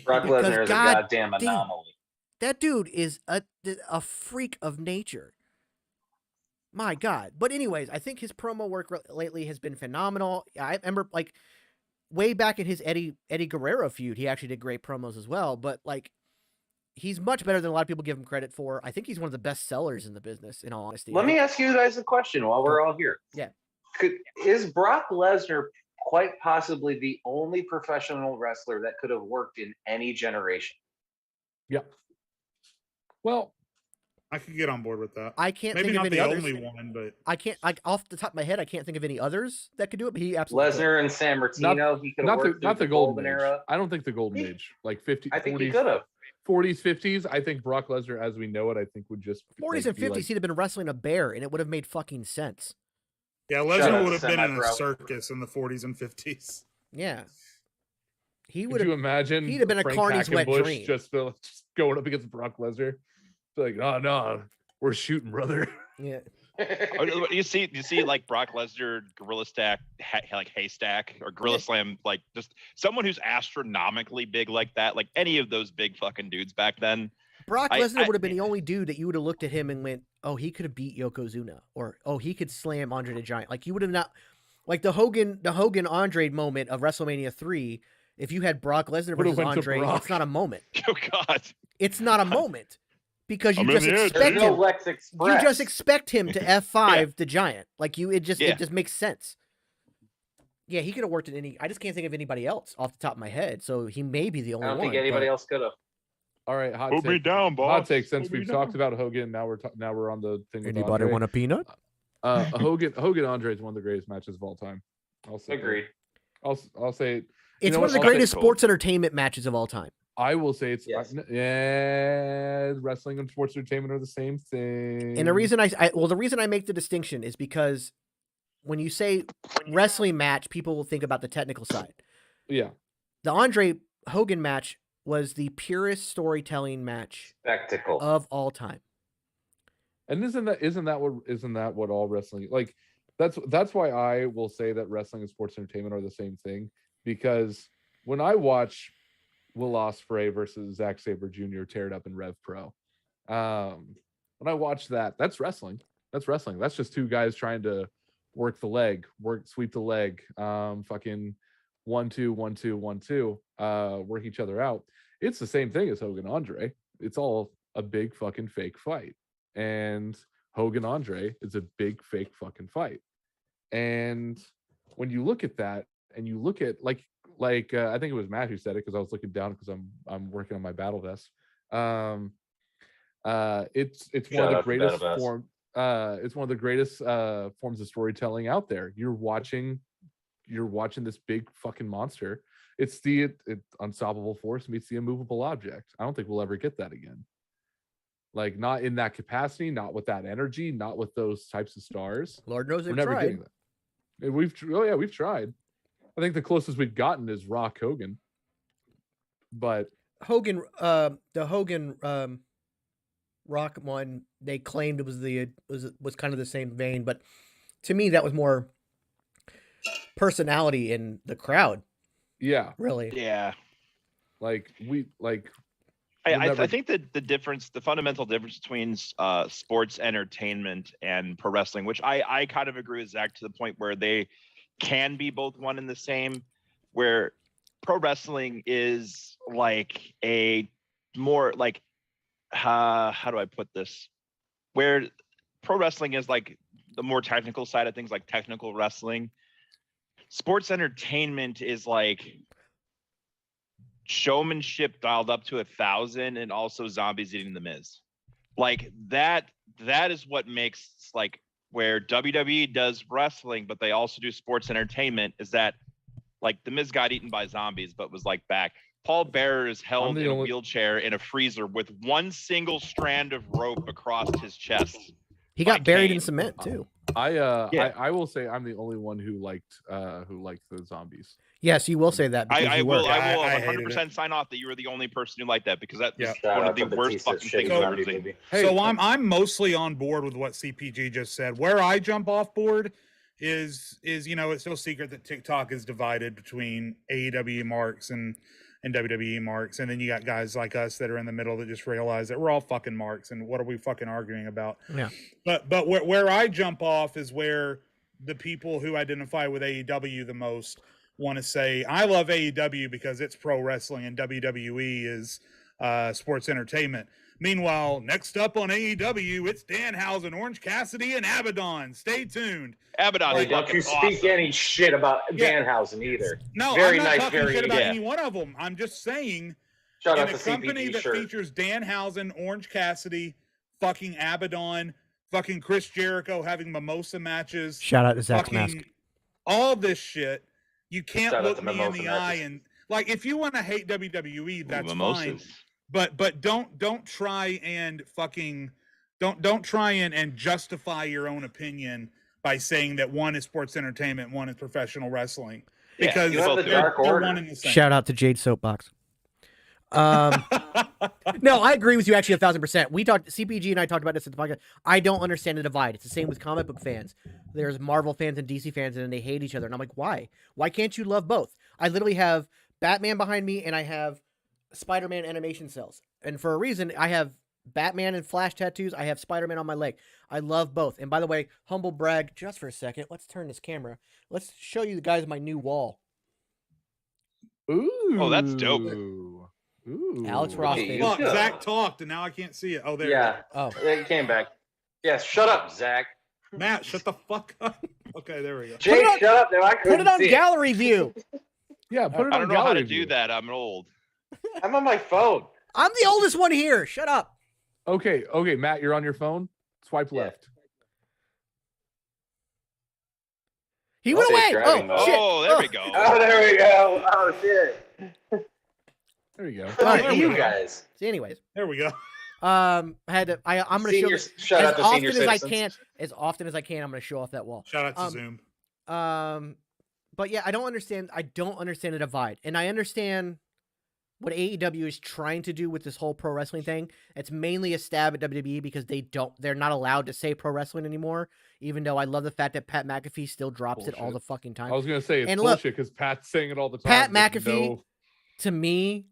S5: Brock
S1: Because
S5: Lesnar is a
S1: God
S5: goddamn
S1: damn-
S5: anomaly.
S1: That dude is a freak of nature. My God. But anyways, I think his promo work lately has been phenomenal. I remember, like, way back in his Eddie Guerrero feud, he actually did great promos as well. But, like, he's much better than a lot of people give him credit for. I think he's one of the best sellers in the business, in all honesty.
S5: Let me ask you guys a question while we're all here.
S1: Yeah.
S5: Is Brock Lesnar quite possibly the only professional wrestler that could have worked in any generation?
S4: Yeah. Well,
S2: I could get on board with that.
S1: I can't
S2: Maybe
S1: think of
S2: not
S1: any
S2: the
S1: others.
S2: only one, but
S1: I can't, like, off the top of my head, I can't think of any others that could do it, but he absolutely could.
S5: Lesnar and San Martino, he could have worked
S4: not
S5: through
S4: the golden age.
S5: era.
S4: I don't think the golden age, like 50,
S5: I think
S4: 40s,
S5: he could have.
S4: 40s, 50s. I think Brock Lesnar, as we know it, I think would just
S1: 40s and 50s, he'd have been wrestling a bear, and it would have made fucking sense.
S2: yeah,
S5: Shout
S2: Lesnar
S5: out
S2: would
S5: to
S2: have been in a
S5: Semi-Pro.
S2: circus in the 40s and 50s.
S1: Yeah. He would
S4: Could you
S1: have.
S4: imagine?
S1: he'd have been a
S4: Frank
S1: Carney's wet
S4: Hackenbush
S1: dream.
S4: just going up against Brock Lesnar. Be like, oh no, we're shooting, brother.
S1: Yeah.
S3: You see like Brock Lesnar, Gorilla Stack, like Haystack, or Gorilla Slam, like just someone who's astronomically big like that, like any of those big fucking dudes back then.
S1: Brock
S3: I-
S1: Lesnar
S3: I-
S1: would have been the only dude that you would have looked at him and went, "Oh, he could have beat Yokozuna," or "Oh, he could slam Andre the Giant." Like, you would have not, like the Hogan Andre moment of WrestleMania 3. If you had Brock Lesnar
S4: Would've
S1: versus
S4: went to
S1: Andre,
S4: Brock.
S1: it's not a moment.
S3: Oh God.
S1: It's not a moment because you
S3: I'm
S1: just
S3: in the air,
S1: expect
S5: There's no
S1: him.
S5: Lex
S1: You
S5: Express.
S1: just expect him to F5 the Giant. Like, it just makes sense. Yeah, he could have worked in any. I just can't think of anybody else off the top of my head. So he may be the
S5: I
S1: only
S5: don't
S1: one.
S5: think anybody else could have.
S4: All right, hot
S3: Put me
S4: take.
S3: down, boss.
S4: Hot take. Since
S3: Put me
S4: we've
S3: down.
S4: talked about Hogan, now we're on the thing. with
S1: Anybody
S4: Andre.
S1: want a peanut?
S4: Hogan Andre is one of the greatest matches of all time. I'll say that.
S5: Agreed.
S4: I'll say
S1: It's
S4: know
S1: one of the
S4: what? I'll
S1: greatest
S3: say-
S1: sports entertainment matches of all time.
S4: I will say it's
S5: Yes.
S4: wrestling and sports entertainment are the same thing.
S1: And the reason the reason I make the distinction is because when you say wrestling match, people will think about the technical side.
S4: Yeah.
S1: The Andre Hogan match was the purest storytelling match
S5: Spectacle.
S1: of all time.
S4: And isn't that what all wrestling, like, that's why I will say that wrestling and sports entertainment are the same thing, because when I watch Will Ospreay versus Zack Sabre Jr. tear it up in Rev Pro, when I watch that, that's wrestling. That's just two guys trying to work the leg, sweep the leg, fucking 1-2, 1-2, 1-2, work each other out. It's the same thing as Hogan Andre. It's all a big fucking fake fight. And Hogan Andre is a big fake fucking fight. And when you look at that, and you look at like I think it was Matt who said it, because I was looking down because I'm working on my battle vest. It's one of the greatest it's one of the greatest forms of storytelling out there. You're watching this big fucking monster. It's the unstoppable force meets the immovable object. I don't think we'll ever get that again. Like, not in that capacity, not with that energy, not with those types of stars.
S1: Lord knows
S4: We're
S1: they've
S4: never
S1: tried.
S4: getting that. And we've tried. I think the closest we've gotten is Rock Hogan. But
S1: Hogan, the Hogan Rock one, they claimed it was kind of the same vein, but to me that was more personality in the crowd.
S4: yeah,
S1: Really.
S3: Yeah.
S4: Never-
S3: I think that the fundamental difference between sports entertainment and pro wrestling, which I kind of agree with Zach to the point where they can be both one and the same, where pro wrestling is like a more like, how do I put this? Where pro wrestling is like the more technical side of things, like technical wrestling. Sports entertainment is like showmanship dialed up to 1,000, and also zombies eating the Miz. Like that is what makes, like, where WWE does wrestling, but they also do sports entertainment, is that like the Miz got eaten by zombies, but was like back. Paul Bearer is held in a wheelchair in a freezer with one single strand of rope across his chest.
S1: He got
S3: by
S1: buried in
S3: Kane.
S1: cement too.
S4: I will say I'm the only one who liked the zombies.
S1: Yes, you will say that because
S3: I
S1: you
S3: will.
S1: were.
S2: Yeah,
S3: I will
S2: I hated
S3: 100% sign off that you were the only person who liked that because that was
S2: Yeah.
S3: one
S5: Shout
S3: of the
S5: out to
S3: worst
S5: Batista,
S3: fucking
S5: shitty
S3: things I've
S5: zombie
S3: ever seen.
S5: movie.
S4: Hey,
S2: So I'm mostly on board with what CPG just said. Where I jump off board is it's no secret that TikTok is divided between AEW marks and WWE marks, and then you got guys like us that are in the middle that just realize that we're all fucking marks, and what are we fucking arguing about?
S1: Yeah.
S2: But where I jump off is where the people who identify with AEW the most want to say, I love AEW because it's pro wrestling and WWE is sports entertainment. Meanwhile, next up on AEW, it's Danhausen, Orange Cassidy, and Abaddon. Stay tuned.
S3: Abaddon's
S5: Hey, don't
S3: fucking
S5: you speak
S3: awesome.
S5: any shit about
S2: Yeah.
S5: Danhausen either.
S2: No,
S5: Very
S2: I'm not
S5: nice,
S2: talking
S5: very
S2: shit about
S3: yeah.
S2: any one of them. I'm just saying,
S5: Shout
S2: in
S5: out
S2: a
S5: to
S2: company
S5: CPG
S2: that
S5: shirt.
S2: features Danhausen, Orange Cassidy, fucking Abaddon, fucking Chris Jericho having mimosa matches,
S1: Shout out to Zach's mask.
S2: fucking all this shit, you can't
S5: Shout out
S2: look
S5: to
S2: me in
S5: mimosa
S2: the
S5: matches.
S2: eye and like, if you want to hate WWE, that's fine.
S3: Mimosas.
S2: But don't try and fucking don't try and justify your own opinion by saying that one is sports entertainment, one is professional wrestling,
S3: Yeah,
S2: because
S5: you have the
S2: they're,
S5: Dark
S2: they're
S5: Order.
S2: one and the same.
S1: Shout out to Jade Soapbox. No, I agree with you actually 1,000%. We talked, CPG and I talked about this at the podcast. I don't understand the divide. It's the same with comic book fans. There's Marvel fans and DC fans, and they hate each other. And I'm like, why? Why can't you love both? I literally have Batman behind me, and I have Spider-Man animation cells. And for a reason, I have Batman and Flash tattoos. I have Spider-Man on my leg. I love both. And by the way, humble brag, just for a second, let's turn this camera. Let's show you guys my new wall.
S4: Ooh.
S3: Oh, that's dope.
S4: Ooh.
S1: Alex Ross.
S5: Hey, you
S2: Look,
S5: go.
S2: Zach talked, and now I can't see it. Oh, there.
S5: Yeah,
S1: Oh,
S5: it came back. Yes, shut up, Zach.
S2: Matt, shut the fuck up. Okay, there we go.
S5: Jake,
S1: on-
S5: shut up. Now I
S1: put
S5: couldn't
S1: it on
S5: see
S1: gallery view.
S4: Yeah, put it
S3: I
S4: on
S3: don't know how to
S4: gallery
S3: do
S4: view.
S3: that. I'm old.
S5: I'm on my phone.
S1: I'm the oldest one here. Shut up.
S4: Okay, Matt, you're on your phone. Swipe
S5: Yeah.
S4: left.
S1: He went
S5: Safe
S1: away.
S5: driving
S1: Oh,
S5: mode.
S1: shit.
S3: Oh, there we go.
S5: Oh, there we go. Oh, shit.
S4: There you go.
S1: All right,
S5: Look at you guys.
S1: So anyways,
S2: There we go.
S1: I had to. I'm gonna show
S5: Seniors,
S1: this
S5: shout
S1: as
S5: out to
S1: often
S5: senior
S1: as I
S5: citizens.
S1: can. As often as I can, I'm gonna show off that wall.
S2: Shout out to
S1: Um,
S2: Zoom.
S1: But yeah, I don't understand the divide, and I understand what AEW is trying to do with this whole pro wrestling thing. It's mainly a stab at WWE because they're not allowed to say pro wrestling anymore. Even though I love the fact that Pat McAfee still drops it all
S4: Bullshit.
S1: the fucking time.
S4: I was gonna say it's
S1: And look,
S4: bullshit because Pat's saying it all the time.
S1: Pat
S4: There's
S1: McAfee to me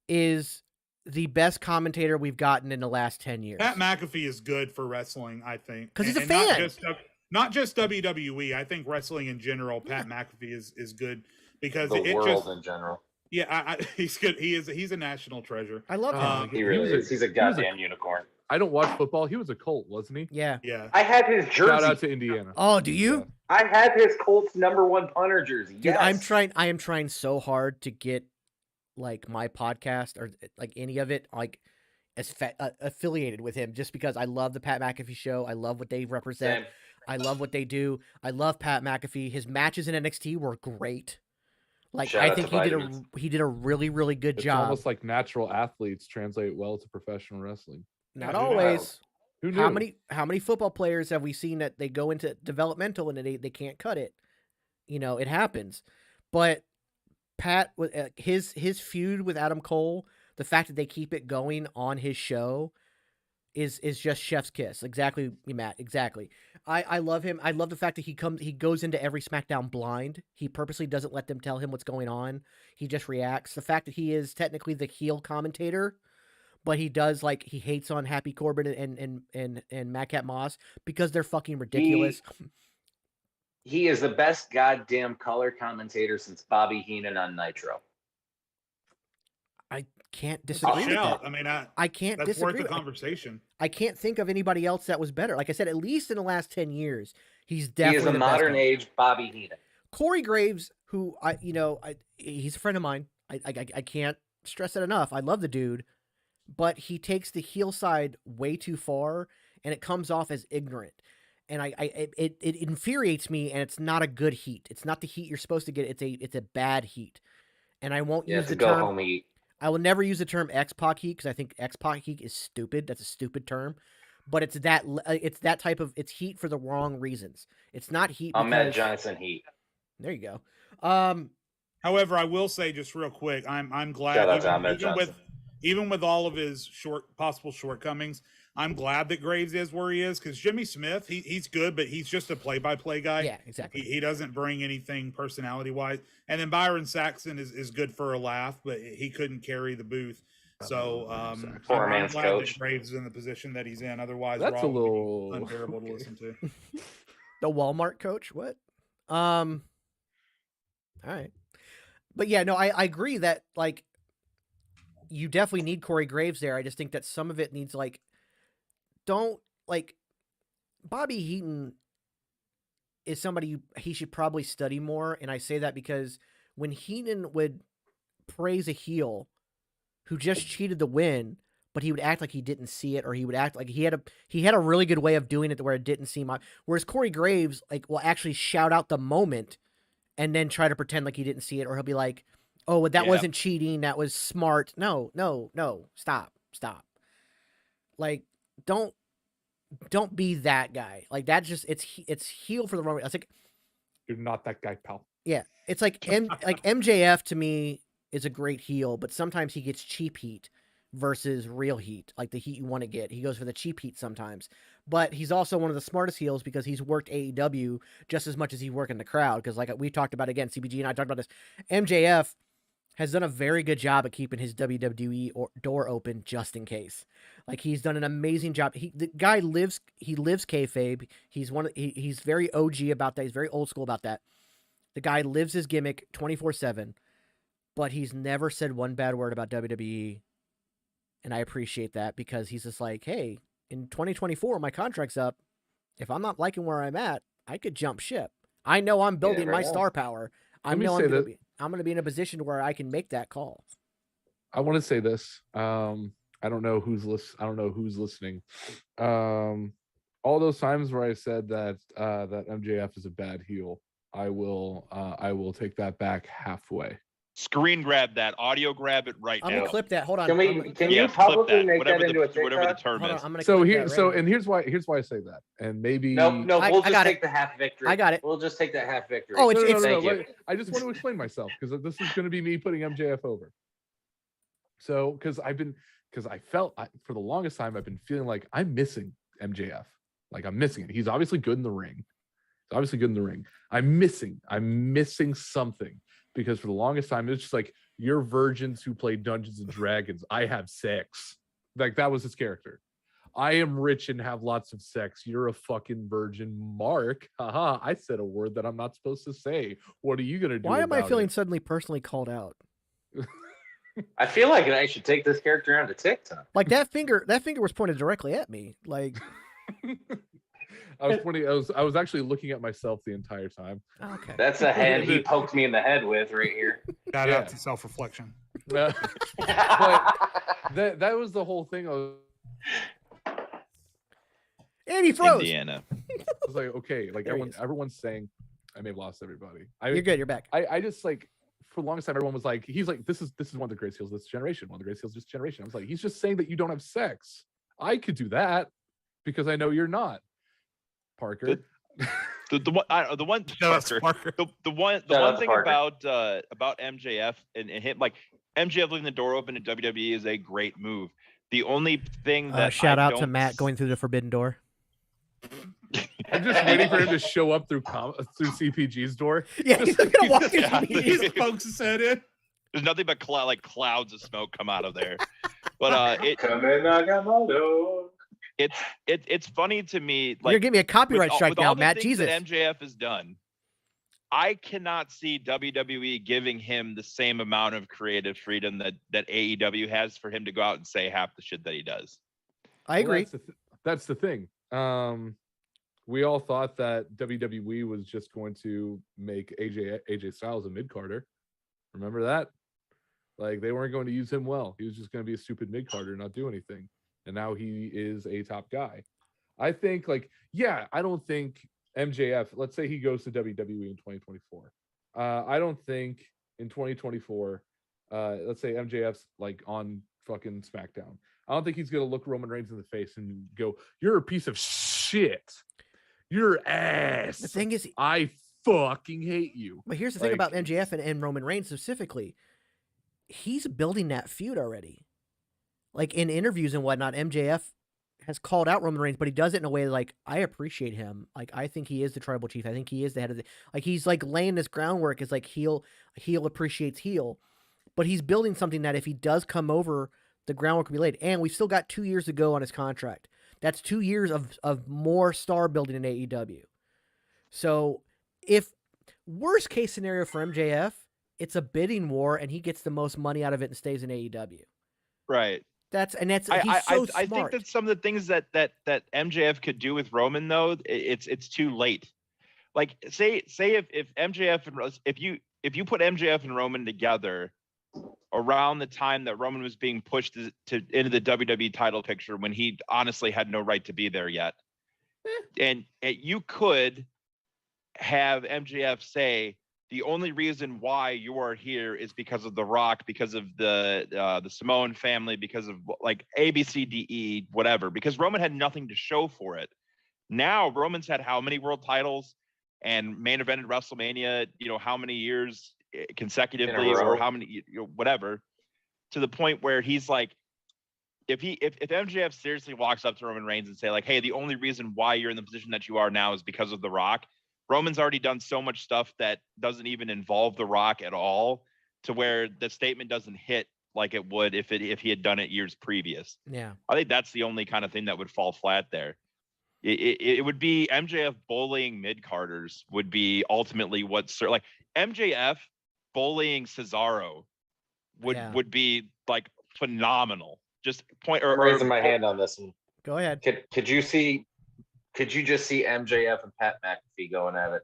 S1: is the best commentator we've gotten in the last 10 years.
S2: Pat McAfee is good for wrestling, I think.
S1: 'Cause he's a
S2: And
S1: fan.
S2: Not just WWE. I think wrestling in general, Pat McAfee is good because
S5: The
S2: it
S5: world
S2: just
S5: in general.
S2: yeah, he's good. He's a national treasure.
S1: I love him.
S5: He really is. He's a goddamn unicorn.
S4: I don't watch football. He was a Colt, wasn't he?
S1: Yeah.
S2: Yeah.
S5: I had his jersey.
S4: Shout out to Indiana.
S1: Oh, do you?
S5: I had his Colts #1 punter jersey.
S1: Dude,
S5: Yes.
S1: I am trying so hard to get like my podcast or like any of it like as affiliated with him just because I love the Pat McAfee show. I love what they represent.
S5: Same.
S1: I love what they do. I love Pat McAfee. His matches in NXT were great. Like
S5: Shout
S1: I
S5: out
S1: think
S5: to Vitamins.
S1: he did a really really good
S4: It's
S1: job.
S4: almost like natural athletes translate well to professional wrestling.
S1: Not
S2: Yeah, dude,
S1: always.
S4: Who knew?
S1: How many football players have we seen that they go into developmental and they can't cut it? You know, it happens. But Pat with his feud with Adam Cole, the fact that they keep it going on his show is just chef's kiss. Exactly, Matt. Exactly. I love him. I love the fact that he goes into every SmackDown blind. He purposely doesn't let them tell him what's going on. He just reacts. The fact that he is technically the heel commentator, but he does like he hates on Happy Corbin and Madcap Moss because they're fucking ridiculous.
S5: He is the best goddamn color commentator since Bobby Heenan on Nitro.
S1: I can't
S2: That's
S1: disagree
S2: a
S1: with
S2: shout.
S1: that.
S2: I mean,
S1: I can't
S2: that's
S1: disagree.
S2: worth the
S1: with-
S2: conversation.
S1: I can't think of anybody else that was better. Like I said, at least in the last 10 years, he's
S5: He is
S1: definitely
S5: a
S1: the best
S5: modern
S1: one.
S5: age Bobby Heenan.
S1: Corey Graves, who he's a friend of mine. I can't stress it enough. I love the dude, but he takes the heel side way too far, and it comes off as ignorant. And it infuriates me, and it's not a good heat. It's not the heat you're supposed to get. It's a bad heat, and I won't
S5: Yeah,
S1: use
S5: it's
S1: the
S5: a go
S1: term.
S5: home eat.
S1: I will never use the term X-Pac heat because I think X-Pac heat is stupid. That's a stupid term. But it's that type of it's heat for the wrong reasons. It's not heat
S5: I'm Matt
S1: because
S5: Johnson heat.
S1: there you go.
S2: However, I will say just real quick, I'm glad
S5: Shout out to Ahmed
S2: even with
S5: Johnson.
S2: even with all of his possible shortcomings, I'm glad that Graves is where he is, because Jimmy Smith, he's good, but he's just a play-by-play guy.
S1: Yeah, exactly.
S2: He doesn't bring anything personality-wise. And then Byron Saxon is good for a laugh, but he couldn't carry the booth. So
S5: Poor
S2: I'm
S5: man's
S2: glad
S5: coach.
S2: that Graves is in the position that he's in. Otherwise,
S4: That's
S2: Raw
S4: a
S2: would be
S4: little
S2: unbearable
S4: okay.
S2: to listen to.
S1: The Walmart coach? What? All right. But yeah, no, I agree that like you definitely need Corey Graves there. I just think that some of it needs like don't like Bobby Heaton is somebody he should probably study more, and I say that because when Heaton would praise a heel who just cheated the win, but he would act like he didn't see it, or he would act like he had a really good way of doing it where it didn't seem like. Whereas Corey Graves like will actually shout out the moment and then try to pretend like he didn't see it, or he'll be like, "Oh, well, that wasn't cheating. That was smart." No, stop. Like, don't be that guy. Like that just it's heel for the wrong. I think
S4: You're not that guy, pal.
S1: yeah, it's like MJF to me is a great heel, but sometimes he gets cheap heat versus real heat, like the heat you want to get. He goes for the cheap heat sometimes, but he's also one of the smartest heels because he's worked AEW just as much as he worked in the crowd. Because like we talked about again, CBG and I talked about this. MJF has done a very good job at keeping his WWE door open just in case. Like he's done an amazing job. The guy lives kayfabe. He's very OG about that. He's very old school about that. The guy lives his gimmick 24/7, but he's never said one bad word about WWE. And I appreciate that because he's just like, hey, in 2024, my contract's up. If I'm not liking where I'm at, I could jump ship. I know I'm building my star power. I know I'm going to be in a position where I can make that call.
S4: I want to say this. I don't know who's listening. All those times where I said that that MJF is a bad heel, I will take that back halfway.
S3: Screen grab that, audio grab it right
S1: I'm
S3: now.
S1: gonna clip that. Hold on.
S5: Can you publicly make
S3: whatever
S5: that into a TikTok?
S3: whatever the term
S1: Hold on,
S3: is.
S1: I'm gonna
S4: So
S1: clip
S4: here,
S1: that
S4: so
S1: right
S4: and here's why I say that, and maybe
S5: No, we'll just take
S1: it.
S5: the half victory.
S1: I got it.
S5: We'll just take that half victory.
S1: Oh,
S4: no. I just want to explain myself because this is going to be me putting MJF over. So because I felt for the longest time I've been feeling like I'm missing MJF, like I'm missing it. He's obviously good in the ring. I'm missing something because for the longest time it's just like you're virgins who play Dungeons and Dragons. I have sex. Like that was his character. I am rich and have lots of sex. You're a fucking virgin, Mark. Haha, I said a word that I'm not supposed to say. What are you gonna do?
S1: Why am I feeling
S4: it?
S1: suddenly personally called out?
S5: I feel like I should take this character onto TikTok.
S1: Like that finger was pointed directly at me. Like
S4: I was actually looking at myself the entire time.
S1: Okay.
S5: That's a hand he poked me in the head with right here.
S2: Shout out to self-reflection.
S4: But that was the whole thing.
S1: And he froze.
S3: Indiana.
S4: I was like, okay, like everyone's saying, I may have lost everybody.
S1: You're good. You're back.
S4: I just like for the longest time, everyone was like, he's like, this is one of the greatest heels of this generation. One of the greatest heels of this generation. I was like, he's just saying that you don't have sex. I could do that because I know you're not, Parker.
S3: The one thing about MJF and him, like MJF leaving the door open at WWE is a great move. The only thing that
S1: shout out to Matt going through the forbidden door.
S4: I'm just waiting for him to show up through CPG's door.
S1: Yeah, he's gonna walk in.
S2: He pokes his head in.
S3: There's nothing but clouds of smoke come out of there. But it's funny to me. Like,
S1: you're giving me a copyright strike now, Matt. Jesus,
S3: that MJF has done. I cannot see WWE giving him the same amount of creative freedom that AEW has for him to go out and say half the shit that he does.
S1: I agree.
S4: That's the thing. We all thought that WWE was just going to make AJ Styles a mid-carder. Remember that? Like they weren't going to use him well. He was just going to be a stupid mid-carder, not do anything. And now he is a top guy. I think I don't think MJF, let's say he goes to WWE in 2024. I don't think in 2024, let's say MJF's like on fucking SmackDown. I don't think he's going to look Roman Reigns in the face and go, "You're a piece of shit. You're ass."
S1: The thing is,
S4: I fucking hate you.
S1: But here's the thing
S4: Like,
S1: about MJF and Roman Reigns specifically. He's building that feud already. Like in interviews and whatnot, MJF has called out Roman Reigns, but he does it in a way like, I appreciate him. Like, I think he is the tribal chief. I think he is the head of the, like, he's like laying this groundwork as like heel appreciates heel, but he's building something that if he does come over, the groundwork will be laid. And we've still got 2 years to go on his contract. That's 2 years of more star building in AEW. So if worst case scenario for MJF, it's a bidding war and he gets the most money out of it and stays in AEW.
S3: Right.
S1: He's so smart.
S3: I think that some of the things that MJF could do with Roman, though, it's too late. Like say if MJF and if you put MJF and Roman together around the time that Roman was being pushed into the WWE title picture when he honestly had no right to be there yet, and you could have MJF say, the only reason why you are here is because of The Rock, because of the Samoan family, because of like A, B, C, D, E, whatever, because Roman had nothing to show for it. Now Roman's had how many world titles and main evented WrestleMania, how many years consecutively or how many, whatever, to the point where he's like, if MJF seriously walks up to Roman Reigns and say like, hey, the only reason why you're in the position that you are now is because of The Rock. Roman's already done so much stuff that doesn't even involve The Rock at all, to where the statement doesn't hit like it would if he had done it years previous.
S1: Yeah.
S3: I think that's the only kind of thing that would fall flat there. It would be MJF bullying mid-carders would be ultimately like MJF bullying Cesaro would be like phenomenal. Just point
S5: I'm raising my hand on this one.
S1: Go ahead.
S5: Could you just see MJF and Pat McAfee going at it?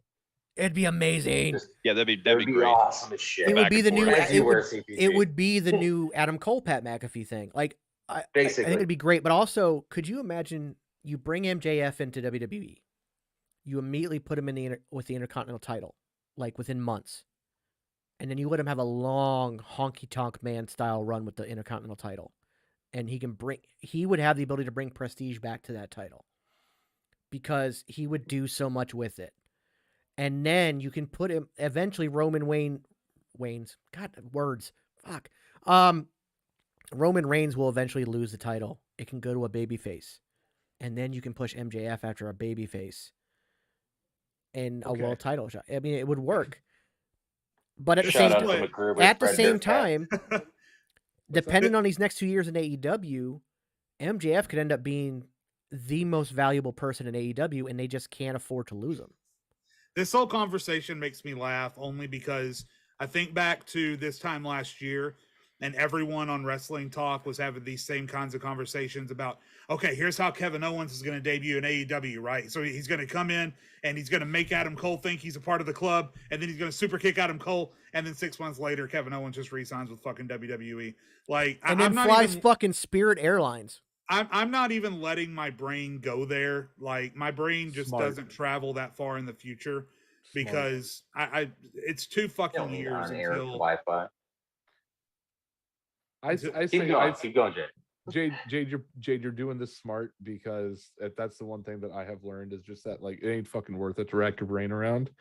S1: It'd be amazing.
S3: That'd be great.
S5: Awesome as shit.
S1: It would be the new.
S5: It
S1: would be the new Adam Cole Pat McAfee thing. Like, I think it'd be great. But also, could you imagine you bring MJF into WWE, you immediately put him with the Intercontinental title, like within months, and then you let him have a long honky tonk man style run with the Intercontinental title, and he would have the ability to bring prestige back to that title, because he would do so much with it. And then you can put him eventually Roman Reigns will eventually lose the title. It can go to a babyface. And then you can push MJF after a babyface in a world title shot. I mean, it would work. But at the same time, depending on these next 2 years in AEW, MJF could end up being the most valuable person in AEW, and they just can't afford to lose him.
S2: This whole conversation makes me laugh only because I think back to this time last year, and everyone on Wrestling Talk was having these same kinds of conversations about, okay, here's how Kevin Owens is going to debut in AEW, right? So he's going to come in and he's going to make Adam Cole think he's a part of the club, and then he's going to super kick Adam Cole, and then 6 months later, Kevin Owens just re-signs with fucking WWE. Like,
S1: and then flies fucking Spirit Airlines.
S2: I'm not even letting my brain go there. Like, my brain just doesn't travel that far in the future because it's 2 fucking years until
S5: Wi-Fi.
S4: Keep
S5: going, Jay.
S4: Jade, you're doing this smart, because that's the one thing that I have learned is just that, like, it ain't fucking worth it to rack your brain around,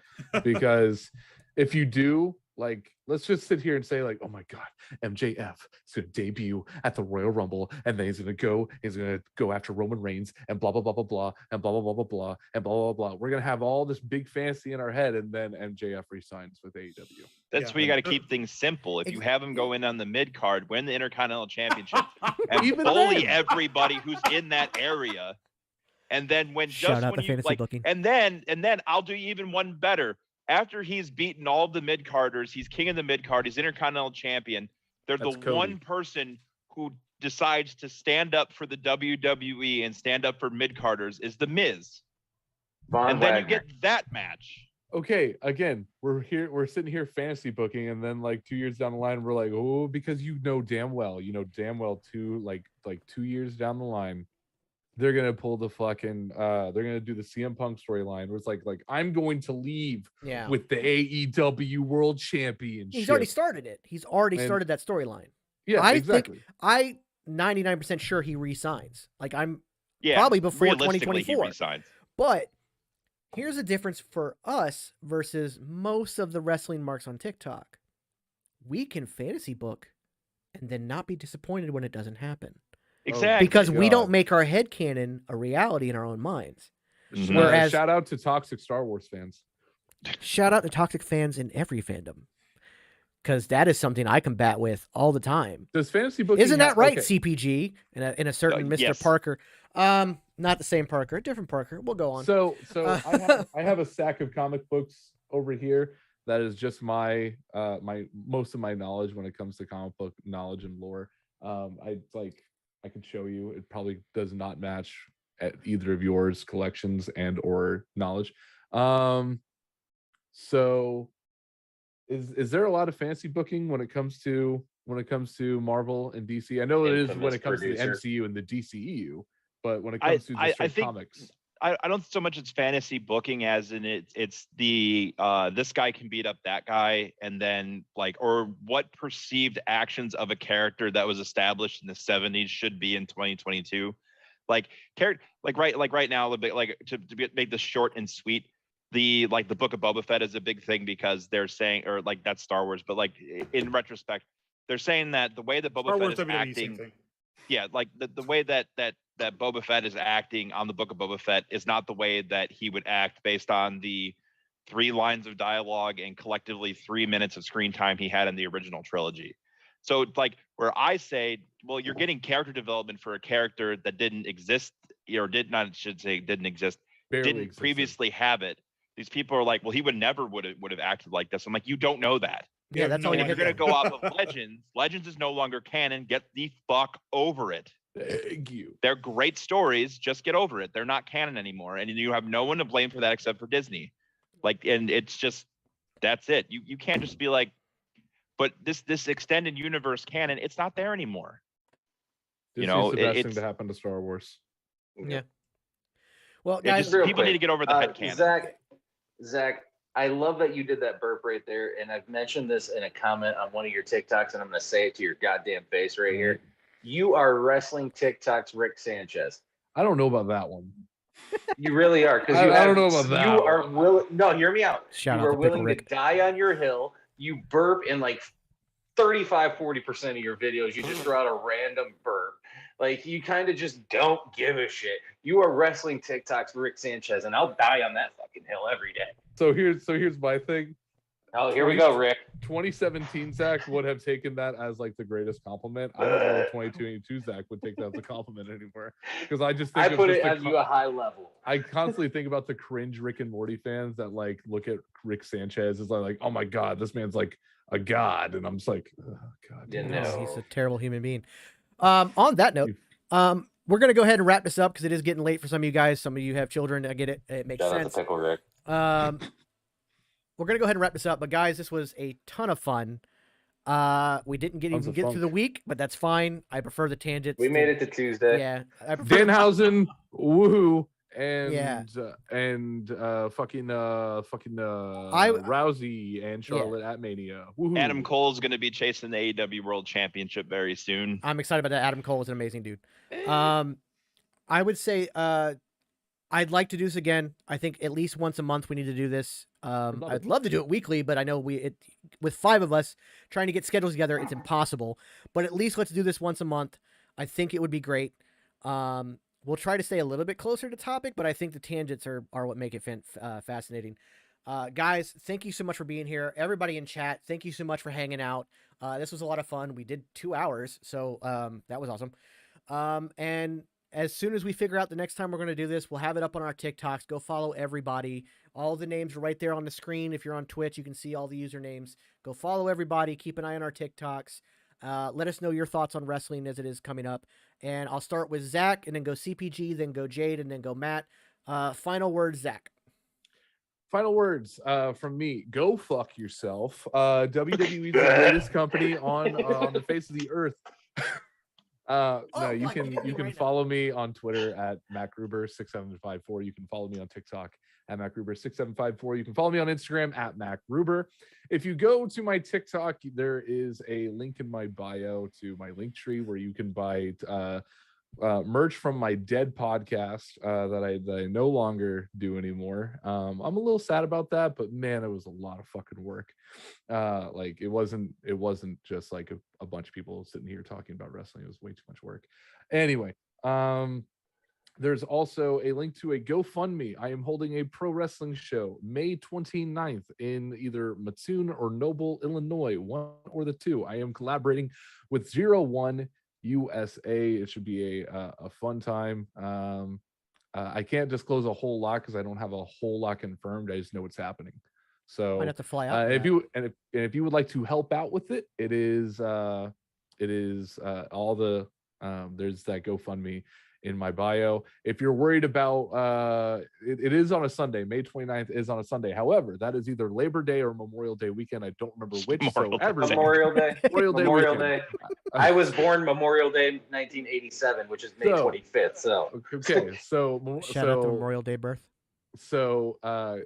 S4: because if you do, like, let's just sit here and say like, oh my God, MJF is going to debut at the Royal Rumble, and then he's going to go after Roman Reigns, and blah, blah, blah, blah, blah, and blah, blah, blah, blah, blah, and blah, blah, blah. We're going to have all this big fantasy in our head, and then MJF resigns with AEW.
S3: That's where you got to keep things simple. If you have him go in on the mid card, win the Intercontinental Championship, and bully everybody who's in that area, and then booking. and then I'll do even one better. After he's beaten all the mid carders, he's king of the mid card, he's Intercontinental Champion. That's the one person who decides to stand up for the WWE and stand up for mid carders is the Miz. And then you get that match.
S4: Okay, again, we're sitting here fantasy booking, and then like 2 years down the line, we're like, oh, because you know damn well 2 years down the line, they're gonna pull the fucking they're gonna do the CM Punk storyline where it's like I'm going to leave with the AEW World Championship.
S1: He's already started it. He's already started that storyline.
S4: Yeah, exactly.
S1: I'm 99% sure he resigns. Like, I'm probably before 2024.
S3: He resigns.
S1: But Here's a difference for us versus most of the wrestling marks on TikTok. We can fantasy book and then not be disappointed when it doesn't happen.
S3: Exactly.
S1: Because we don't
S4: God.
S1: make our headcanon a reality in our own minds.
S3: Mhm.
S1: Whereas-
S4: shout out to toxic Star Wars fans.
S1: Shout out to toxic fans in every fandom. Because that is something I combat with all the time.
S4: Does fantasy booking
S1: Isn't that right,
S4: okay.
S1: CPG? In a certain Mr.
S3: Yes.
S1: Parker. Not the same Parker, different Parker. We'll go on.
S4: So I have a sack of comic books over here that is just my most of my knowledge when it comes to comic book knowledge and lore. I can show you. It probably does not match at either of yours collections and or knowledge. So is there a lot of fantasy booking when it comes to Marvel and DC? I know it is when it comes to the MCU and the DCEU, but when it comes to just straight comics.
S3: I don't so much it's fantasy booking as in it's the this guy can beat up that guy, and then like, or what perceived actions of a character that was established in the 70s should be in 2022. Like right now, like to make this short and sweet, the book of Boba Fett is a big thing because they're saying, or like that's Star Wars, but like in retrospect, they're saying that the way that Boba Fett is acting, yeah, like the way that Boba Fett is acting on the book of Boba Fett is not the way that he would act based on the 3 lines of dialogue and collectively 3 minutes of screen time he had in the original trilogy. So like where I say, well, you're getting character development for a character that didn't exist, or didn't exist,
S4: Barely
S3: didn't
S4: existed.
S3: previously have it. These people are like, well, he would have acted like this. I'm like, you don't know that.
S1: Yeah, that's all
S3: And
S1: you
S3: if you're
S1: get.
S3: going to go off of Legends, Legends is no longer canon. Get the fuck over it.
S4: Thank you.
S3: They're great stories. Just get over it. They're not canon anymore. And you have no one to blame for that except for Disney. Like, and it's just, that's it. You can't just be like, but this extended universe canon, it's not there anymore.
S4: Disney's the best thing to happen to Star Wars.
S1: Yeah. Well, guys,
S3: people need to get over the headcanon.
S5: Zach, I love that you did that burp right there, and I've mentioned this in a comment on one of your TikToks, and I'm going to say it to your goddamn face right here. You are wrestling TikTok's Rick Sanchez.
S4: I don't know about that one.
S5: You really are, because
S4: I don't know about that.
S5: You are willing. No, hear me out.
S1: Shout
S5: you
S1: out
S5: are
S1: to
S5: willing
S1: Pickle
S5: to die on your hill. You burp in like 35-40% of your videos. You just throw out a random burp. Like, you kind of just don't give a shit. You are wrestling TikTok's Rick Sanchez, and I'll die on that fucking hill every day.
S4: So here's my thing.
S5: Oh, here we go, Rick.
S4: 2017 Zach would have taken that as like the greatest compliment. I don't know if 2022 Zach would take that as a compliment anymore, because I just think
S5: I put it at you a high level.
S4: I constantly think about the cringe Rick and Morty fans that like look at Rick Sanchez as like, oh my god, this man's like a god, and I'm just like, oh god,
S1: no, he's a terrible human being. On that note, we're gonna go ahead and wrap this up because it is getting late for some of you guys. Some of you have children. I get it. It makes sense.
S5: Shout out to Pickle Rick.
S1: We're gonna go ahead and wrap this up, but guys, this was a ton of fun. We didn't get through the week, but that's fine. I prefer the tangents.
S5: We made it to Tuesday.
S1: Yeah,
S4: Danhausen, woohoo, and fucking Rousey and Charlotte at Mania. Woohoo.
S3: Adam Cole's going to be chasing the AEW World Championship very soon.
S1: I'm excited about that. Adam Cole is an amazing dude. I would say I'd like to do this again. I think at least once a month we need to do this. I'd love to do it weekly, but I know with 5 of us trying to get schedules together, it's impossible. But at least let's do this once a month. I think it would be great. We'll try to stay a little bit closer to topic, but I think the tangents are what make it fascinating. Guys, thank you so much for being here. Everybody in chat, thank you so much for hanging out. This was a lot of fun. We did 2 hours, so that was awesome. And as soon as we figure out the next time we're going to do this, we'll have it up on our TikToks. Go follow everybody. All the names are right there on the screen. If you're on Twitch, you can see all the usernames. Go follow everybody. Keep an eye on our TikToks. Let us know your thoughts on wrestling as it is coming up. And I'll start with Zach, and then go CPG, then go Jade, and then go Matt. Final words, Zach.
S4: Final words from me. Go fuck yourself. WWE is the greatest company on the face of the earth. No, you can follow me on Twitter at MacGruber6754. You can follow me on TikTok at MacGruber6754. You can follow me on Instagram at MacGruber. If you go to my TikTok, there is a link in my bio to my link tree where you can buy merch from my dead podcast that I no longer do anymore. I'm a little sad about that, but man, it was a lot of fucking work. Like it wasn't just like a bunch of people sitting here talking about wrestling. It was way too much work. Anyway, there's also a link to a GoFundMe. I am holding a pro wrestling show May 29th in either Mattoon or Noble, Illinois, one or the two. I am collaborating with 01 USA. It should be a fun time. I can't disclose a whole lot because I don't have a whole lot confirmed. I just know it's happening. So
S1: Might have to fly out.
S4: if you would like to help out with it, it is all the there's that GoFundMe in my bio. If you're worried about it is on a Sunday. May 29th is on a Sunday. However, that is either Labor Day or Memorial Day weekend. I don't remember which.
S5: Memorial Day. Memorial Day. I was born Memorial Day 1987, which is May 25th. So
S4: okay, so
S1: shout out to Memorial Day birth.
S4: So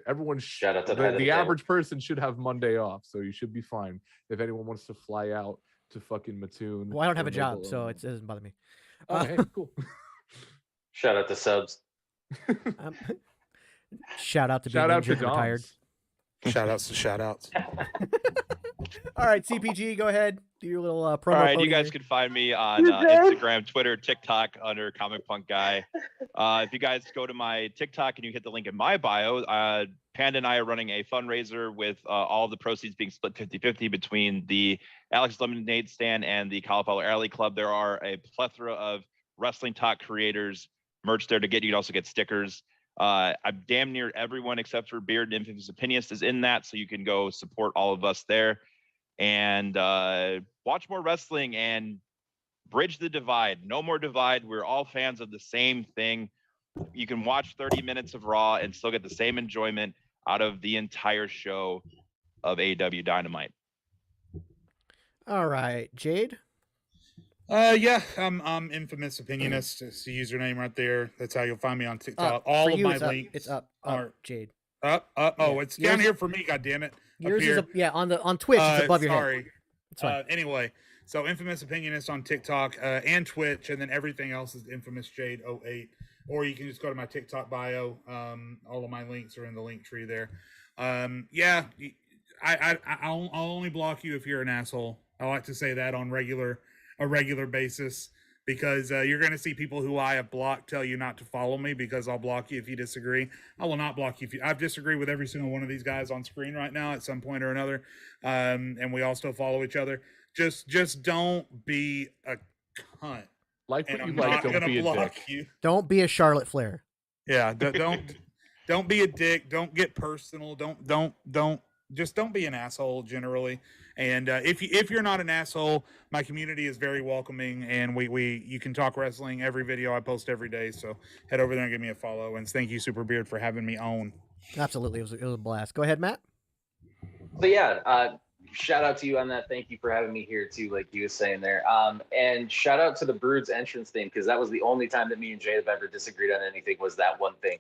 S4: everyone
S5: shout out to
S4: the average person should have Monday off, so you should be fine. If anyone wants to fly out to fucking Mattoon.
S1: Well, I don't have a job, so it doesn't bother me.
S4: Okay, cool.
S5: Shout out to subs.
S1: Shout out to being injured and retired.
S2: Shout outs to shout outs.
S1: All right, CPG, go ahead. Do your little promo.
S3: All right, you guys can find me on Instagram, Twitter, TikTok under Comic Punk Guy. If you guys go to my TikTok and you hit the link in my bio, Panda and I are running a fundraiser with all the proceeds being split 50-50 between the Alex Lemonade Stand and the Cauliflower Alley Club. There are a plethora of WrestleTok creators merch there to get. You can also get stickers. I'm damn near everyone except for Beard and Infamous Opinionist is in that, so you can go support all of us there and watch more wrestling and bridge the divide. No more divide. We're all fans of the same thing. You can watch 30 minutes of Raw and still get the same enjoyment out of the entire show of AEW Dynamite.
S1: All right, Jade.
S2: Yeah, I'm Infamous Opinionist. It's the username right there. That's how you'll find me on TikTok. All of my links.
S1: It's up. Are Jade.
S2: Up. Oh, it's down here for me. God damn it.
S1: Yours is on Twitch. It's above your head.
S2: Sorry. Anyway, so Infamous Opinionist on TikTok and Twitch, and then everything else is Infamous Jade 08. Or you can just go to my TikTok bio. All of my links are in the link tree there. Yeah, I'll only block you if you're an asshole. I like to say that on a regular basis, because you're going to see people who I have blocked tell you not to follow me because I'll block you if you disagree. I will not block you if you. I've disagreed with every single one of these guys on screen right now at some point or another, and we all still follow each other. Just don't be a cunt.
S4: Like what you like, don't be a dick.
S2: You.
S1: Don't be a Charlotte Flair.
S2: Yeah, don't be a dick. Don't get personal. Just don't be an asshole generally. And if you're not an asshole, my community is very welcoming, and you can talk wrestling every video I post every day. So head over there and give me a follow. And thank you, Super Beard, for having me on.
S1: Absolutely, it was a blast. Go ahead, Matt.
S5: So yeah, shout out to you on that. Thank you for having me here too, like you was saying there. And shout out to the Brood's entrance theme, because that was the only time that me and Jay have ever disagreed on anything, was that one thing.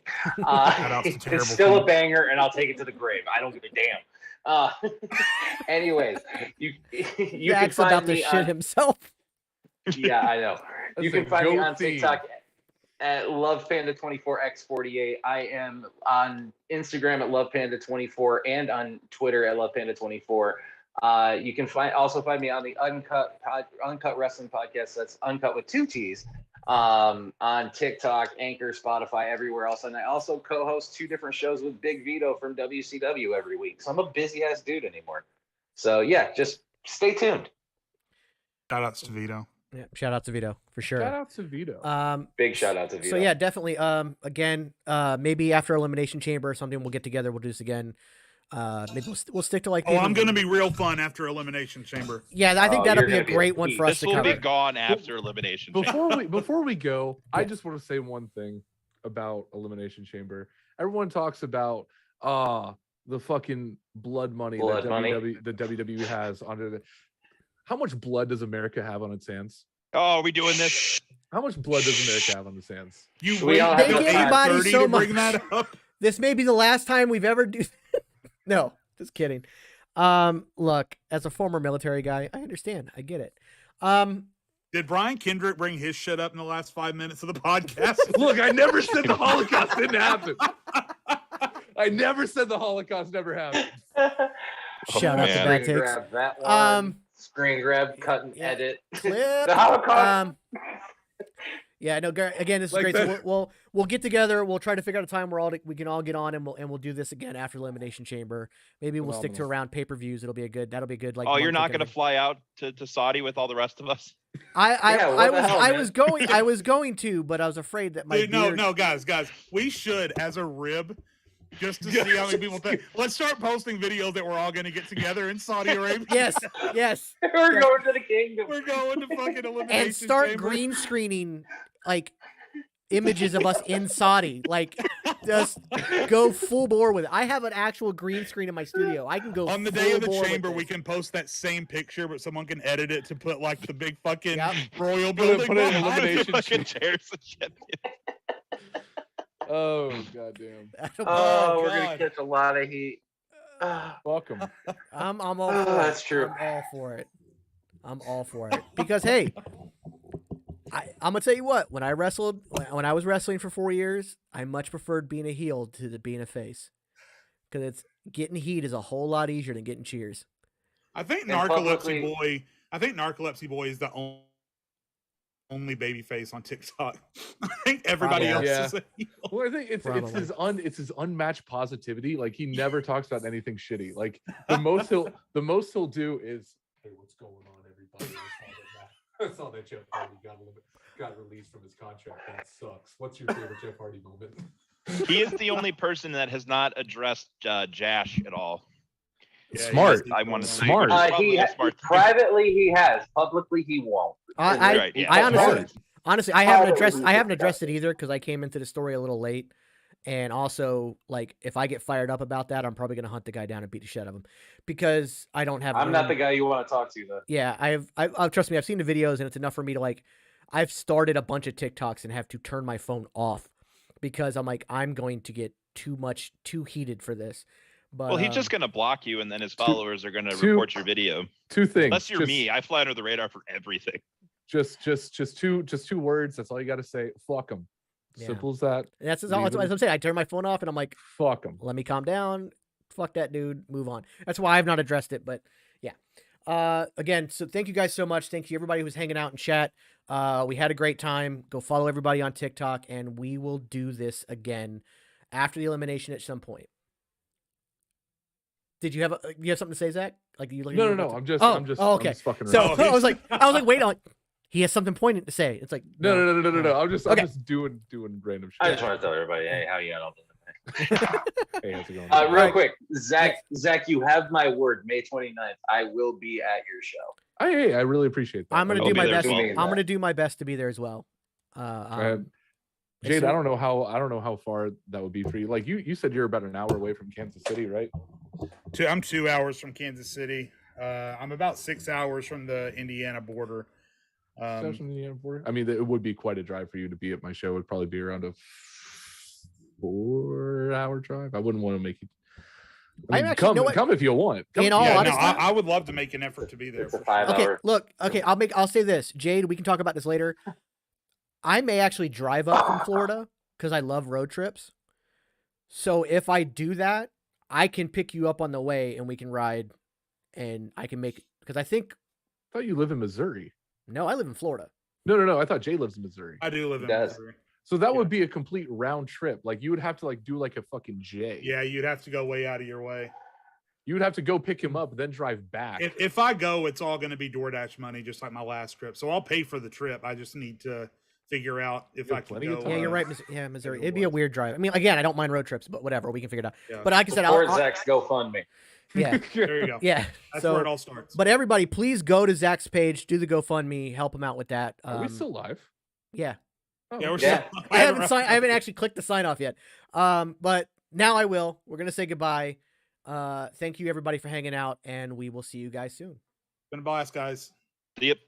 S5: It's still a banger, and I'll take it to the grave. I don't give a damn. Anyways, you can find
S1: about to
S5: me
S1: shit himself.
S5: Yeah, I know. You can find me on TikTok at LovePanda24x48. I am on Instagram at LovePanda24 and on Twitter at LovePanda24. You can also find me on the Uncut Wrestling Podcast. That's Uncut with 2 T's. On TikTok, Anchor, Spotify, everywhere else. And I also co-host 2 different shows with Big Vito from WCW every week. So I'm a busy ass dude anymore. So yeah, just stay tuned.
S2: Shout outs to Vito.
S1: Yeah, shout out to Vito for sure.
S4: Shout out to Vito.
S5: Big shout out to Vito.
S1: So yeah, definitely. Again, maybe after Elimination Chamber or something, we'll get together. We'll do this again. Maybe we'll stick to like.
S2: I'm going to be real fun after Elimination Chamber.
S1: Yeah, I think that'll be a great one for us to cover.
S3: This will be gone after Elimination Chamber.
S4: Before we go, I just want to say one thing about Elimination Chamber. Everyone talks about the fucking blood money that WWE has under the. How much blood does America have on its hands?
S3: Oh, are we doing this?
S4: How much blood does America have on its hands?
S1: So much. That up. This may be the last time we've ever do. No, just kidding. Look, as a former military guy, I understand. I get it.
S2: Did Brian Kendrick bring his shit up in the last 5 minutes of the podcast?
S4: Look, I never said the Holocaust didn't happen. I never said the Holocaust never happened.
S1: Shout out to
S3: man.
S1: Bad
S5: Screen
S1: Takes.
S5: grab that one. Screen grab, cut and
S1: yeah.
S5: edit.
S1: Clip.
S5: The Holocaust.
S1: Yeah, no. Again, this is
S4: Like
S1: great. So
S4: that.
S1: we'll get together. We'll try to figure out a time where we can all get on, and we'll do this again after Elimination Chamber. Maybe we'll stick to
S4: Phenomenal.
S1: around pay-per-views. That'll be a good. Like.
S3: Oh, you're
S1: month
S3: not
S1: together.
S3: going to fly out to Saudi with all the rest of us?
S1: I was going to, but I was afraid that my
S2: Dude,
S1: beard...
S2: no, guys, we should as a rib. Just to see how many people think. Let's start posting videos that we're all going to get together in Saudi Arabia.
S1: Yes.
S5: We're going to the kingdom.
S2: We're going to fucking Elimination
S1: And start
S2: Chamber.
S1: green screening like images of us in Saudi. Like, just go full bore with it. I have an actual green screen in my studio. I can go
S2: On the day of the
S1: full bore with
S2: chamber,
S1: this.
S2: we can post that same picture, but someone can edit it to put like the big fucking
S1: Yep.
S2: royal
S4: Put it-
S2: building.
S4: put it in
S2: behind
S4: elimination.
S3: Fucking chairs and shit.
S4: Oh goddamn!
S5: Oh, we're gonna
S2: God.
S5: catch a lot of heat.
S4: Welcome.
S1: I'm all
S5: Oh,
S1: for it.
S5: that's true.
S1: I'm all for it. I'm all for it because hey, I'm gonna tell you what. When I was wrestling for 4 years, I much preferred being a heel to being a face because it's getting heat is a whole lot easier than getting cheers.
S2: I think
S5: And
S2: Narcolepsy
S5: publicly-
S2: Boy. I think Narcolepsy Boy is the only baby face on TikTok. I think everybody else
S1: Probably.
S2: is a heel.
S4: Well, I think it's
S1: Probably.
S4: his unmatched positivity. Like he never talks about anything shitty. Like the most he'll do is, hey, what's going on, everybody? I saw that Jeff Hardy got released from his contract. That sucks. What's your favorite Jeff Hardy moment?
S3: He is the only person that has not addressed Jash at all.
S2: Yeah,
S4: Smart.
S3: I want to say.
S4: Smart.
S3: which is probably
S5: He
S3: a smart thing.
S5: privately he has. Publicly he won't.
S1: I
S3: Right, yeah.
S1: I honestly I haven't
S5: Probably
S1: addressed it either because I came into the story a little late, and also like if I get fired up about that, I'm probably gonna hunt the guy down and beat the shit out of him because I don't have.
S5: I'm not the
S1: room.
S5: guy you want to talk to though.
S1: Yeah, I trust me. I've seen the videos, and it's enough for me to like. I've started a bunch of TikToks and have to turn my phone off because I'm like I'm going to get too heated for this. But
S3: Well, he's just going to block you, and then his followers are going to
S4: two-
S3: report your video.
S4: Two things.
S3: Unless you're
S4: just,
S3: me, I fly under the radar for everything.
S4: Just two words. That's all you got to say. Fuck them.
S1: Yeah.
S4: Simple as that.
S1: that's all. That's what I'm saying. I turn my phone off, and I'm like,
S4: Fuck them.
S1: let me calm down. Fuck that dude. Move on. That's why I've not addressed it. But yeah. Again, so thank you guys so much. Thank you everybody who's hanging out in chat. We had a great time. Go follow everybody on TikTok, and we will do this again after the elimination at some point. Did you have something to say, Zach? Like you?
S4: No. I'm just
S1: Oh,
S4: I'm just
S1: okay.
S4: I'm just fucking
S1: So
S4: around.
S2: Oh,
S1: I was like, wait on. He has something poignant to say. It's like
S4: No. I'm just
S1: Okay.
S4: doing random
S5: I
S4: shit.
S5: just want to tell everybody, hey, how you got
S4: Hey, how's it going?
S5: Real
S1: Right.
S5: quick, Zach, you have my word. May 29th, I will be at your show.
S4: Hey, I really appreciate that.
S1: I'm gonna
S3: I'll
S1: do
S3: be
S1: my
S3: there
S1: best.
S3: as well.
S1: I'm gonna do my best to be there as well.
S4: Jade,
S1: so-
S4: I don't know how far that would be for you. Like you said, you're about an hour away from Kansas City, right?
S2: I'm 2 hours from Kansas City. I'm about 6 hours from the Indiana border.
S4: South from the Indiana border? I mean, it would be quite a drive for you to be at my show. It would probably be around a 4-hour drive. I wouldn't want to make you. I mean,
S1: actually- you know what?
S4: come if you want. Come
S1: In
S4: if
S1: all
S4: you
S2: Yeah,
S4: want.
S2: no,
S1: honesty-
S2: I would love to make an effort to be there.
S5: It's a
S2: For
S5: 5
S2: sure.
S1: Okay,
S5: hour.
S1: look. Okay, I'll say this, Jade. We can talk about this later. I may actually drive up from Florida because I love road trips. So if I do that, I can pick you up on the way and we can ride, and I can make because I think
S4: I thought you live in Missouri.
S1: no, I live in Florida.
S4: No. I thought Jay lives in Missouri.
S2: I do live in
S5: Does.
S2: Missouri.
S4: So that
S2: Yeah.
S4: would be a complete round trip. Like you would have to like do like a fucking J.
S2: Yeah, you'd have to go way out of your way.
S4: You would have to go pick him up, then drive back.
S2: If I go, it's all going to be DoorDash money, just like my last trip. So I'll pay for the trip. I just need to figure out if
S4: You
S2: I
S4: have
S2: can
S4: plenty
S2: go.
S4: of
S1: Yeah,
S4: time.
S1: you're right. Yeah, Missouri.
S2: Maybe it
S1: It'd be a
S2: was.
S1: weird drive. I mean, again, I don't mind road trips, but whatever, we can figure it out.
S2: Yeah.
S1: But like I said,
S5: Support
S1: I'll,
S5: Zach's GoFundMe.
S1: yeah,
S2: There you go.
S1: yeah.
S2: That's
S1: so,
S2: where it all starts.
S1: but everybody, please go to Zach's page, do the GoFundMe, help him out with that.
S4: Are we still live?
S1: Yeah.
S4: Oh,
S2: yeah, we're
S4: okay.
S5: Yeah.
S2: still-
S1: I haven't actually clicked the sign off yet. But now I will. We're gonna say goodbye. Thank you everybody for hanging out, and we will see you guys soon.
S2: Been a blast, guys.
S3: Yep.